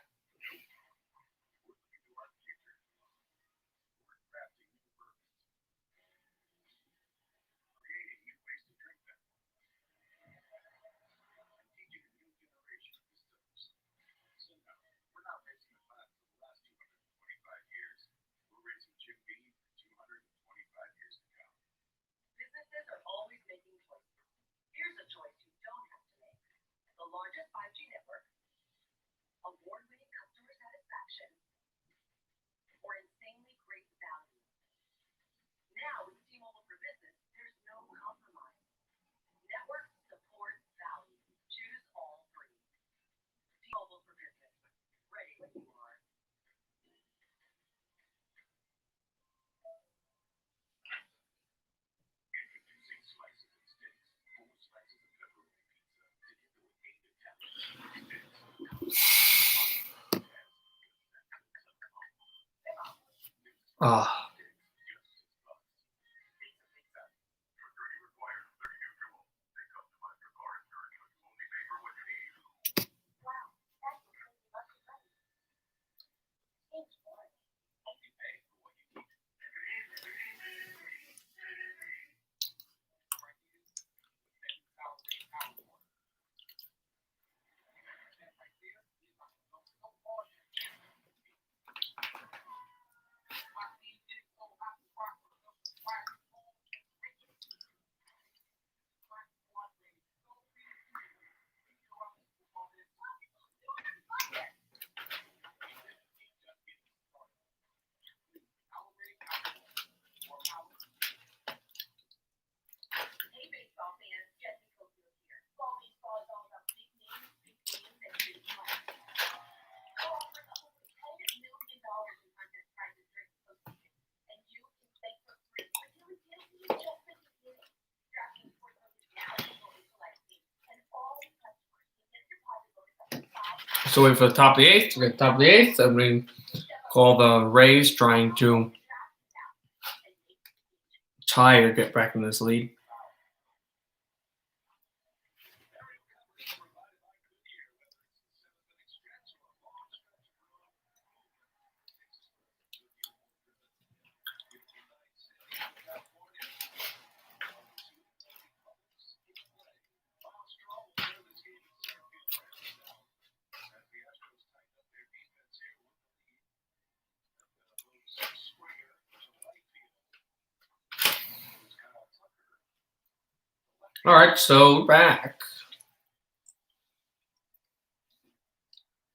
[SPEAKER 1] So wait for the top of the 8th. We're at the top of the 8th. I'm going to call the Rays trying to tie or get back in this lead. All right, so back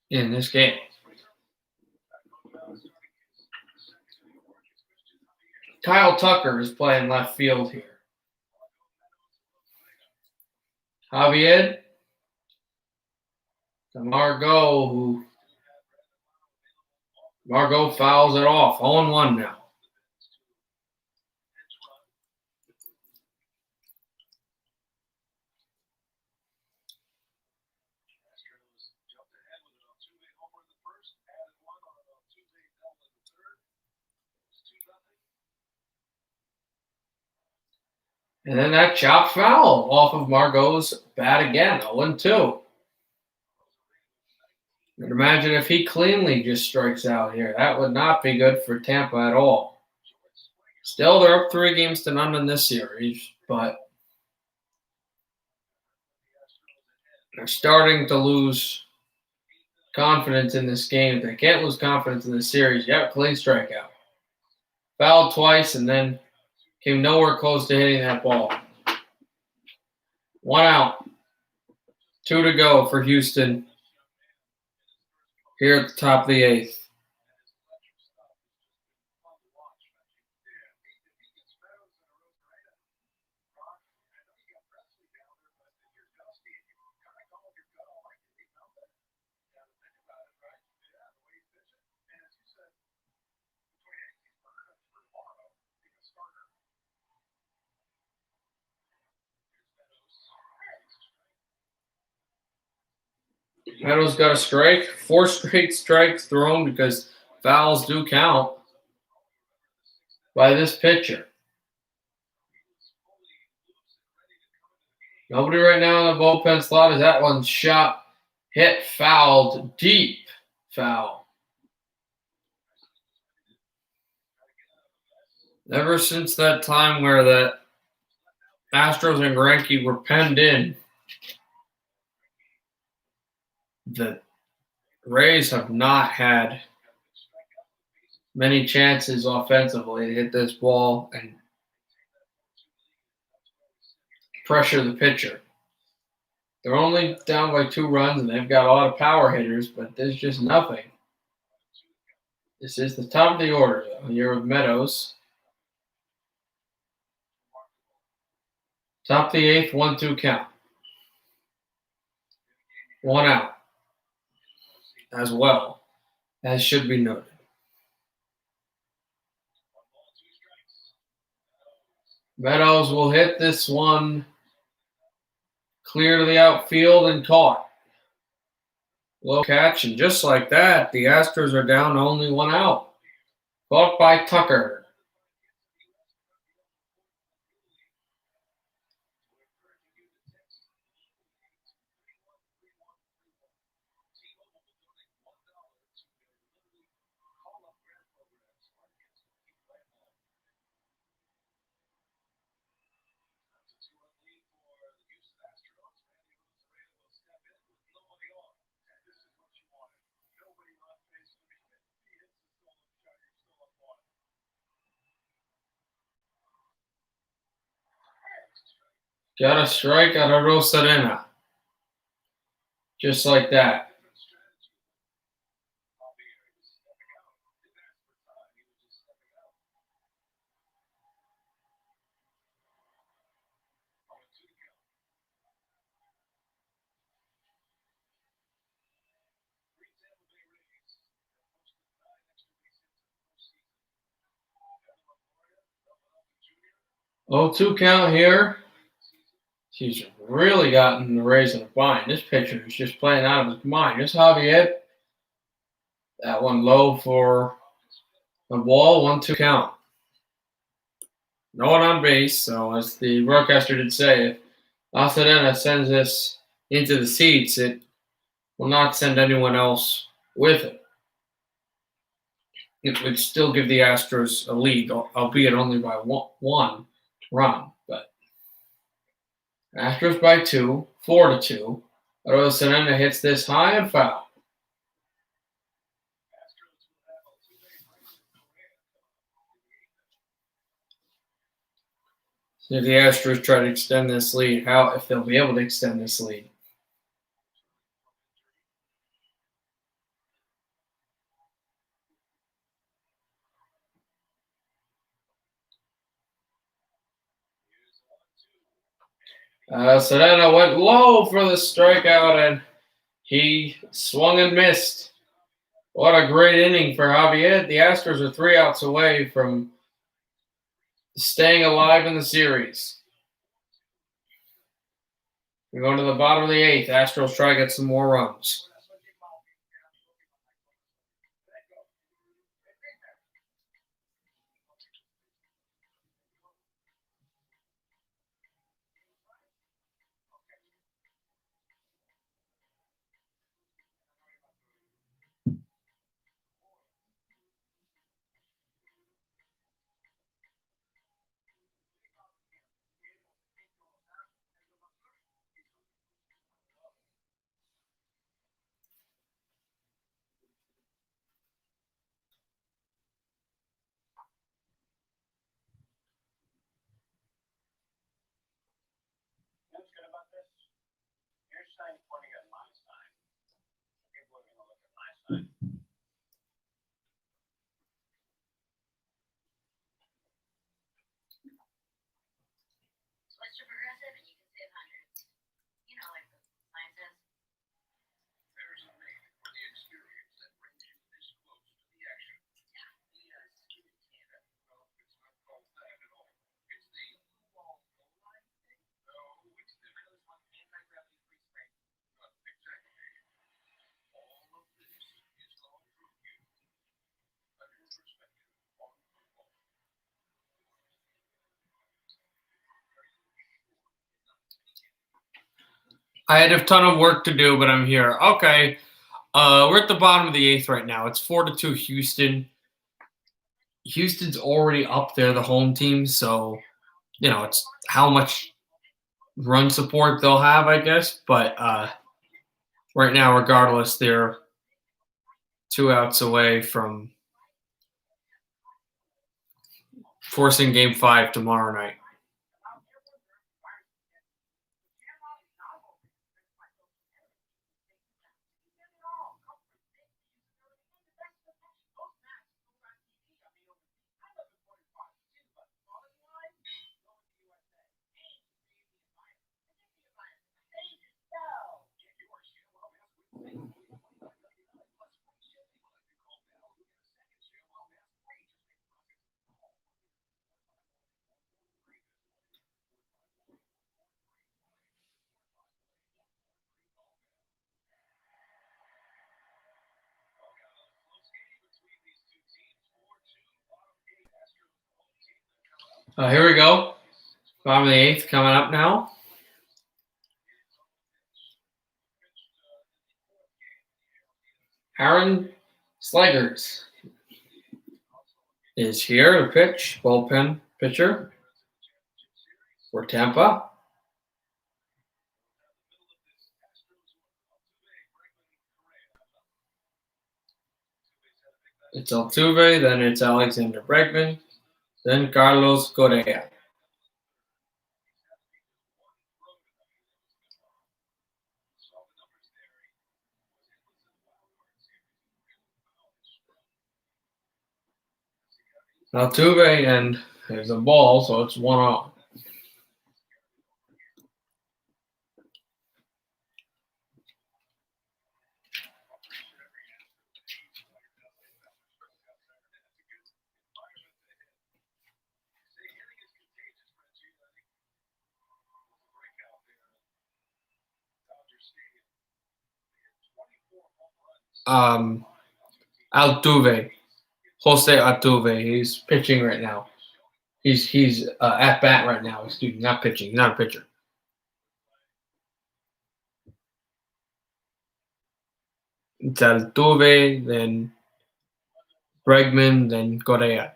[SPEAKER 1] in this game. Kyle Tucker is playing left field here. Javier to Margot fouls it off. 0-1 now. And then that chop foul off of Margot's bat again, 0-2. I'd imagine if he cleanly just strikes out here, that would not be good for Tampa at all. Still, they're up 3-0 in this series, but they're starting to lose confidence in this game. If they can't lose confidence in this series, yep, clean strikeout. Fouled twice and then came nowhere close to hitting that ball. 1 out. 2 to go for Houston here at the top of the 8th. Meadows got a strike. 4 straight strikes thrown because fouls do count by this pitcher. Nobody right now in the bullpen slot as that one shot, hit, fouled, deep foul. Ever since that time where the Astros and Greinke were penned in, the Rays have not had many chances offensively to hit this ball and pressure the pitcher. They're only down by 2 runs, and they've got a lot of power hitters, but there's just nothing. This is the top of the order, though. Here with Meadows. Top of the 8th, 1-2 count. 1 out as well, as should be noted. Meadows will hit this one clear to the outfield and caught. Low catch, and just like that, the Astros are down only 1 out. Caught by Tucker. Got a strike out of Rosarena. Just like that. Oh, 2 count here. He's really gotten the Rays in a bind. This pitcher is just playing out of his mind. Here's Javier. That one low for a ball, 1-2 count. No one on base, so as the broadcaster did say, if Pasadena sends this into the seats, it will not send anyone else with it. It would still give the Astros a lead, albeit only by 1 run. But Astros by 2, 4-2. Rosarena hits this high and foul. If the Astros try to extend this lead, if they'll be able to extend this lead. Serena went low for the strikeout, and he swung and missed. What a great inning for Javier. The Astros are 3 outs away from staying alive in the series. We're going to the bottom of the 8th. Astros try to get some more runs. I had a ton of work to do, but I'm here. Okay. We're at the bottom of the eighth right now. It's 4-2 Houston. Houston's already up there, the home team, so it's how much run support they'll have, I guess. But right now, regardless, they're 2 outs away from forcing Game 5 tomorrow night. Here we go. Bottom of the eighth coming up now. Aaron Slegers is here to pitch, bullpen pitcher for Tampa. It's Altuve, then it's Alexander Bregman, then Carlos Correa. Altuve, and there's a ball, so it's 1-0. Altuve, Jose Altuve, he's pitching right now. He's at bat right now. Excuse me, not pitching. He's not a pitcher. It's Altuve, then Bregman, then Correa.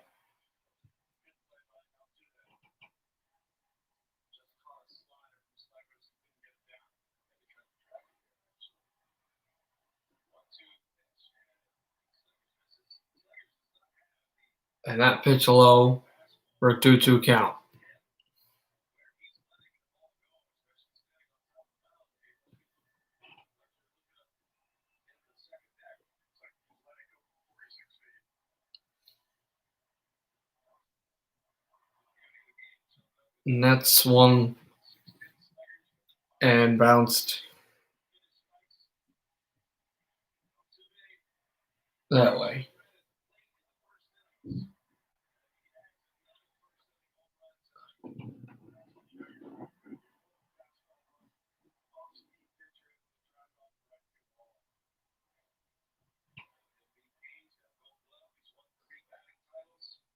[SPEAKER 1] And that pitch low for a 2-2 count. And that swung and bounced that way.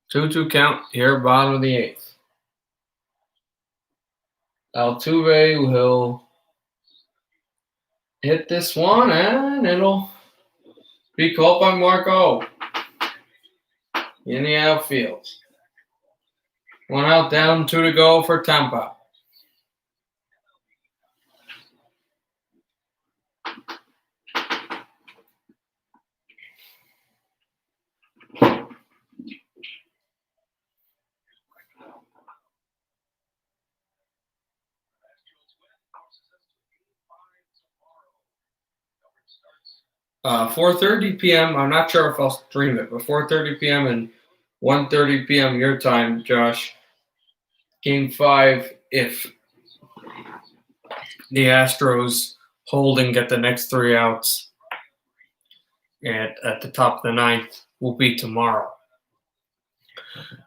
[SPEAKER 1] Two count here, bottom of the eighth. Altuve will hit this one, and it'll be caught by Marco in the outfield. 1 out, down, 2 to go for Tampa. Uh, 4:30 p.m. I'm not sure if I'll stream it, but 4:30 p.m. and 1:30 p.m. your time, Josh. Game 5, if the Astros hold and get the next 3 outs at the top of the ninth, will be tomorrow.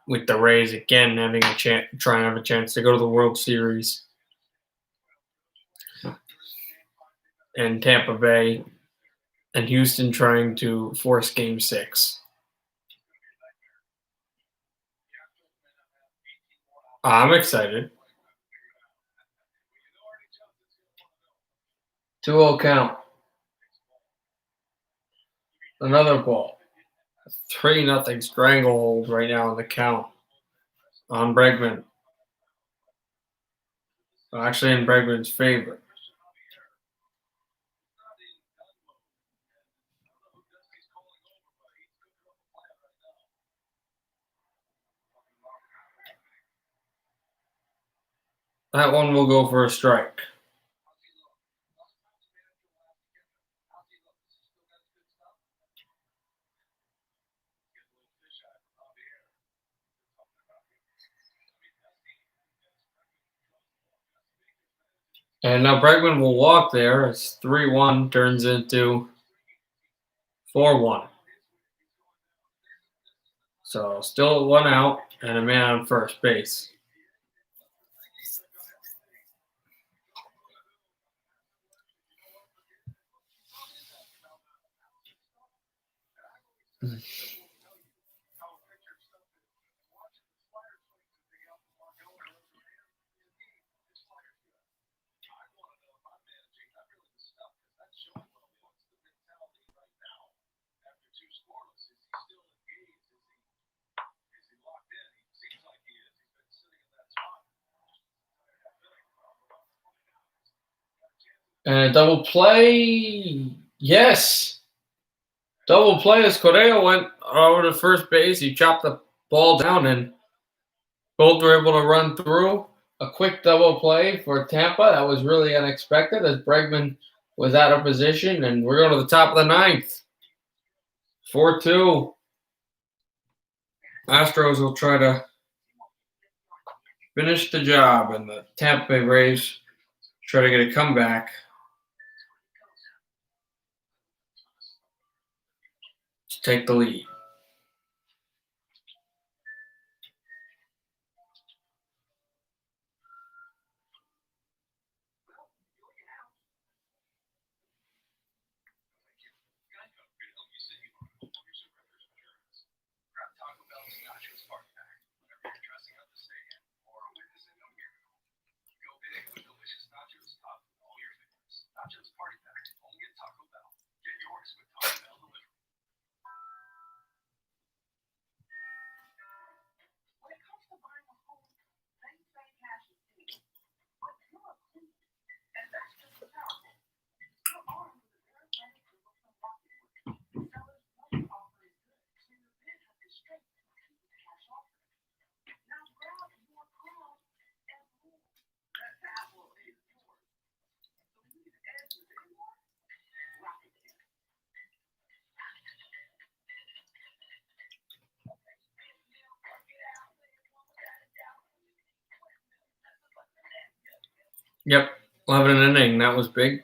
[SPEAKER 1] With the Rays again having a chance, trying to have a chance to go to the World Series, and Tampa Bay and Houston trying to force Game 6. I'm excited. 2-0 count. Another ball. 3-0 stranglehold right now in the count on Bregman. Actually, in Bregman's favor. That one will go for a strike. And now Bregman will walk there. It's 3-1, turns into 4-1. So still 1 out and a man on first base. And a double play. Yes. Double play as Correa went over to first base. He chopped the ball down, and both were able to run through. A quick double play for Tampa. That was really unexpected as Bregman was out of position. And we're going to the top of the ninth. 4-2. Astros will try to finish the job, and the Tampa Bay Rays try to get a comeback to take the lead. Yep, 11 inning. That was big.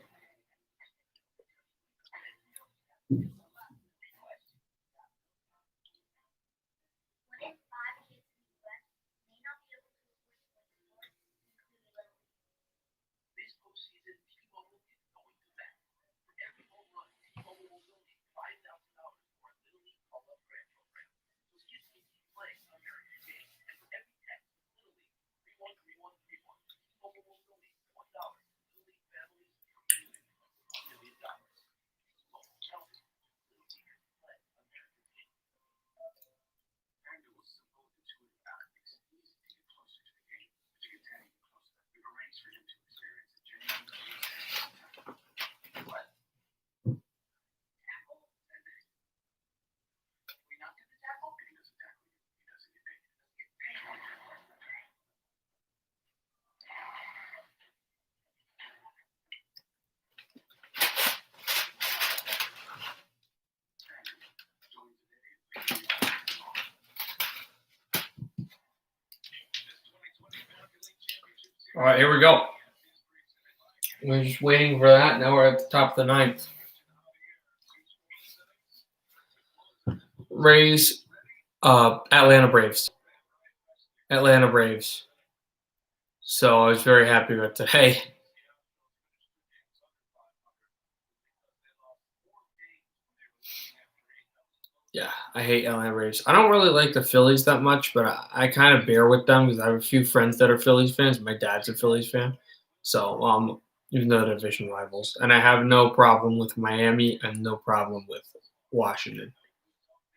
[SPEAKER 1] All right, here we go. We're just waiting for that. Now we're at the top of the ninth. Rays, Atlanta Braves. Atlanta Braves. So I was very happy with today. Yeah, I hate Atlanta Braves. I don't really like the Phillies that much, but I kind of bear with them because I have a few friends that are Phillies fans. My dad's a Phillies fan. So, even though they're division rivals. And I have no problem with Miami and no problem with Washington.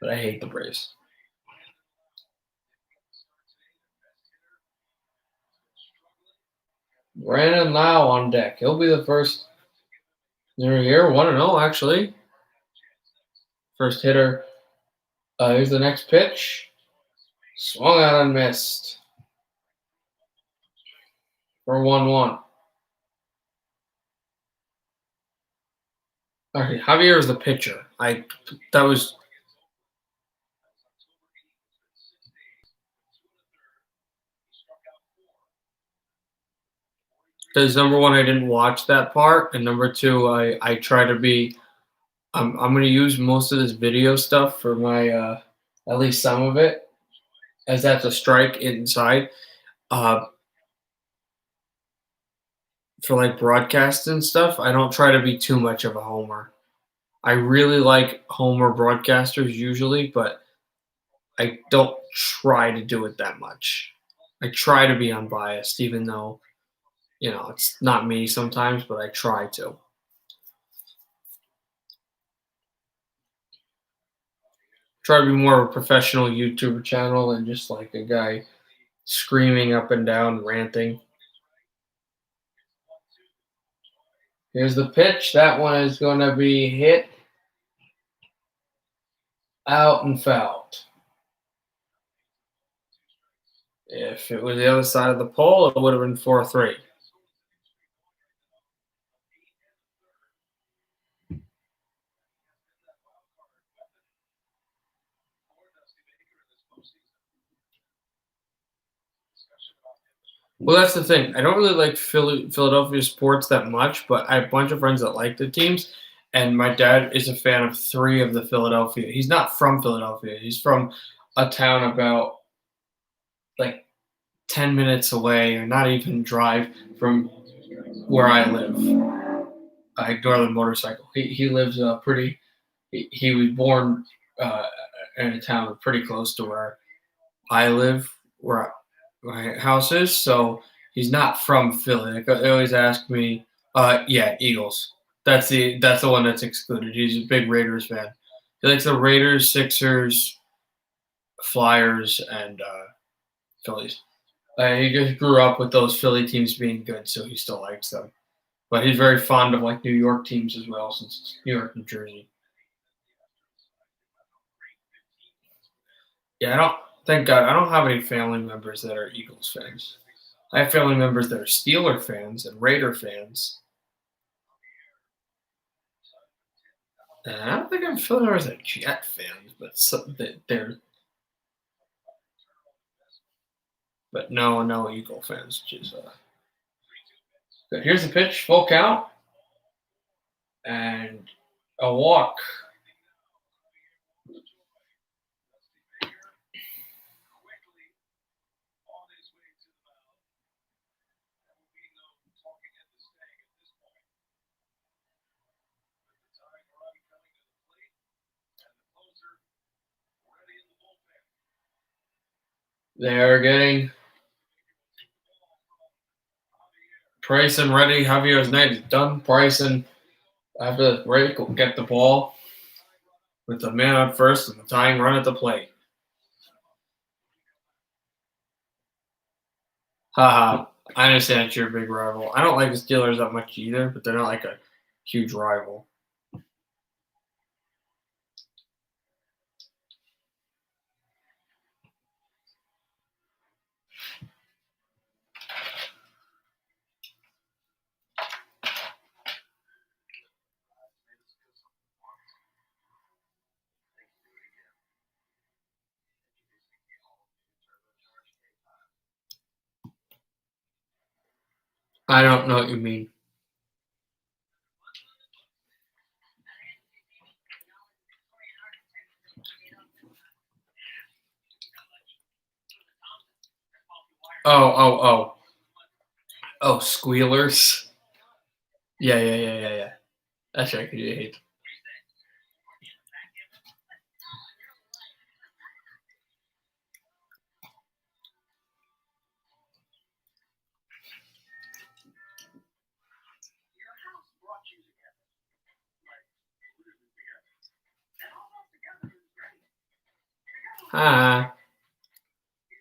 [SPEAKER 1] But I hate the Braves. Brandon Lau on deck. He'll be the first hitter here. 1-0, actually. First hitter. Here's the next pitch. Swung out and missed. For 1-1. Okay, Javier is the pitcher. That was because number one, I didn't watch that part, and number two, I try to be. I'm going to use most of this video stuff for my at least some of it, as that's a strike inside. For like broadcast and stuff, I don't try to be too much of a homer. I really like homer broadcasters usually, but I don't try to do it that much. I try to be unbiased, even though it's not me sometimes, but I try to. Try to be more of a professional YouTuber channel than just like a guy screaming up and down, ranting. Here's the pitch. That one is going to be hit out and fouled. If it was the other side of the pole, it would have been 4-3. Well, that's the thing. I don't really like Philadelphia sports that much, but I have a bunch of friends that like the teams. And my dad is a fan of 3 of the Philadelphia. He's not from Philadelphia. He's from a town about like 10 minutes away, or not even drive from where I live. I ignore the motorcycle. He lives pretty. He was born uh, in a town pretty close to where I live, where my house is. So he's not from Philly. Like, they always ask me, yeah, Eagles. That's the one that's excluded. He's a big Raiders fan. He likes the Raiders, Sixers, Flyers, and Phillies. He just grew up with those Philly teams being good, so he still likes them. But he's very fond of like New York teams as well, since it's New York, New Jersey. Yeah, thank God, I don't have any family members that are Eagles fans. I have family members that are Steeler fans and Raider fans. And I don't think I'm familiar with the Jet fans, but no Eagle fans. Which is good. Here's the pitch, full count, and a walk. They're getting Price and ready. Javier's night is done. Price and after the break will get the ball with the man on first and the tying run at the plate. Haha. I understand it's your big rival. I don't like the Steelers that much either, but they're not like a huge rival. I don't know what you mean. Oh. Oh, squealers. Yeah. That's right. 'Cause you hate them.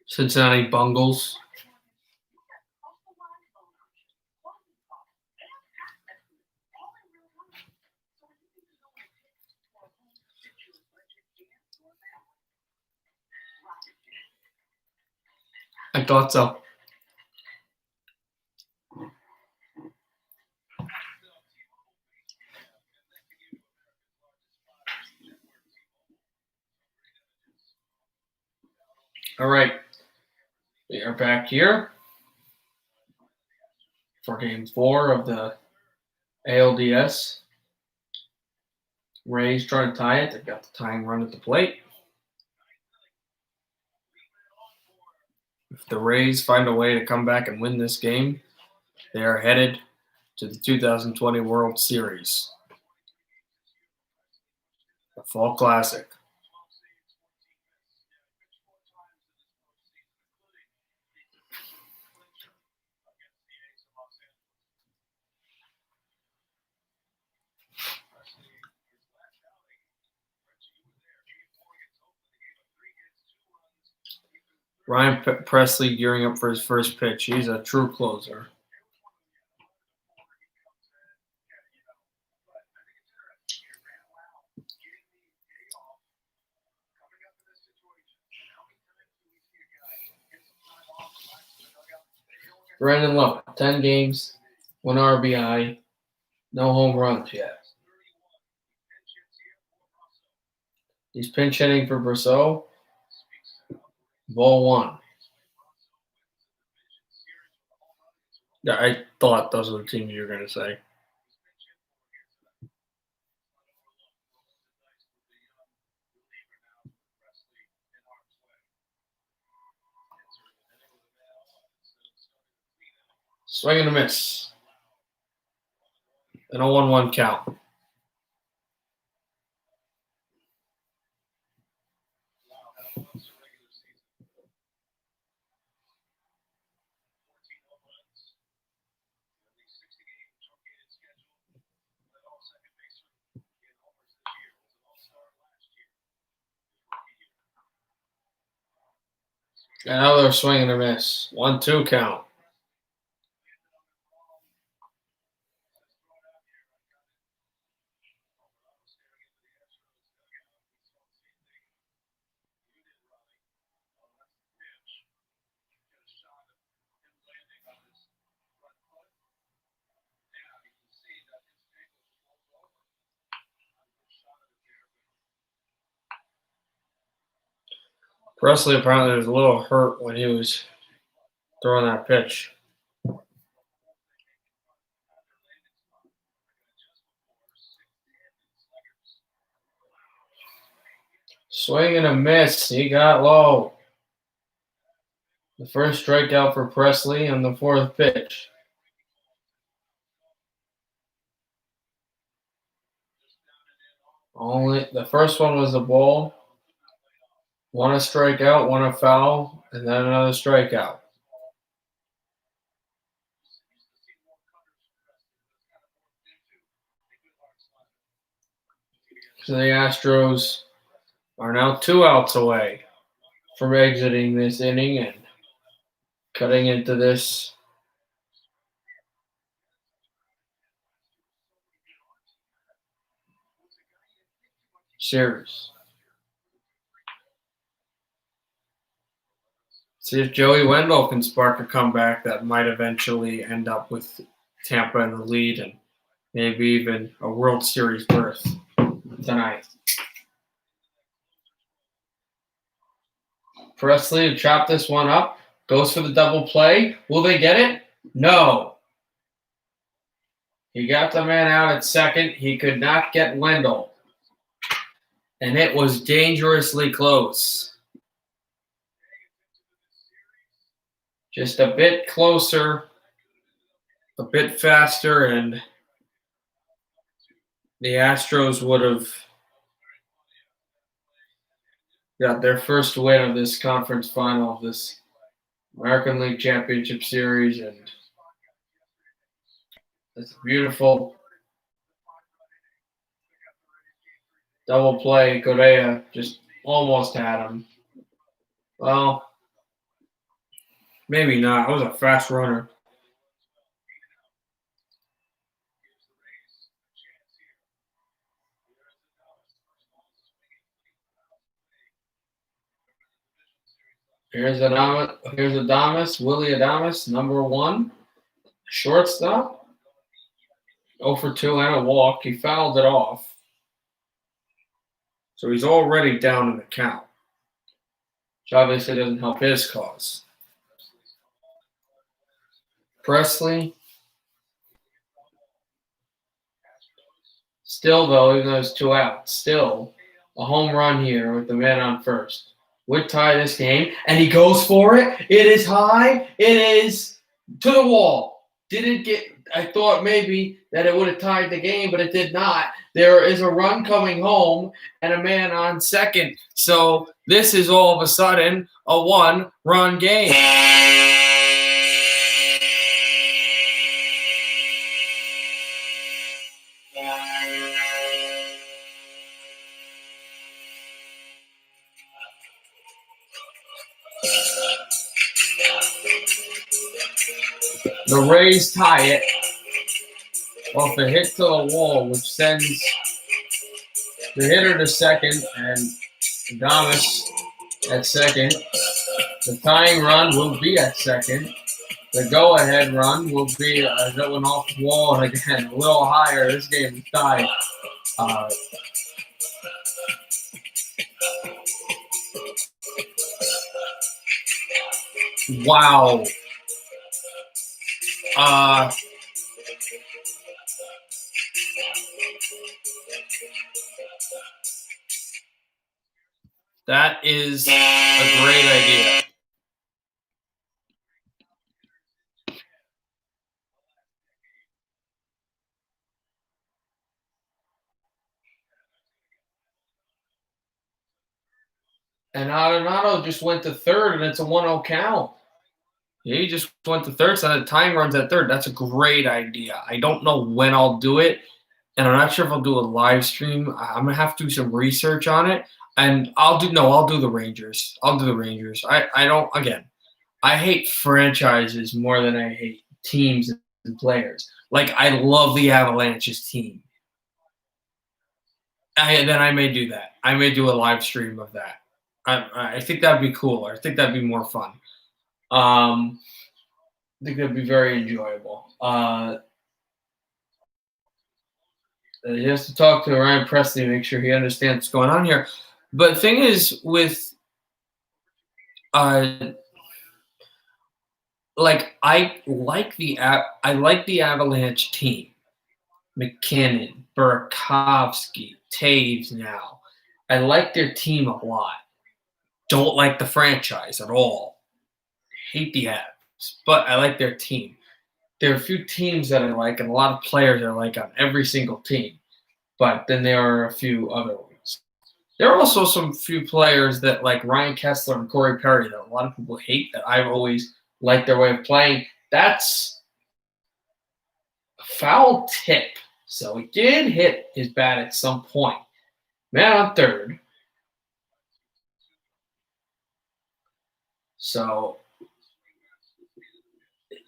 [SPEAKER 1] Cincinnati Bungles. I thought so. All right. We are back here for game 4 of the ALDS. Rays trying to tie it. They've got the tying run at the plate. If the Rays find a way to come back and win this game, they are headed to the 2020 World Series. The Fall Classic. Ryan Presley gearing up for his first pitch. He's a true closer. Brandon Love, 10 games, 1 RBI, no home runs yet. He's pinch hitting for Brosseau. Ball 1. Yeah, I thought those were the teams you were going to say. Swing and a miss. And a 1-1 count. Another swing and a miss. 1-2 count. Presley apparently was a little hurt when he was throwing that pitch. Swing and a miss. He got low. The first strikeout for Presley on the 4th pitch. Only the first one was a ball. 1 a strikeout, 1 a foul, and then another strikeout. So the Astros are now 2 outs away from exiting this inning and cutting into this series. See if Joey Wendell can spark a comeback that might eventually end up with Tampa in the lead and maybe even a World Series berth tonight. Presley to chop this one up. Goes for the double play. Will they get it? No. He got the man out at second. He could not get Wendell. And it was dangerously close. Just a bit closer, a bit faster, and the Astros would have got their first win of this conference final of this American League Championship Series, and it's a beautiful double play. Correa just almost had him. Well, maybe not. I was a fast runner. Here's Adamas, Willie Adamas, number 1, shortstop. 0 for 2 and a walk. He fouled it off. So he's already down in the count, which obviously doesn't help his cause. Presley, still though, even though it's 2 outs, still a home run here with the man on first. Would tie this game, and he goes for it. It is high. It is to the wall. Didn't get. I thought maybe that it would have tied the game, but it did not. There is a run coming home and a man on second. So this is all of a sudden a 1-run game. The Rays tie it off a hit to the wall, which sends the hitter to second and Adamas at second. The tying run will be at second. The go-ahead run will be that went off the wall, and again, a little higher. This game is tied. Wow. That is a great idea. And Arenado just went to third, and it's a 1-0 count. He just went to third, so the time runs at third. That's a great idea. I don't know when I'll do it, and I'm not sure if I'll do a live stream. I'm gonna have to do some research on it, and I'll do the Rangers. I'll do the Rangers. I hate franchises more than I hate teams and players. Like, I love the Avalanche's team. Then I may do that. I may do a live stream of that. I think that'd be cool. I think that'd be more fun. I think that'd be very enjoyable. He has to talk to Ryan Presley, make sure he understands what's going on here. But the thing is, with I like the Avalanche team. McKinnon, Burakovsky, Taves now. I like their team a lot. Don't like the franchise at all. Hate the Avs, but I like their team. There are a few teams that I like and a lot of players I like on every single team. But then there are a few other ones. There are also some few players that, like Ryan Kessler and Corey Perry, that a lot of people hate, that I've always liked their way of playing. That's a foul tip. So he did hit his bat at some point. Man on third. So it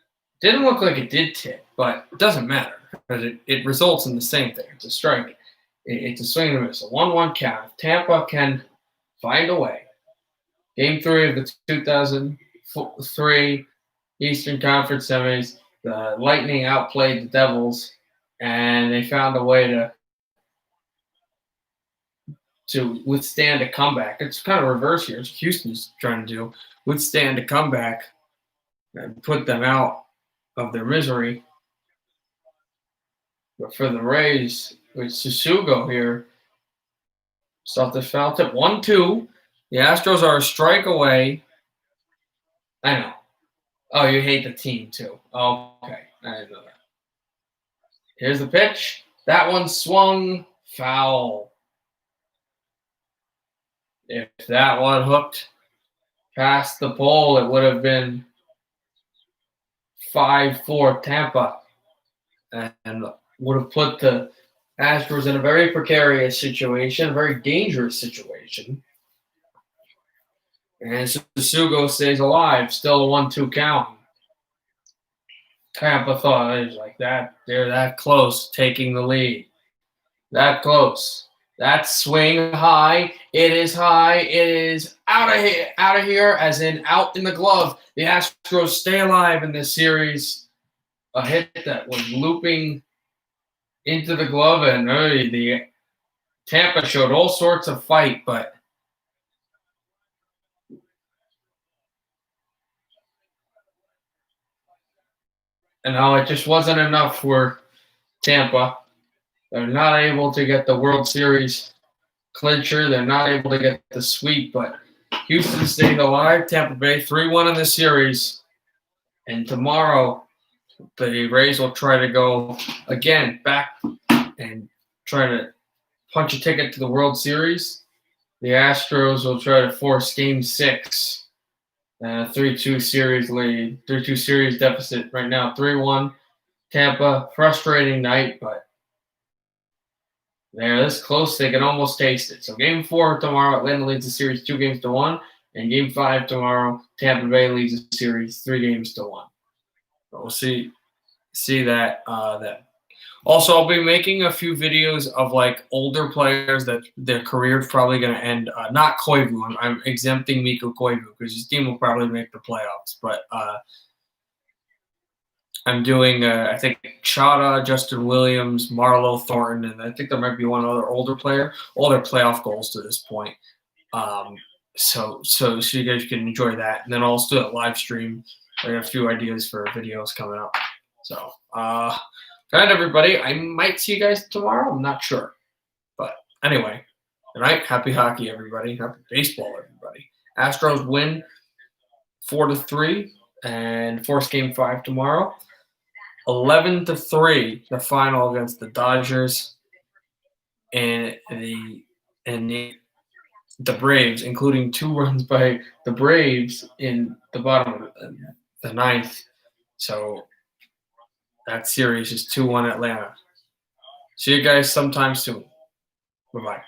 [SPEAKER 1] didn't look like it did tip, but it doesn't matter because it results in the same thing. It's a strike. It's a swing and a miss. A 1-1 count. If Tampa can find a way. Game 3 of the 2003 Eastern Conference Semis, the Lightning outplayed the Devils, and they found a way to withstand a comeback. It's kind of reverse here. It's Houston's trying to do. Withstand a comeback and put them out of their misery. But for the Rays, with Susugo here, stuff the foul tip. 1-2. The Astros are a strike away. I know. Oh, you hate the team too. Oh, okay. I didn't know that. Here's the pitch. That one swung foul. If that one hooked past the pole, it would have been 5-4 Tampa and would have put the Astros in a very precarious situation, a very dangerous situation. And Sugo stays alive, still a 1-2 count. Tampa thought it was like that. They're that close, taking the lead. That close. That swing high. It is high. It is out of here. Out of here, as in out in the glove. The Astros stay alive in this series. A hit that was looping into the glove, and the Tampa showed all sorts of fight, but it just wasn't enough for Tampa. They're not able to get the World Series clincher. They're not able to get the sweep, but Houston stayed alive. Tampa Bay 3-1 in the series. And tomorrow, the Rays will try to go again back and try to punch a ticket to the World Series. The Astros will try to force Game 6. 3-2 series lead. 3-2 series deficit right now. 3-1. Tampa, frustrating night, but they're this close they can almost taste it. So Game 4 tomorrow, Atlanta leads the series 2-1. And Game 5 tomorrow, Tampa Bay leads the series 3-1. But we'll see that then. Also, I'll be making a few videos of like older players that their career is probably going to end. Not Koivu. I'm exempting Mikko Koivu because his team will probably make the playoffs. But I'm doing, I think, Chada, Justin Williams, Marlo Thornton, and I think there might be one other older player. All their playoff goals to this point. So you guys can enjoy that. And then I'll also do a live stream. I have a few ideas for videos coming up. So, good night, everybody. I might see you guys tomorrow. I'm not sure. But anyway, good night. Happy hockey, everybody. Happy baseball, everybody. Astros win 4-3 and force Game 5 tomorrow. 11-3, the final against the Dodgers and the Braves, including 2 runs by the Braves in the bottom of the 9th. So that series is 2-1 Atlanta. See you guys sometime soon. Bye-bye.